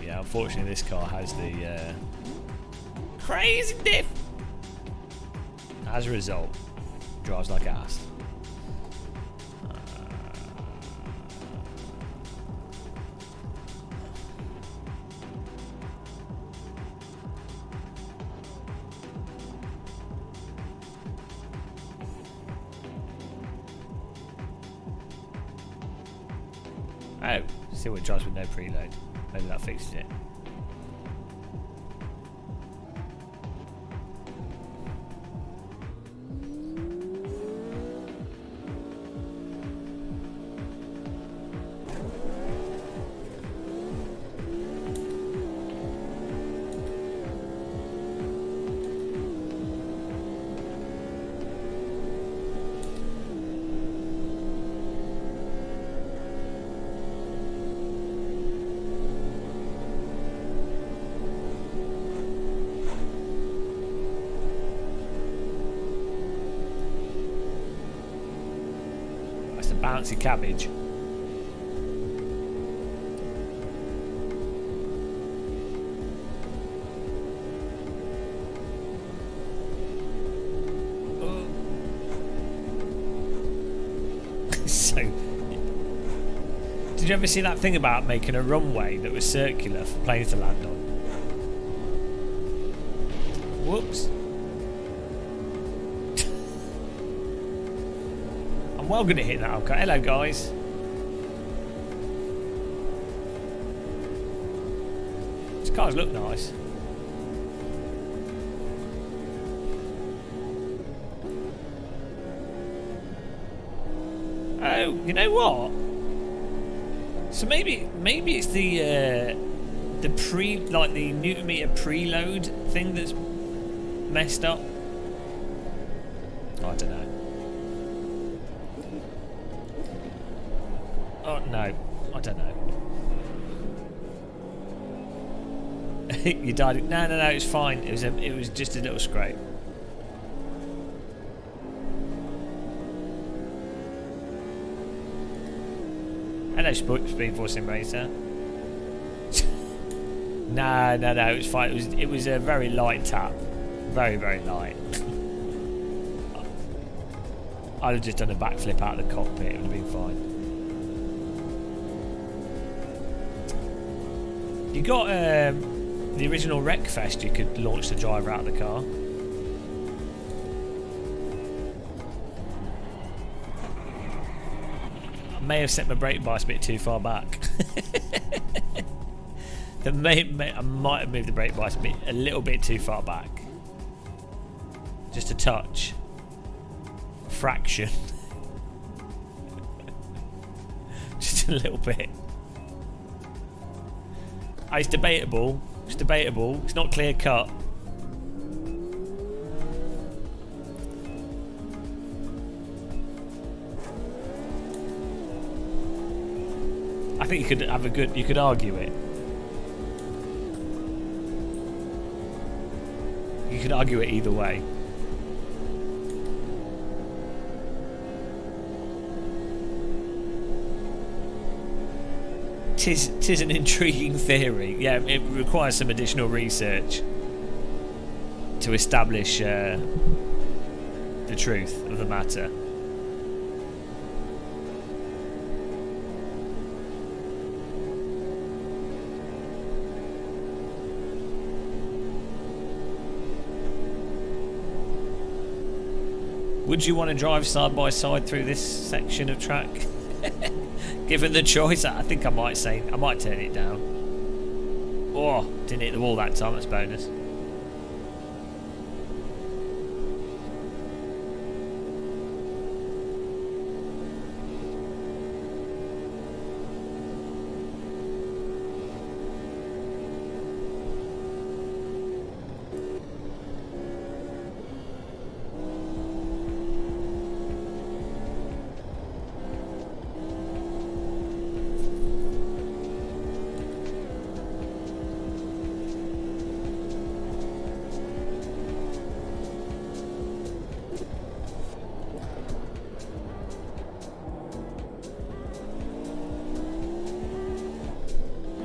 Yeah, unfortunately this car has the crazy diff. As a result, drives like ass. Oh, still it drives with no preload. Maybe that fixes it. Bouncy cabbage. Oh. So, did you ever see that thing about making a runway that was circular for planes to land on? Whoops. I'm well going to hit that. Okay. Hello, guys. These cars look nice. Oh, you know what? So maybe it's the Newton meter preload thing that's messed up. I don't know. Oh no, I don't know. You died. No, it's fine. It was just a little scrape. Hello, Speed Forcing Racer. No, it was fine. It was a very light tap. Very, very light. I'd have just done a backflip out of the cockpit. It would have been fine. You got the original Wreckfest. You could launch the driver out of the car. I may have set my brake bias a bit too far back. I might have moved the brake bias a little bit too far back. Just a touch. Fraction. Just a little bit. It's debatable. It's debatable. It's not clear cut. I think you could have you could argue it. You could argue it either way. Tis an intriguing theory. Yeah, it requires some additional research to establish the truth of the matter. Would you want to drive side by side through this section of track? Given the choice, I think I might turn it down. Oh, didn't hit the wall that time, that's bonus.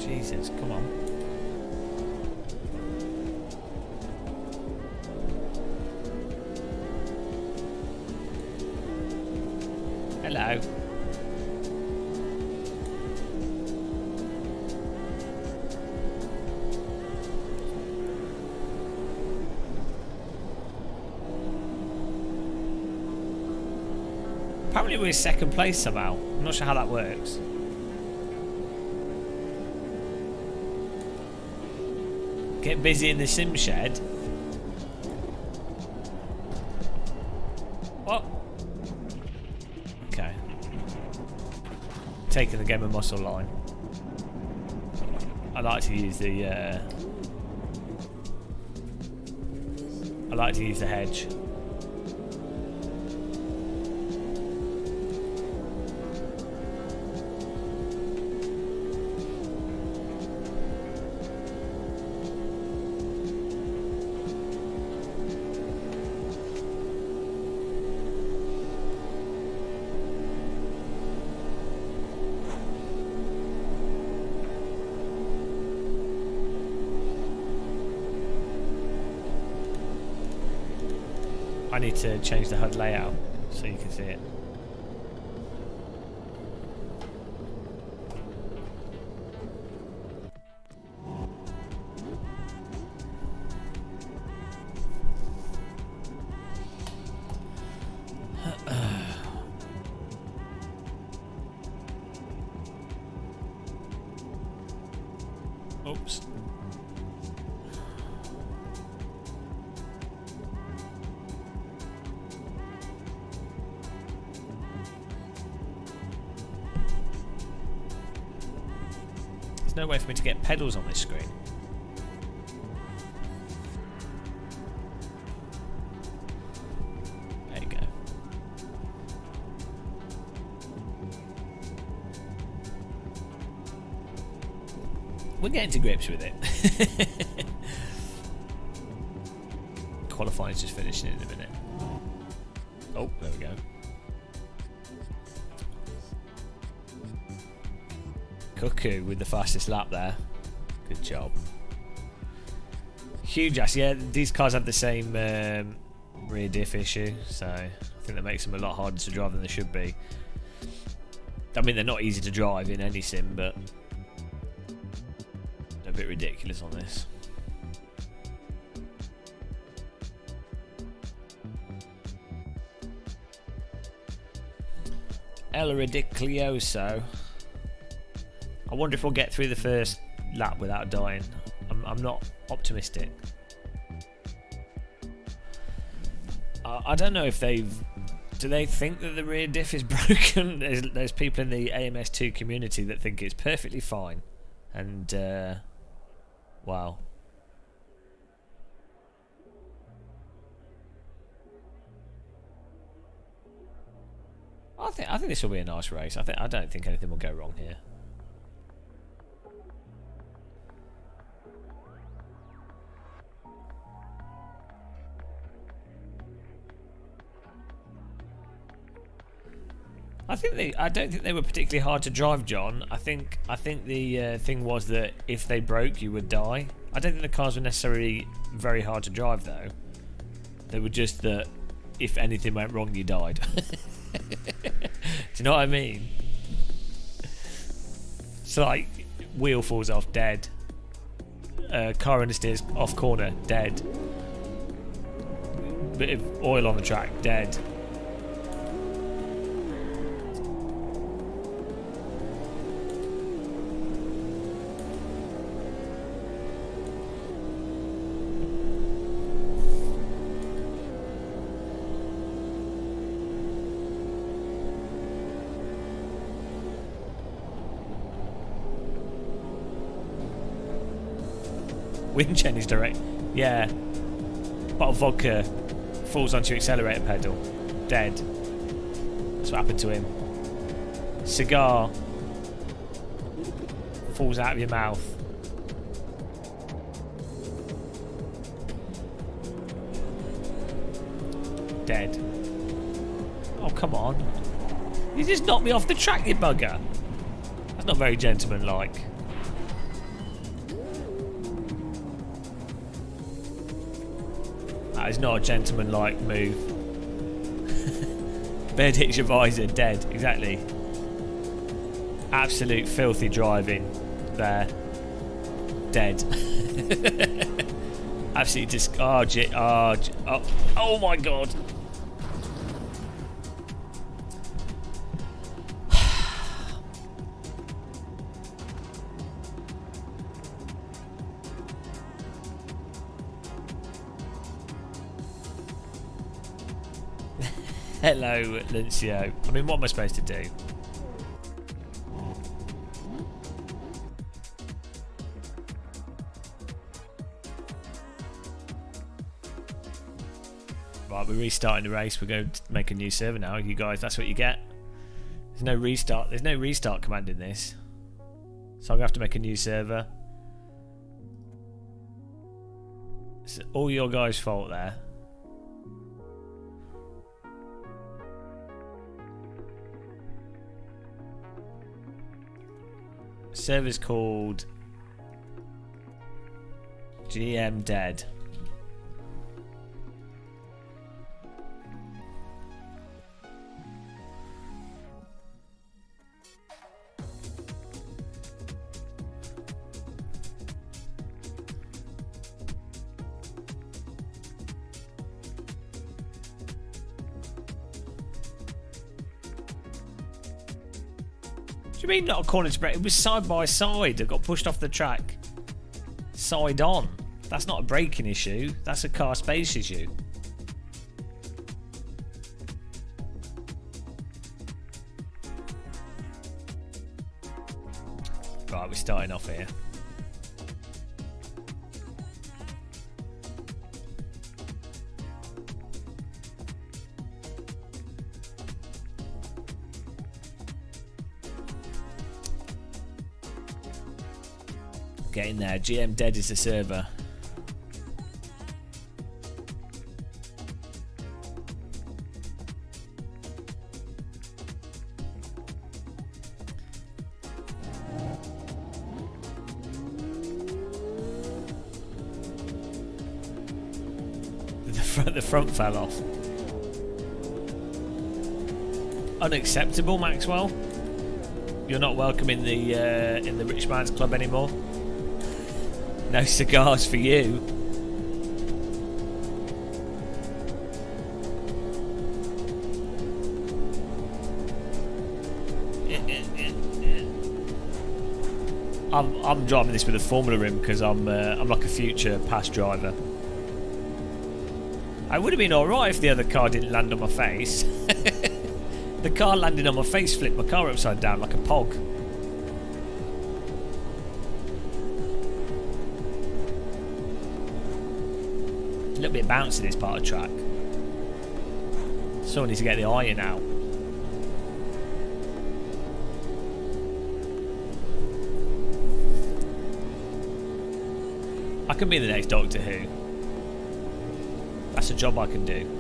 Jesus, come on. Hello. Apparently we're second place somehow. I'm not sure how that works. Get busy in the sim shed. What? Okay. Taking the game of muscle line. I like to use the hedge. I need to change the HUD layout so you can see it. Oops. There's no way for me to get pedals on this screen. There you go. We're getting to grips with it. Qualifying's just finishing in a minute. Oh, there we go. Cuckoo with the fastest lap there. Good job. Huge ass. Yeah, these cars have the same rear diff issue, so I think that makes them a lot harder to drive than they should be. I mean, they're not easy to drive in any sim, but they're a bit ridiculous on this. El Ridicchioso. I wonder if we'll get through the first lap without dying. I'm not optimistic. I don't know if do they think that the rear diff is broken? There's people in the AMS2 community that think it's perfectly fine. And, wow. I think this will be a nice race. I don't think anything will go wrong here. I don't think they were particularly hard to drive, John. I think the thing was that if they broke, you would die. I don't think the cars were necessarily very hard to drive, though. They were just that if anything went wrong, you died. Do you know what I mean? So like, wheel falls off, dead. Car understeers off corner, dead. Bit of oil on the track, dead. Wind is direct. Yeah. Bottle of vodka falls onto your accelerator pedal. Dead. That's what happened to him. Cigar falls out of your mouth. Dead. Oh, come on. You just knocked me off the track, you bugger. That's not very gentlemanlike. That is not a gentleman-like move. Bird hits your visor, dead. Exactly. Absolute filthy driving there. Dead. Absolutely oh my god. Hello, Lincio. I mean, what am I supposed to do? Right, we're restarting the race. We're going to make a new server now. You guys, that's what you get. There's no restart. There's no restart command in this. So I'm going to have to make a new server. It's all your guys' fault there. Server's called GM Dead. What do you mean not a corner to brake? It was side by side. It got pushed off the track. Side on. That's not a braking issue. That's a car space issue. Right, we're starting off here. Getting there. GM Dead is the server. the front fell off. Unacceptable, Maxwell. You're not welcome in the rich man's club anymore. No cigars for you. I'm driving this with a Formula rim because I'm like a future past driver. I would have been alright if the other car didn't land on my face. The car landing on my face flipped my car upside down like a pog. A little bit bouncy this part of track. Someone needs to get the iron out. I can be the next Doctor Who. That's a job I can do.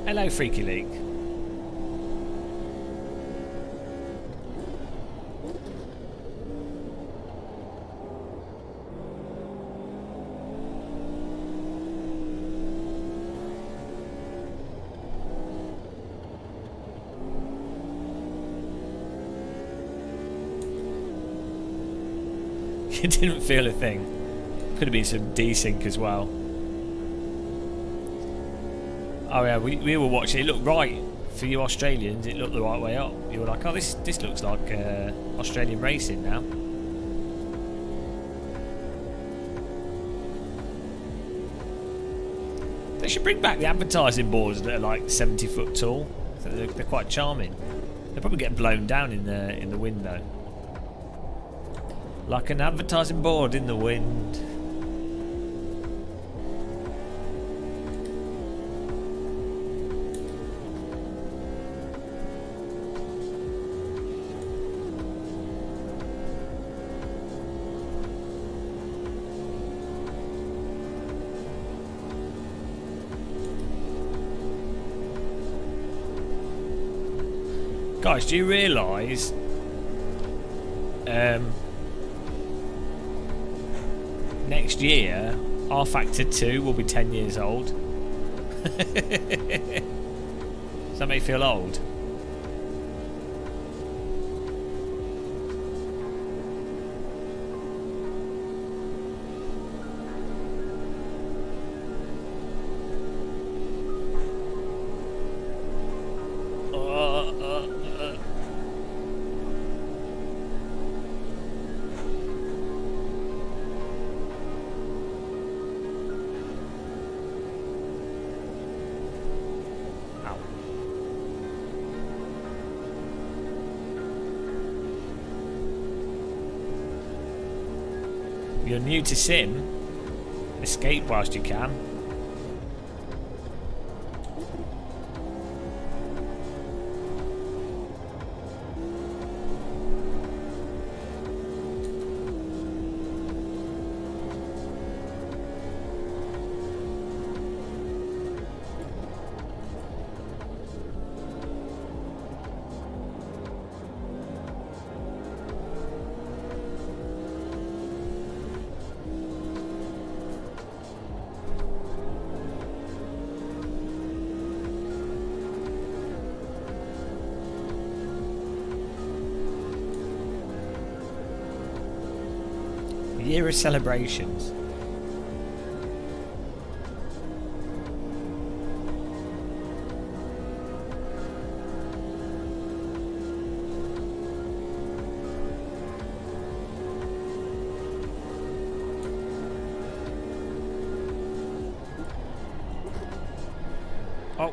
Hello, Freaky Leak. You didn't feel a thing. Could have been some desync as well. Oh yeah, we were watching. It looked right for you Australians. It looked the right way up. You were like, oh, this looks like Australian racing now. They should bring back the advertising boards that are like 70 foot tall. They're quite charming. They'll probably get blown down in the wind though. Like an advertising board in the wind. Guys, do you realise next year R Factor 2 will be 10 years old? Does that make you feel old? You're new to sim. Escape whilst you can. Year of celebrations. Oh,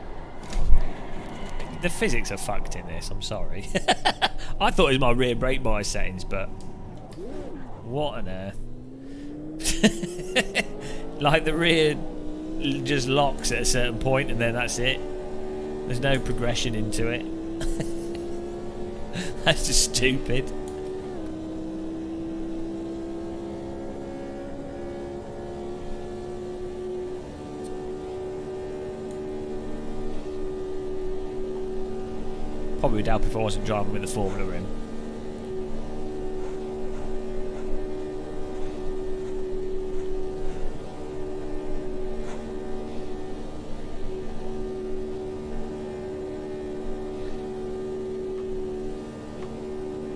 the physics are fucked in this. I'm sorry. I thought it was my rear brake bias settings, but what on earth? Like the rear just locks at a certain point and then that's it. There's no progression into it. That's just stupid. Probably would help if I wasn't driving with the Formula rim.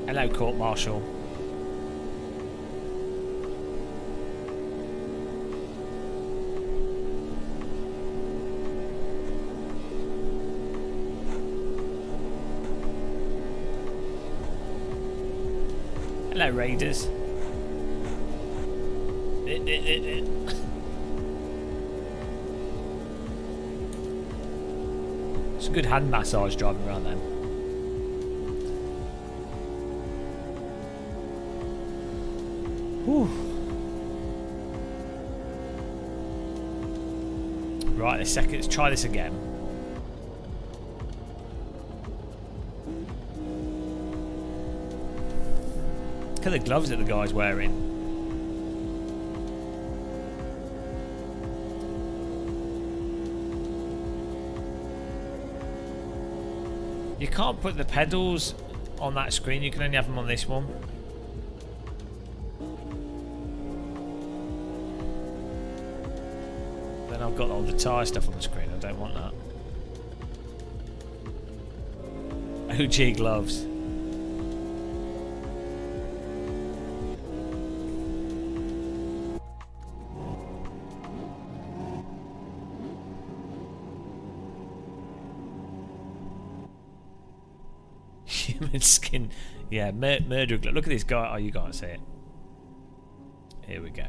Hello, Court Marshal. Hello, Raiders. It's a good hand massage driving around them. Whew. Right, let's try this again. Look at the gloves that the guy's wearing. You can't put the pedals on that screen, you can only have them on this one. Then I've got all the tyre stuff on the screen, I don't want that. OG gloves. Human skin, yeah, murder glove. Look at this guy. Oh, you can't see it. Here we go.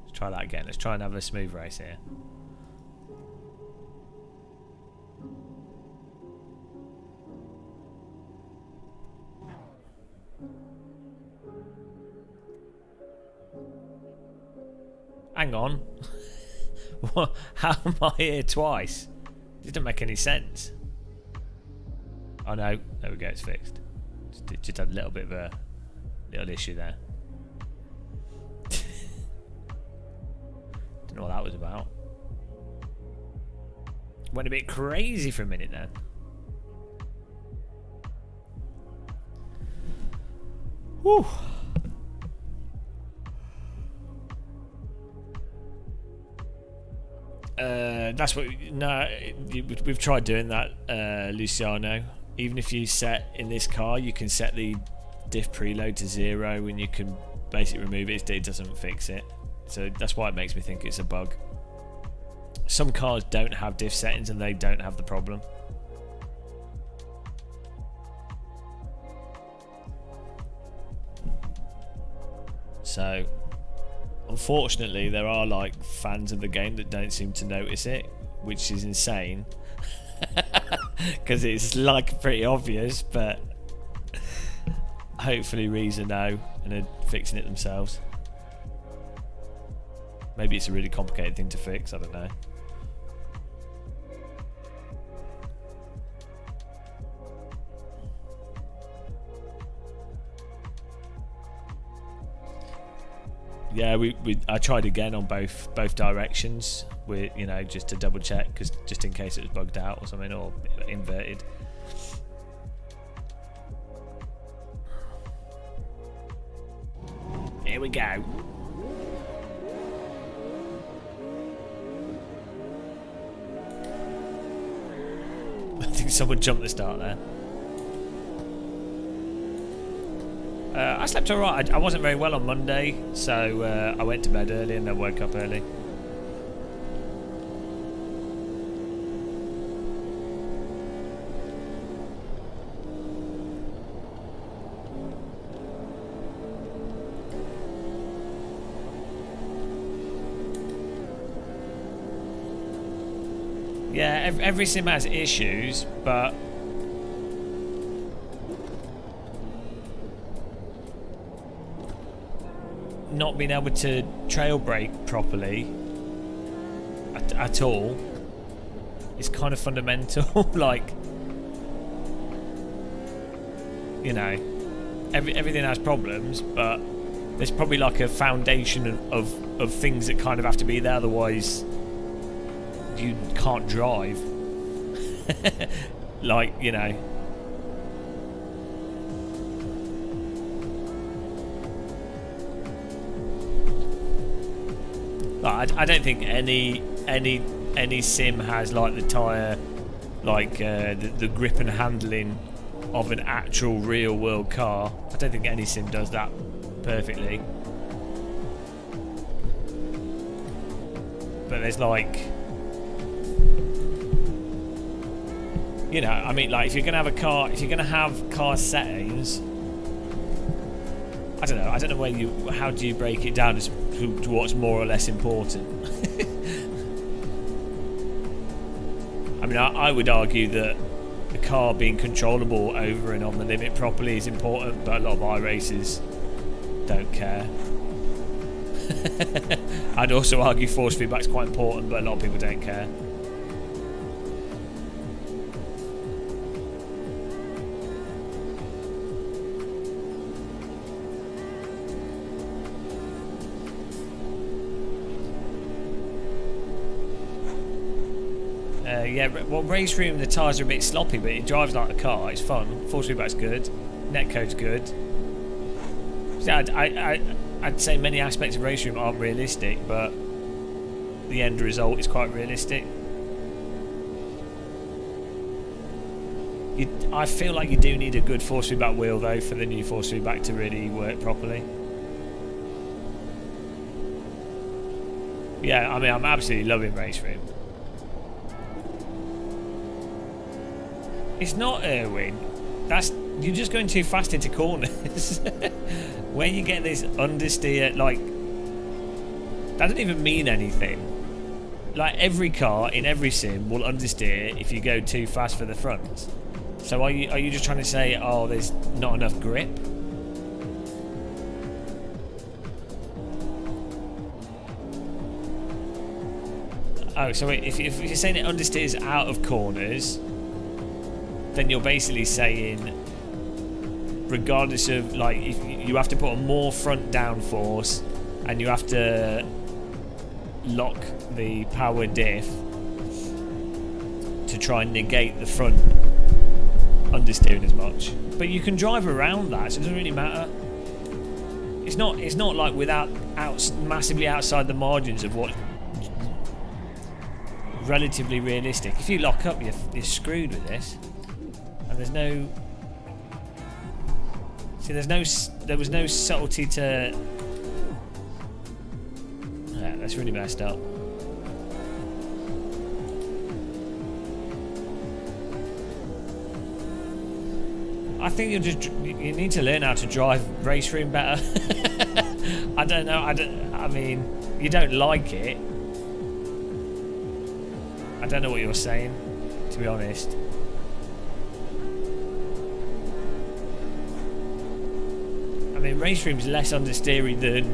Let's try that again. Let's try and have a smooth race here. Hang on. What? How am I here twice? It didn't make any sense. Oh no, there we go, it's fixed. Just had a little bit of a little issue there. Don't know what that was about. Went a bit crazy for a minute then. Whew. That's what. No, we've tried doing that, Luciano. Even if you set in this car, you can set the diff preload to 0 and you can basically remove it. It doesn't fix it. So that's why it makes me think it's a bug. Some cars don't have diff settings and they don't have the problem. So unfortunately there are like fans of the game that don't seem to notice it, which is insane. Because it's like pretty obvious, but hopefully Reza know and are fixing it themselves. Maybe it's a really complicated thing to fix, I don't know. Yeah, I tried again on both directions, with just to double check, because just in case it was bugged out or something, or inverted. Here we go. I think someone jumped the start there. I slept alright. I wasn't very well on Monday, so I went to bed early and then woke up early. Yeah, every sim has issues, but not being able to trail brake properly at all is kind of fundamental. Like, everything has problems, but there's probably like a foundation of things that kind of have to be there, otherwise you can't drive. Like, Like, I don't think any sim has like the tyre, like the grip and handling of an actual real world car. I don't think any sim does that perfectly. But there's like, you know, I mean, like if you're gonna have a car, if you're gonna have car settings, I don't know where how do you break it down to what's more or less important. I mean, I would argue that the car being controllable over and on the limit properly is important, but a lot of iRacers don't care. I'd also argue force feedback's quite important, but a lot of people don't care. Yeah, well, race room, the tyres are a bit sloppy, but it drives like a car. It's fun. Force feedback's good. Netcode's good. So I'd say many aspects of race room aren't realistic, but the end result is quite realistic. I feel like you do need a good force feedback wheel, though, for the new force feedback to really work properly. Yeah, I mean, I'm absolutely loving race room. It's not Irwin. You're just going too fast into corners. Where you get this understeer, like, that doesn't even mean anything. Like, every car in every sim will understeer if you go too fast for the front. So are you just trying to say, oh, there's not enough grip? Oh, so if you're saying it understeers out of corners, then you're basically saying, regardless of, like, if you have to put a more front downforce and you have to lock the power diff to try and negate the front understeering as much. But you can drive around that, so it doesn't really matter. It's not like massively outside the margins of what relatively realistic. If you lock up, you're screwed with this. And there's no... See, there was no subtlety to... Yeah, that's really messed up. I think you need to learn how to drive race room better. I don't know. I mean, you don't like it. I don't know what you're saying, to be honest. I mean, race room's less understeery than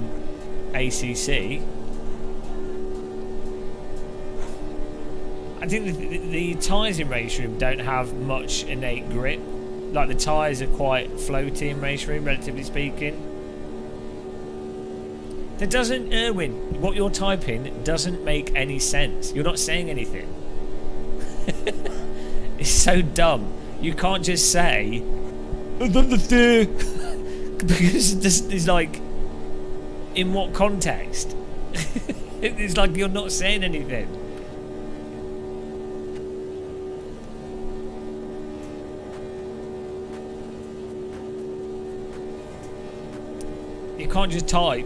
ACC. I think the tyres in race room don't have much innate grip. Like, the tyres are quite floaty in race room, relatively speaking. That doesn't, Irwin, what you're typing doesn't make any sense. You're not saying anything. It's so dumb. You can't just say, understeer. Because this is like, in what context? It's like you're not saying anything. You can't just type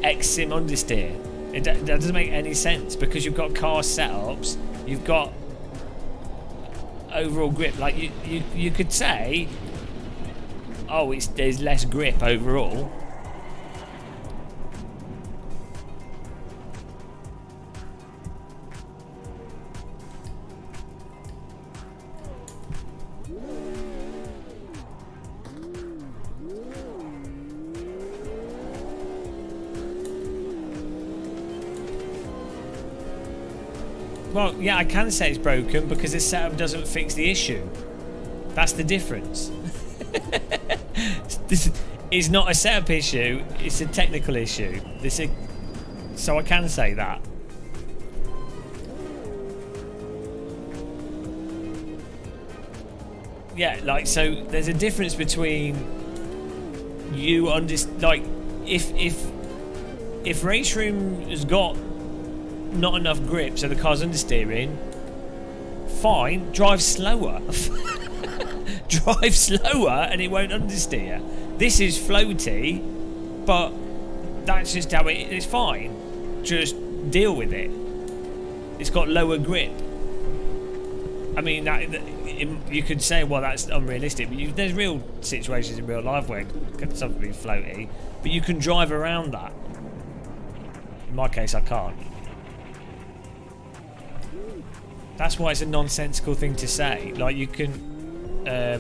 Xsim understeer. That doesn't make any sense, because you've got car setups, you've got overall grip. Like, you could say, oh, there's less grip overall. Well, yeah, I can say it's broken because this setup doesn't fix the issue. That's the difference. This is not a setup issue, it's a technical issue. So I can say that. Yeah, like, so there's a difference between you like, if if Race Room has got not enough grip so the car's understeering, fine, drive slower. Drive slower and it won't understeer. This is floaty, but that's just how it's fine. Just deal with it. It's got lower grip. I mean, you could say, well, that's unrealistic, but there's real situations in real life where something be floaty, but you can drive around that. In my case, I can't. That's why it's a nonsensical thing to say. Like, you can... no.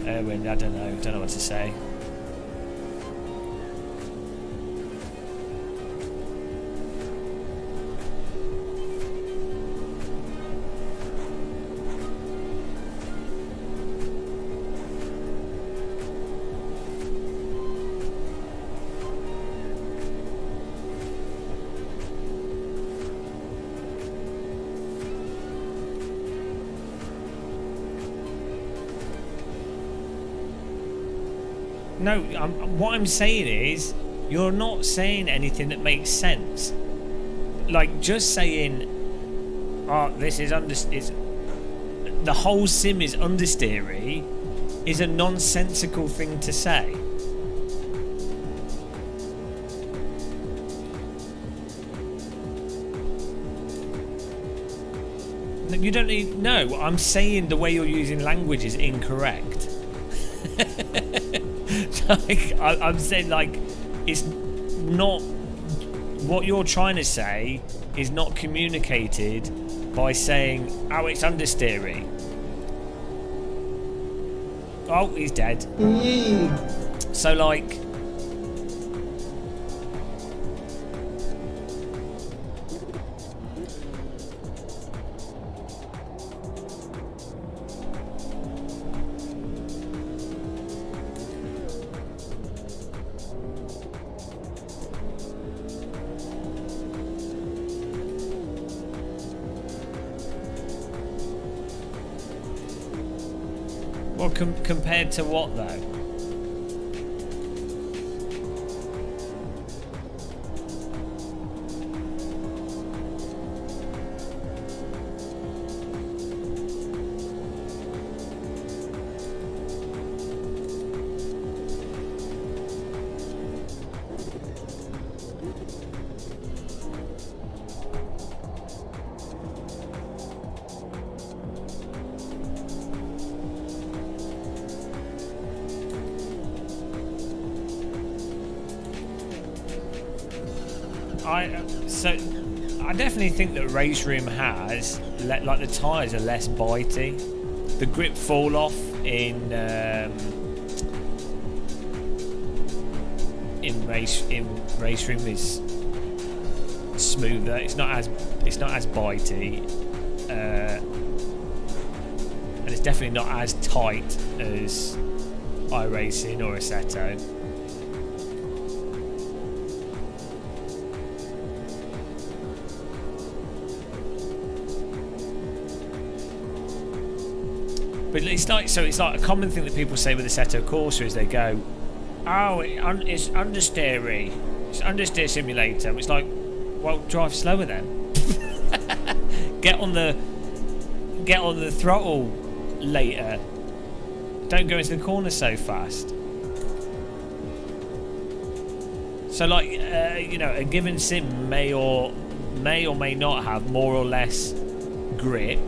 Erwin, I don't know what to say. No, what I'm saying is, you're not saying anything that makes sense. Like, just saying, oh, this is the whole sim is understeery is a nonsensical thing to say. You don't need... No, I'm saying the way you're using language is incorrect. Like, I'm saying, like, it's not... What you're trying to say is not communicated by saying, oh, it's understeery. Oh, he's dead. So, like... Well, compared to what, though? I definitely think that Race Room has, like, the tyres are less bitey. The grip fall off in race room is smoother. It's not as bitey, and it's definitely not as tight as iRacing or Assetto. But it's like a common thing that people say with Assetto Corsa is they go, oh, it's understeery. It's understeer simulator. It's like, well, drive slower then. Get on the throttle later. Don't go into the corner so fast. So, like, a given sim may or may not have more or less grip,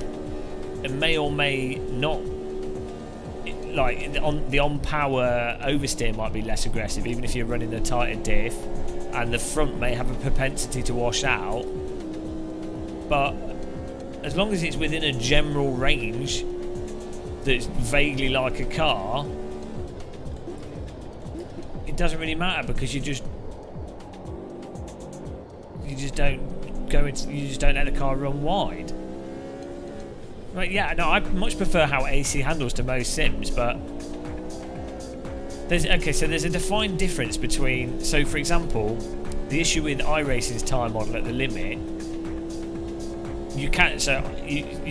and may or may not. Like, the on-power oversteer might be less aggressive, even if you're running a tighter diff, and the front may have a propensity to wash out. But as long as it's within a general range that's vaguely like a car, it doesn't really matter, because you just don't let the car run wide. Right, yeah, no, I much prefer how AC handles to most sims, but there's a defined difference between, so for example, the issue with iRacing's tyre model at the limit, you can't. So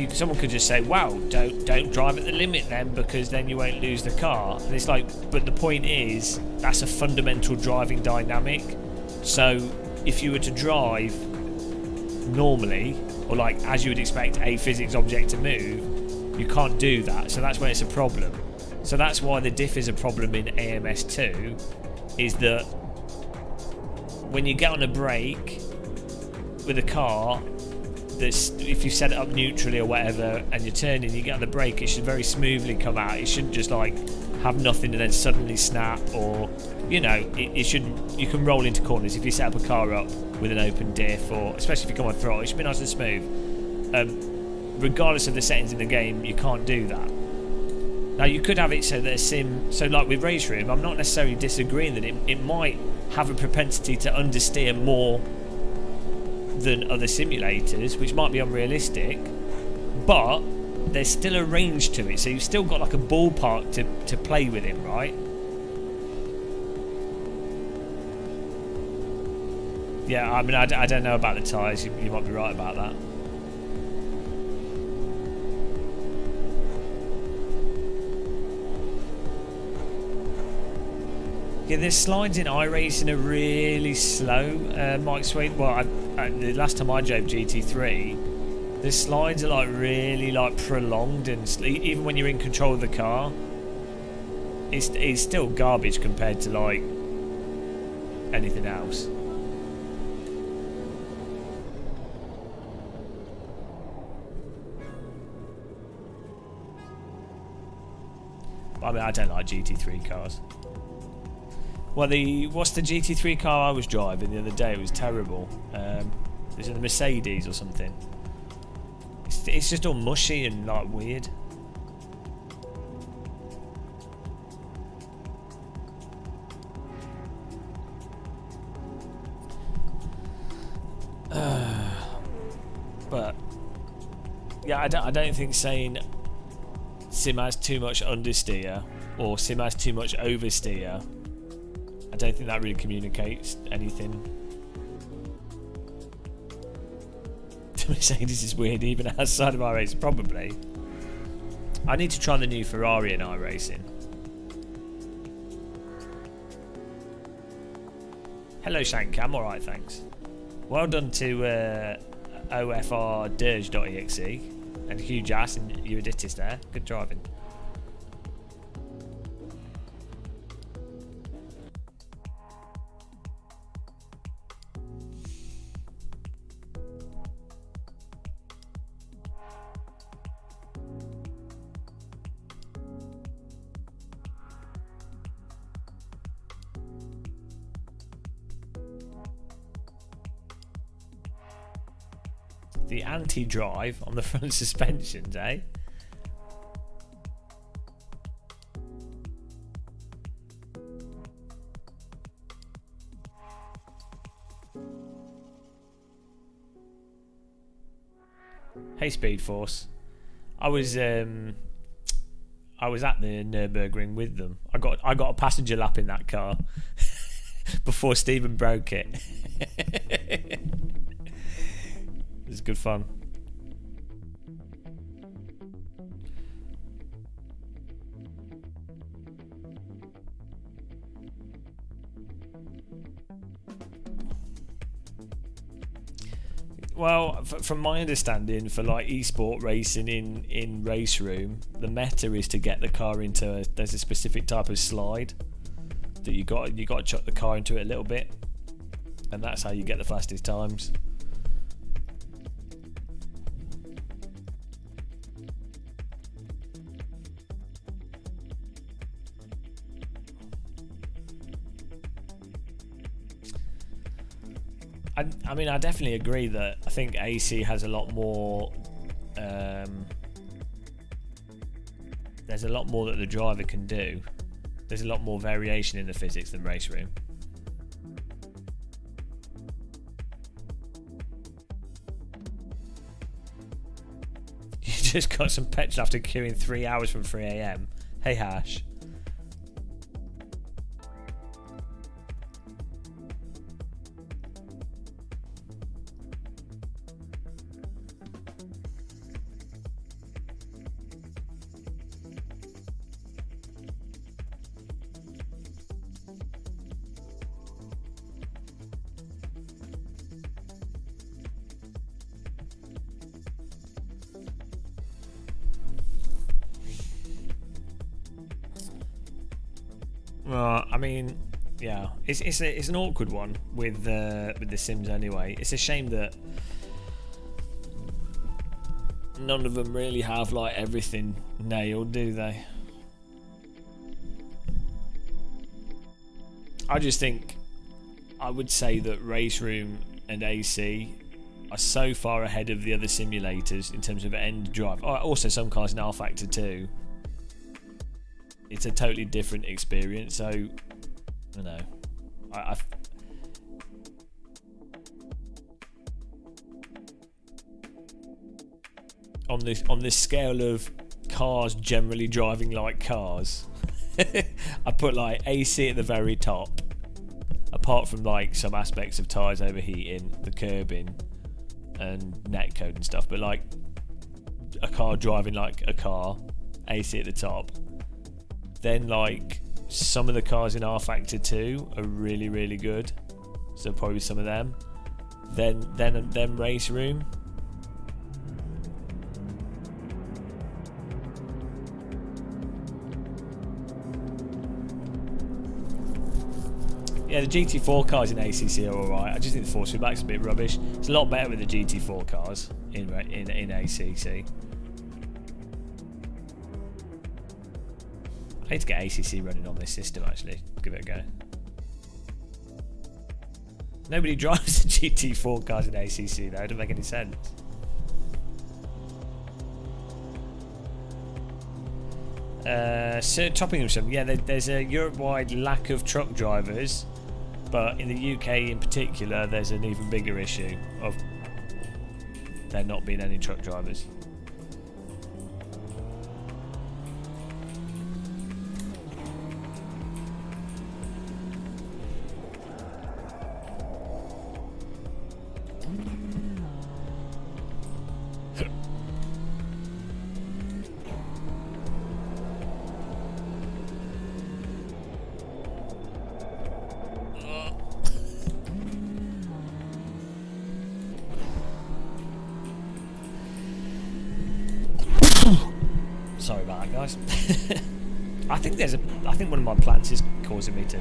someone could just say, "Wow, don't drive at the limit then, because then you won't lose the car." And it's like, but the point is, that's a fundamental driving dynamic. So if you were to drive normally, or like as you would expect a physics object to move, you can't do that. So that's where it's a problem. So that's why the diff is a problem in AMS2, is that when you get on a brake with a car, if you set it up neutrally or whatever and you're turning, you get on the brake, it should very smoothly come out. It shouldn't just like have nothing and then suddenly snap, or it should. You can roll into corners if you set up a car up with an open diff, or especially if you come on throttle, it should be nice and smooth. Regardless of the settings in the game, you can't do that. Now you could have it so that so like with Race Room, I'm not necessarily disagreeing that it might have a propensity to understeer more than other simulators, which might be unrealistic, but there's still a range to it, so you've still got like a ballpark to play with it, right? Yeah, I mean, I don't know about the tyres, you might be right about that. Yeah, the slides in iRacing are really slow, Mike Sweet. Well, the last time I drove GT3, the slides are like really like prolonged, and even when you're in control of the car, it's still garbage compared to like anything else. I mean, I don't like GT3 cars. Well, what's the GT3 car I was driving the other day? It was terrible. Is it the Mercedes or something? It's just all mushy and like weird. But yeah, I don't think saying sim has too much understeer or sim has too much oversteer, I don't think that really communicates anything. Mercedes is weird even outside of iRacing, probably. I need to try the new Ferrari in iRacing. Hello Shank, I'm alright, thanks. Well done to OFRDurge.exe and huge ass and Euryditis there. Good driving. The anti-drive on the front suspensions, eh? Hey Speed Force. I was at the Nürburgring with them. I got a passenger lap in that car before Stephen broke it. It was good fun. Well, from my understanding, for like esport racing in Race Room, the meta is to get the car into there's a specific type of slide that you got to chuck the car into it a little bit, and that's how you get the fastest times. I mean, I definitely agree that I think AC has a lot more. There's a lot more that the driver can do. There's a lot more variation in the physics than Race Room. You just got some petrol after queuing 3 hours from 3 AM. Hey Hash. I mean, yeah, it's an awkward one with the Sims anyway. It's a shame that none of them really have like everything nailed, do they? I just think I would say that Race Room and AC are so far ahead of the other simulators in terms of end drive. Oh, also, some cars in R Factor 2. It's a totally different experience. So, I don't know. On this scale of cars generally driving like cars, I put like AC at the very top. Apart from like some aspects of tyres overheating, the curbing, and netcode and stuff, but like a car driving like a car, AC at the top. Then like some of the cars in R Factor 2 are really, really good. So probably some of them. Then Race Room. Yeah, the GT4 cars in ACC are alright. I just think the force feedback's a bit rubbish. It's a lot better with the GT4 cars in ACC. I need to get ACC running on this system actually. Give it a go. Nobody drives the GT4 cars in ACC though. It doesn't make any sense. Sir Toppingham, yeah, there's a Europe-wide lack of truck drivers, but in the UK in particular, there's an even bigger issue of there not being any truck drivers. Sorry about that, guys. I think one of my plants is causing me to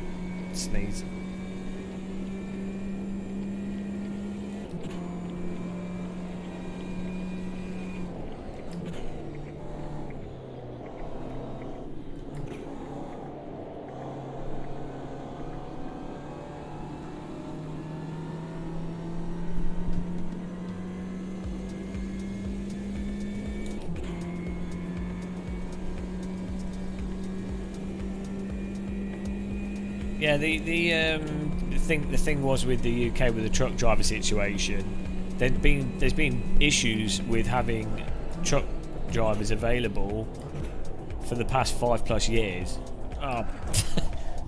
sneeze. Yeah, the thing was with the UK with the truck driver situation, there's been issues with having truck drivers available for the past 5+ years.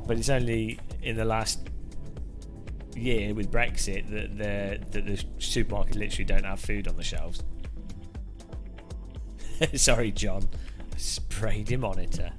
But it's only in the last year with Brexit that the supermarkets literally don't have food on the shelves. Sorry, John. I sprayed your monitor.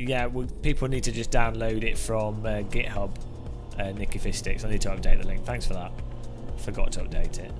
Yeah, well, people need to just download it from GitHub, Nicky Fistics. I need to update the link. Thanks for that. Forgot to update it.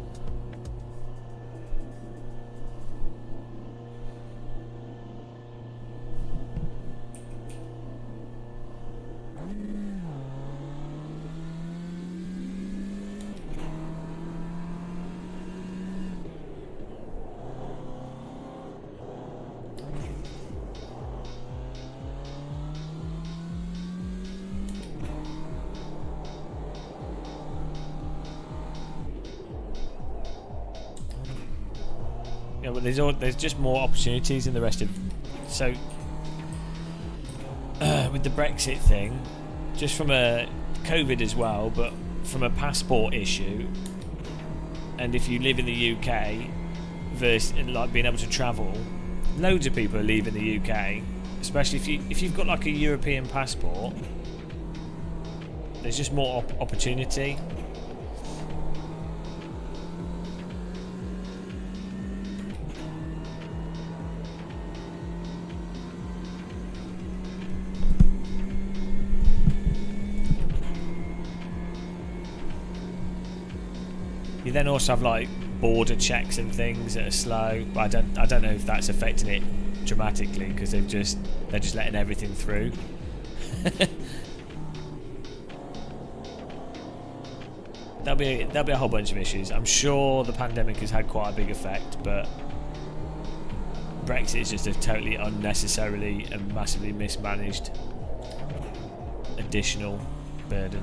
Yeah, well, there's just more opportunities in the rest of. So with the Brexit thing, just from a COVID as well, but from a passport issue, and if you live in the UK versus like being able to travel, loads of people are leaving the UK, especially if you've got like a European passport. There's just more opportunity. You then also have like border checks and things that are slow. But I don't know if that's affecting it dramatically because they're just letting everything through. There'll be a whole bunch of issues. I'm sure the pandemic has had quite a big effect, but Brexit is just a totally unnecessarily and massively mismanaged additional burden.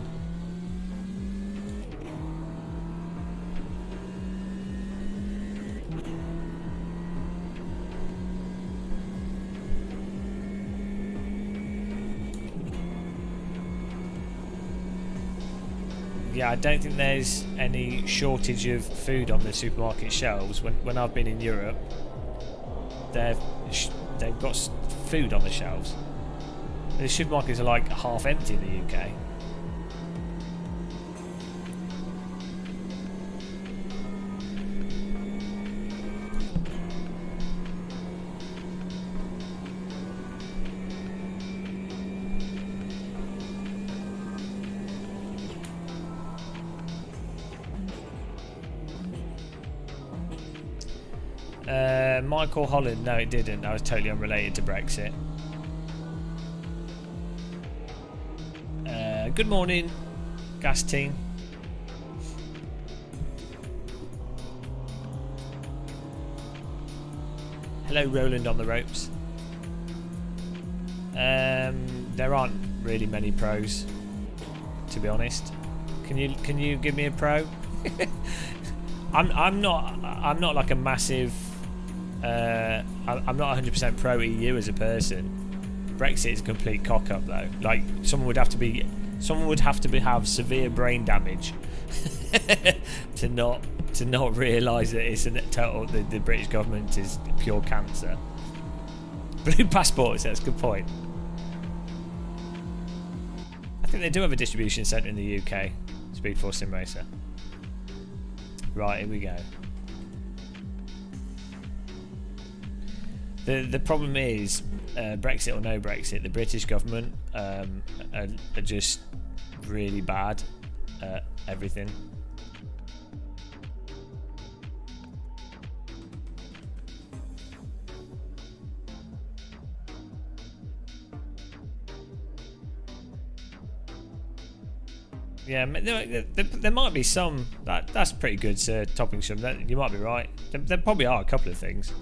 Yeah, I don't think there's any shortage of food on the supermarket shelves. When I've been in Europe, they've got food on the shelves. The supermarkets are like half empty in the UK. Michael Holland, no it didn't. I was totally unrelated to Brexit. Good morning, gas team. Hello, Roland on the ropes. There aren't really many pros, to be honest. Can you give me a pro? I'm not like a massive. I'm not 100% pro EU as a person. Brexit is a complete cock up though. Like someone would have to have severe brain damage to not realise that it's a total. The British government is pure cancer. Blue passports. That's a good point. I think they do have a distribution centre in the UK. Speed Force Sim Racer. Right, here we go. The problem is, Brexit or no Brexit, the British government are just really bad at everything. Yeah, there might be some. That's pretty good, Sir Toppingsham. You might be right. There probably are a couple of things.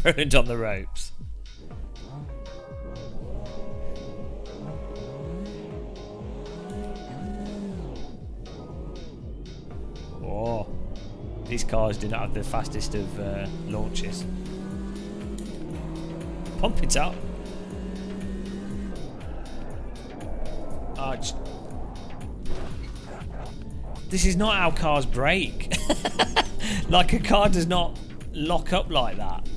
Roland on the ropes. Oh, these cars do not have the fastest of launches. Pump it up. This is not how cars brake. Like a car does not lock up like that.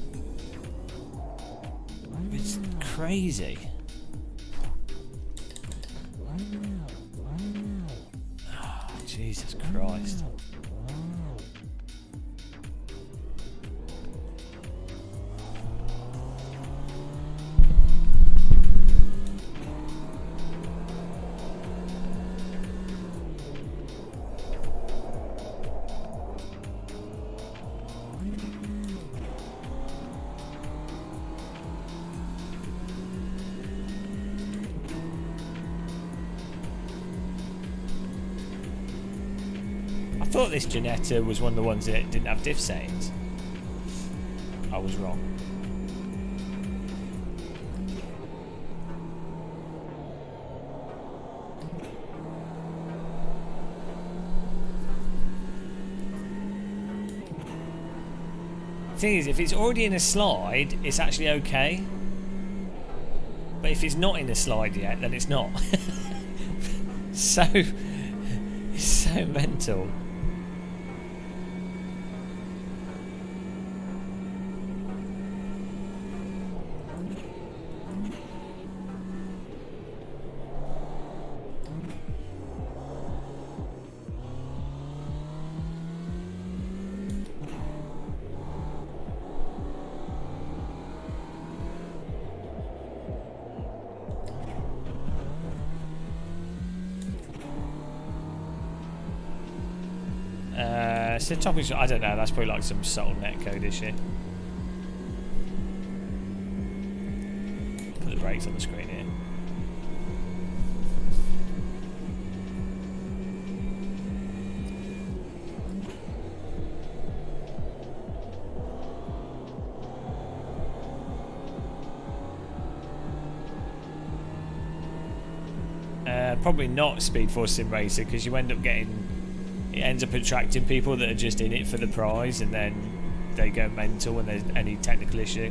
It's crazy. Oh, Jesus Christ. I thought this Ginetta was one of the ones that didn't have diff settings. I was wrong. The thing is, if it's already in a slide, it's actually okay. But if it's not in a slide yet, then it's not. It's so mental. So topics, I don't know, that's probably like some subtle netcode issue. Put the brakes on the screen here. Probably not Speed Force Sim Racer, because you end up getting, it ends up attracting people that are just in it for the prize, and then they go mental when there's any technical issue.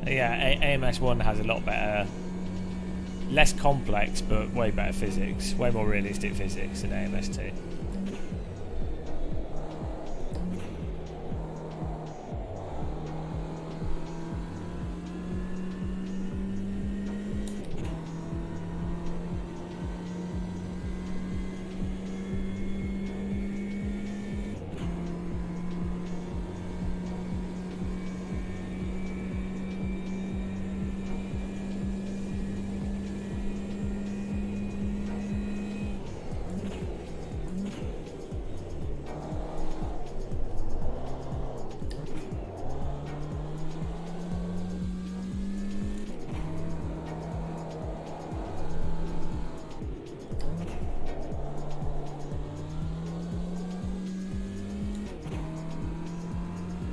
Yeah, AMS1 has a lot better, less complex, but way better physics, way more realistic physics than AMS2.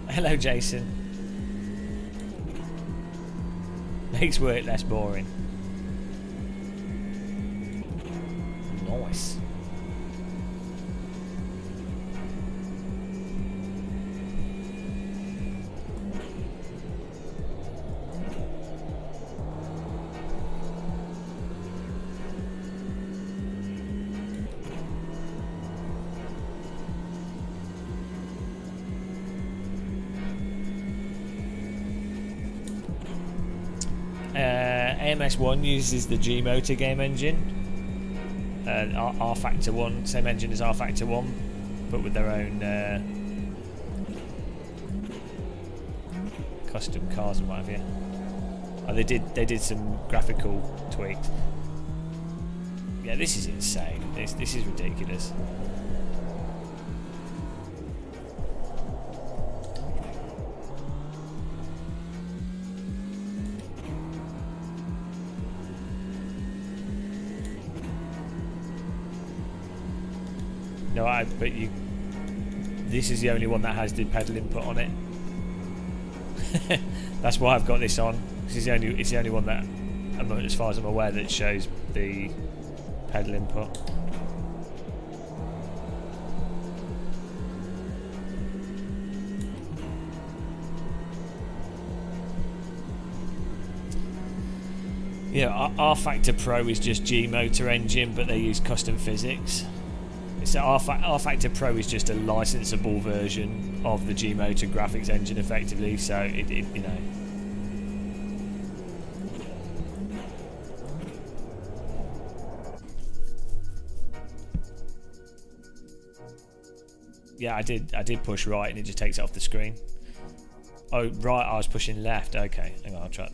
Hello, Jason. Makes work less boring. Nice. AMS1 uses the G-Motor game engine, and R-Factor 1, same engine as R-Factor 1, but with their own custom cars and what have you. Oh, they did some graphical tweaks. Yeah, this is insane. This is ridiculous. No, but this is the only one that has the pedal input on it. That's why I've got this on. It's the only one that, as far as I'm aware, that shows the pedal input. Yeah, R-Factor Pro is just G-Motor engine, but they use custom physics. So R-Factor Pro is just a licensable version of the G-Motor graphics engine, effectively. So it you know. Yeah, I did push right, and it just takes it off the screen. Oh, right, I was pushing left. Okay, hang on, I'll try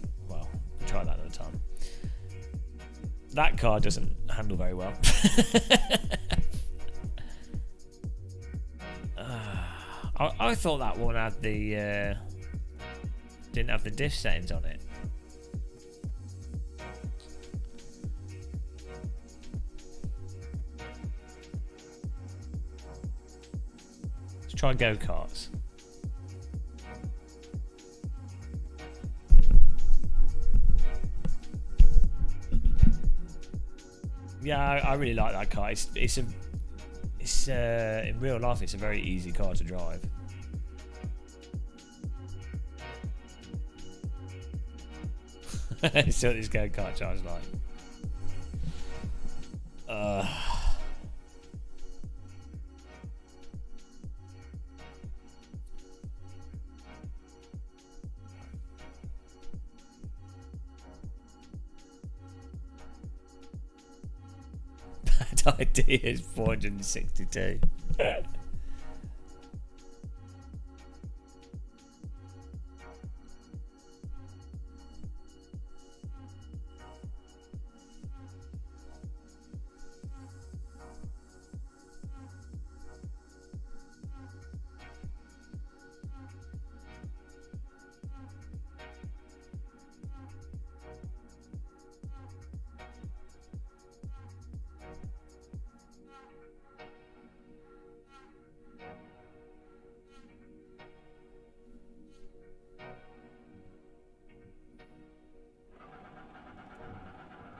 that another time. That car doesn't handle very well. I thought that one had the didn't have the diff settings on it. Let's try go-karts. Yeah, I really like that car. It's in real life, it's a very easy car to drive. See what this go-kart charge like. Bad idea is 462.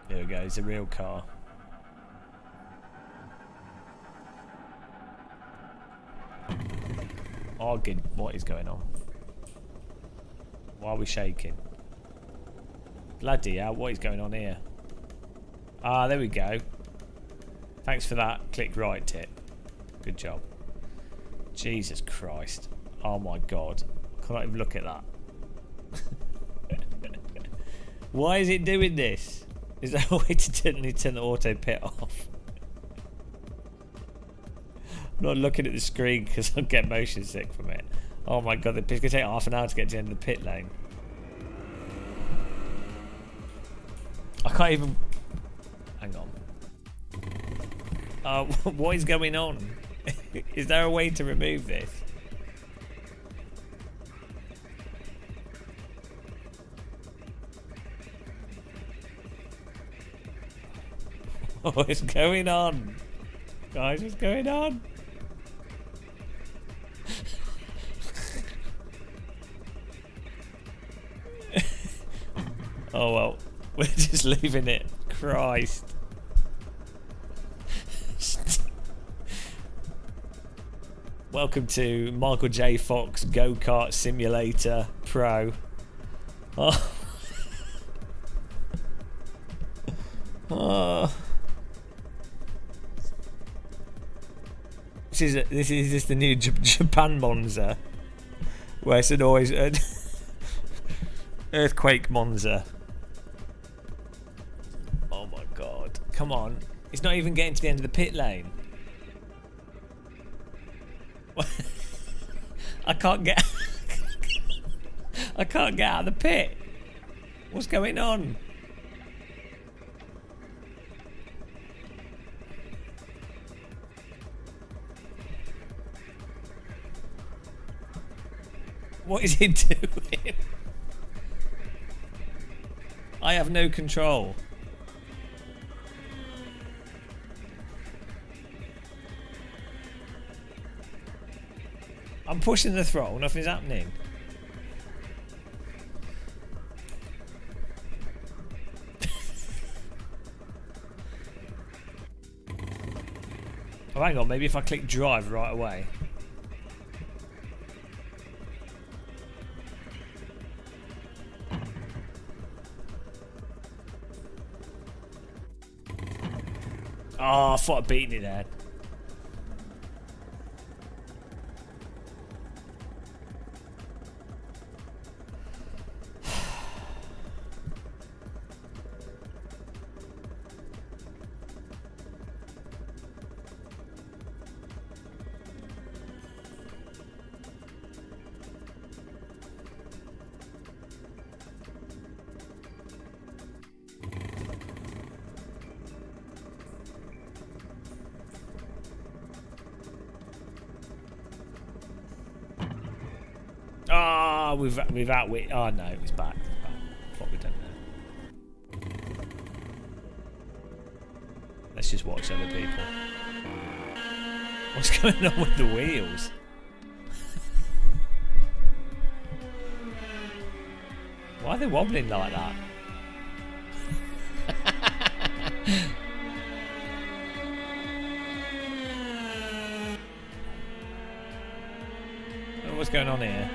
There we go, it's a real car. Oh, good. What is going on? Why are we shaking? Bloody hell, what is going on here? Ah, there we go. Thanks for that. Click right tip. Good job. Jesus Christ. Oh my God. Can't even look at that. Why is it doing this? Is there a way to turn the auto pit off? I'm not looking at the screen because I'll get motion sick from it. Oh my God, it's going to take half an hour to get to the end of the pit lane. I can't even... Hang on. What is going on? Is there a way to remove this? What's going on? Guys, what's going on? Oh well, we're just leaving it. Christ. Welcome to Michael J. Fox Go-Kart Simulator Pro. Oh. Oh. This is just the new Japan Monza, where it's always earthquake Monza. Oh my God! Come on! It's not even getting to the end of the pit lane. I can't get. I can't get out of the pit. What's going on? What is he doing? I have no control. I'm pushing the throttle, nothing's happening. Oh, hang on, maybe if I click drive right away. Oh, I thought I'd beaten it there. Oh, without wit. Oh no, it was back. What we done there? Let's just watch other people. What's going on with the wheels? Why are they wobbling like that? What's going on here?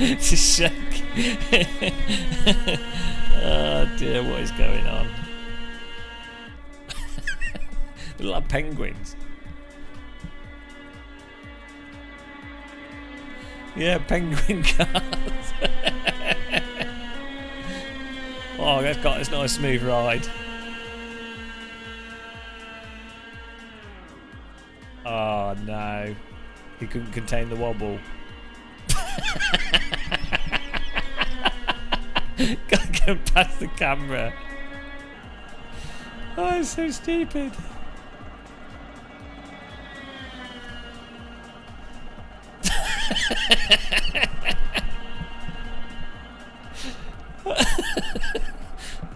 It's a shock. Oh dear, what is going on? They look like penguins. Yeah, penguin cars. Oh, that's got a nice smooth ride. Oh no, he couldn't contain the wobble. Gotta go past the camera. Oh, it's so stupid.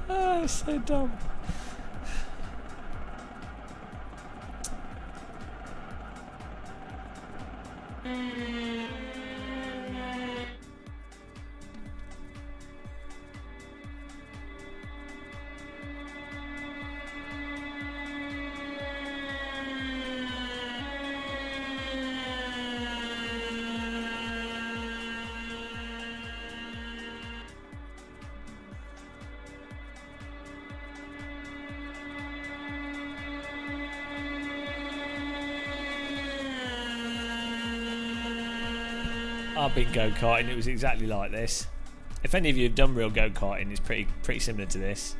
Oh, it's so dumb. I've been go-karting, it was exactly like this. If any of you have done real go-karting, it's pretty similar to this.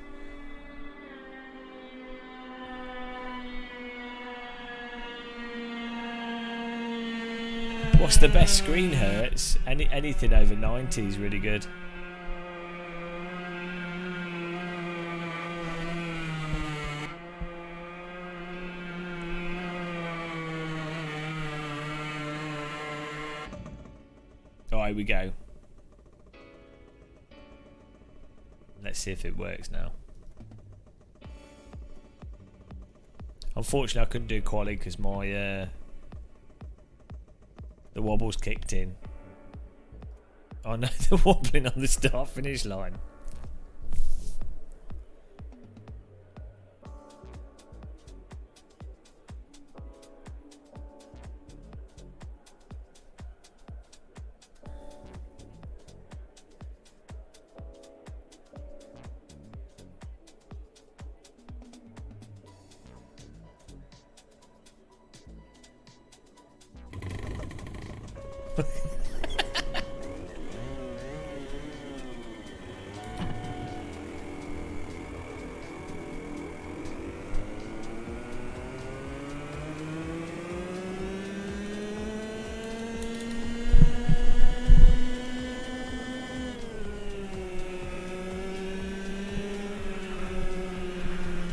What's the best screen hertz? Anything over 90 is really good. Oh, here we go. Let's see if it works now. Unfortunately, I couldn't do quali because my the wobbles kicked in. Oh no, they're wobbling on the start-finish line.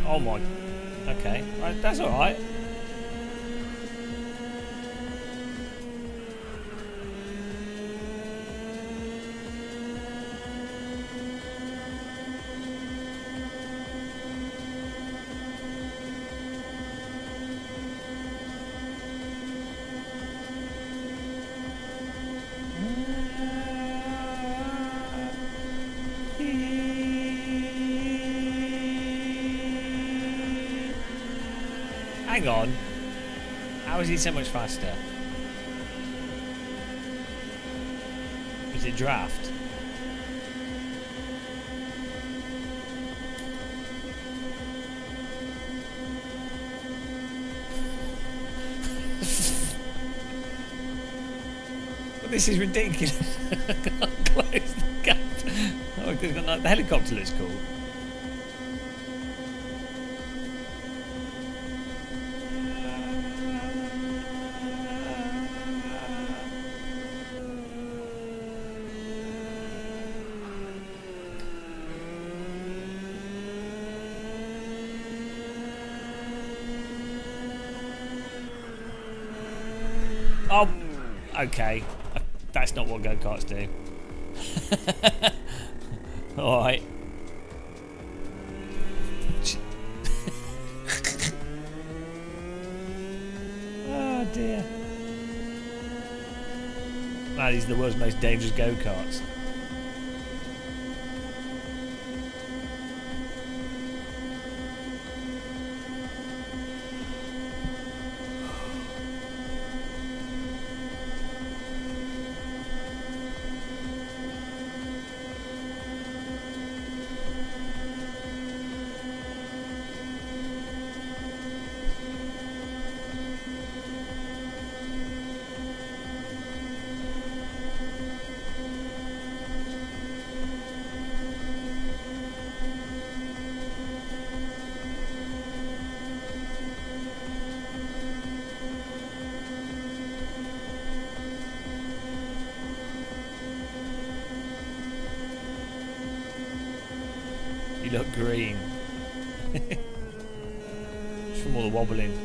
Oh my. Okay, that's all right. Hang on. How is he so much faster? Is it draft? Well, this is ridiculous. I can't close the gap. Oh, the helicopter looks cool. Oh, okay. That's not what go-karts do. Alright. Oh dear. Man, these are the world's most dangerous go-karts. look green. Just from all the wobbling.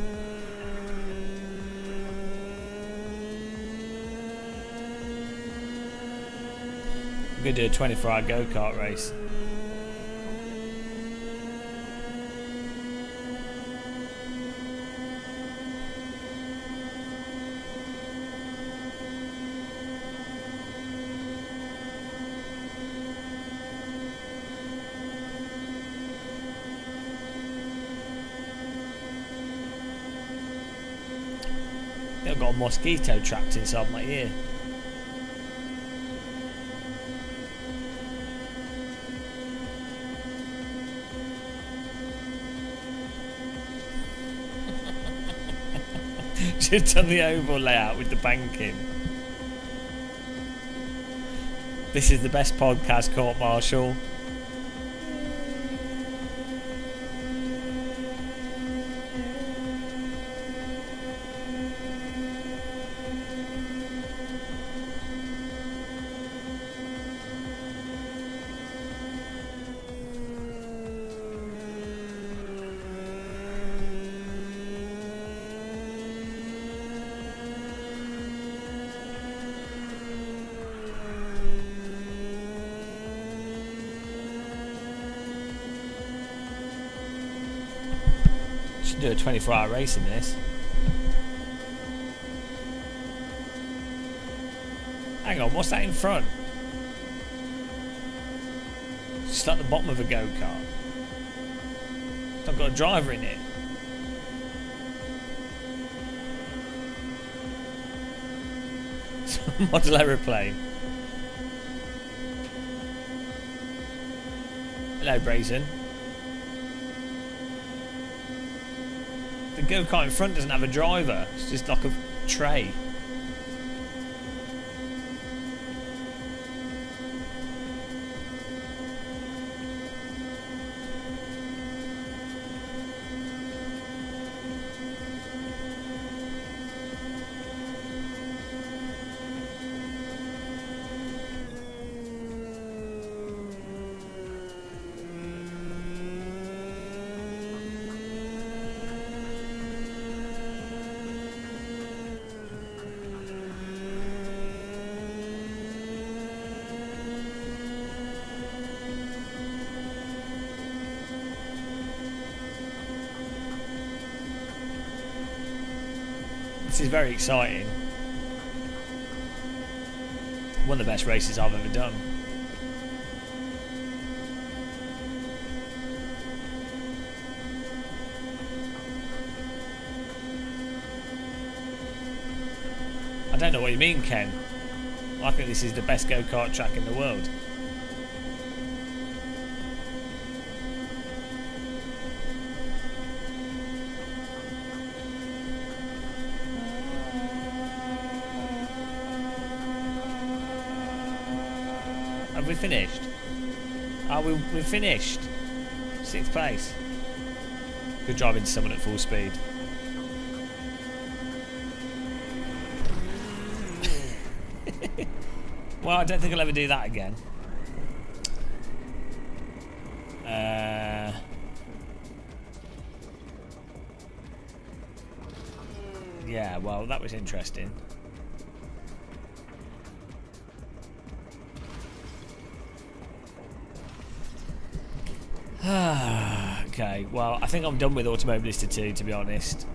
I'm going to do a 24-hour go-kart race. I've got a mosquito trapped inside my ear. Just on the oval layout with the banking. This is the best podcast, Court Martial. Should do a 24-hour race in this. Hang on, what's that in front? It's just like the bottom of a go-kart. It's not got a driver in it. It's a model aeroplane. Hello, Brazen. The go-kart in front doesn't have a driver. It's just like a tray. This is very exciting. One of the best races I've ever done. I don't know what you mean, Ken. I think this is the best go-kart track in the world. Have we finished? We've finished. 6th place. Good driving to someone at full speed. Well, I don't think I'll ever do that again. Yeah, well, that was interesting. Okay, well, I think I'm done with Automobilista 2, to be honest.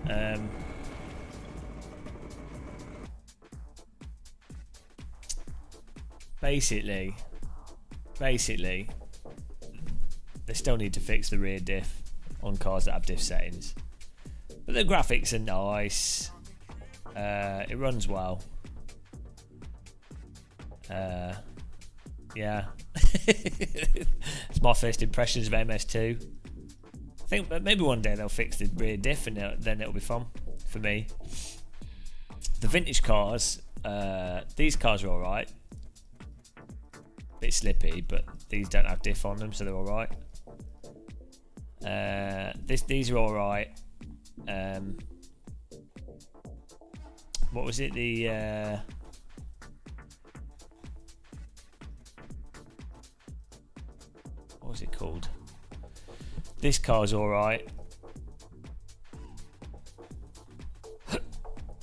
Basically, they still need to fix the rear diff on cars that have diff settings. But the graphics are nice. It runs well. Yeah. It's my first impressions of MS2. I think maybe one day they'll fix the rear diff and then it'll be fun for me. The vintage cars, these cars are alright. Bit slippy, but these don't have diff on them, so they're alright. These are alright. What was it? What was it called? This car's alright.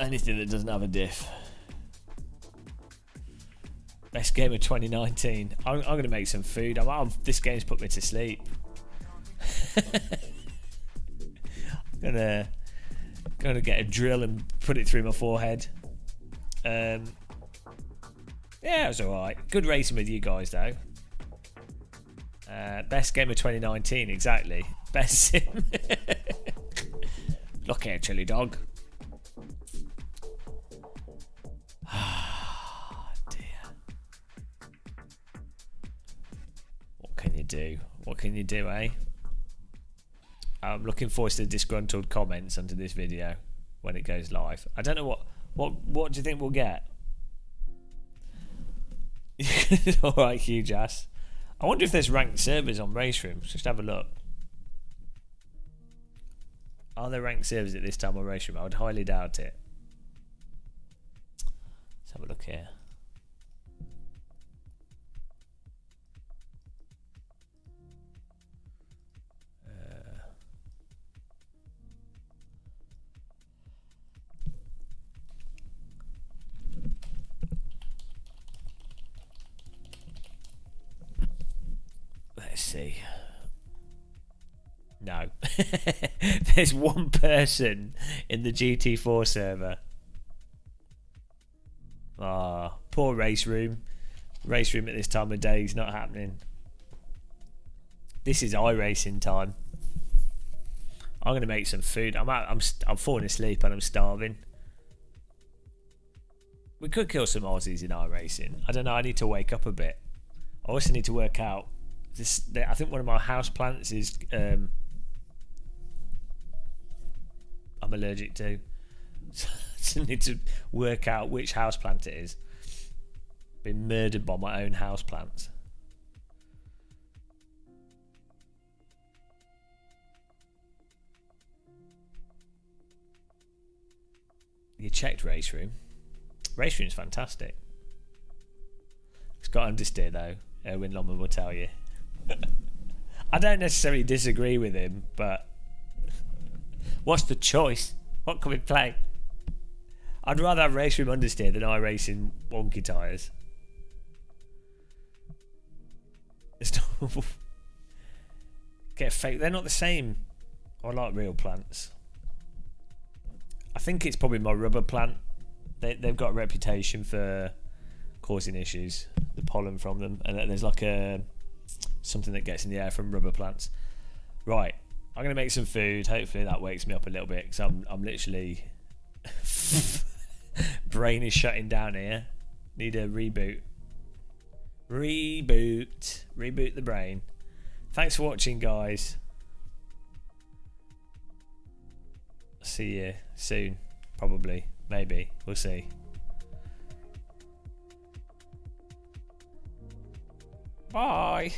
Anything that doesn't have a diff. Best game of 2019. I'm going to make some food. This game's put me to sleep. I'm gonna get a drill and put it through my forehead. Yeah, it was alright. Good racing with you guys though. Best game of 2019, exactly. Best sim. Look here, chili dog. What can you do, eh? I'm looking forward to the disgruntled comments under this video when it goes live. I don't know what do you think we'll get? Alright, huge ass. I wonder if there's ranked servers on race rooms. Just have a look. Are there ranked servers at this time on race room? I would highly doubt it. Let's have a look here. Let's see. No. There's one person in the GT4 server. Ah, poor race room. Race room at this time of day is not happening. This is iRacing time. I'm gonna make some food. I'm falling asleep and I'm starving. We could kill some Aussies in iRacing. I don't know. I need to wake up a bit. I also need to work out. I think one of my house plants is I'm allergic to. So I need to work out which house plant it is. Been murdered by my own house plants. You checked race room. Race room's fantastic. It's got understeer though. Erwin Lommer will tell you. I don't necessarily disagree with him, but what's the choice? What can we play? I'd rather have race room understeer than iRacing wonky tyres. Get fake. They're not the same. I like real plants. I think it's probably my rubber plant. They've got a reputation for causing issues. The pollen from them, and there's like something that gets in the air from rubber plants. Right, I'm gonna make some food. Hopefully that wakes me up a little bit because I'm literally brain is shutting down here. Need a reboot. Reboot the brain. Thanks for watching, guys. See you soon, probably, maybe. We'll see. Bye.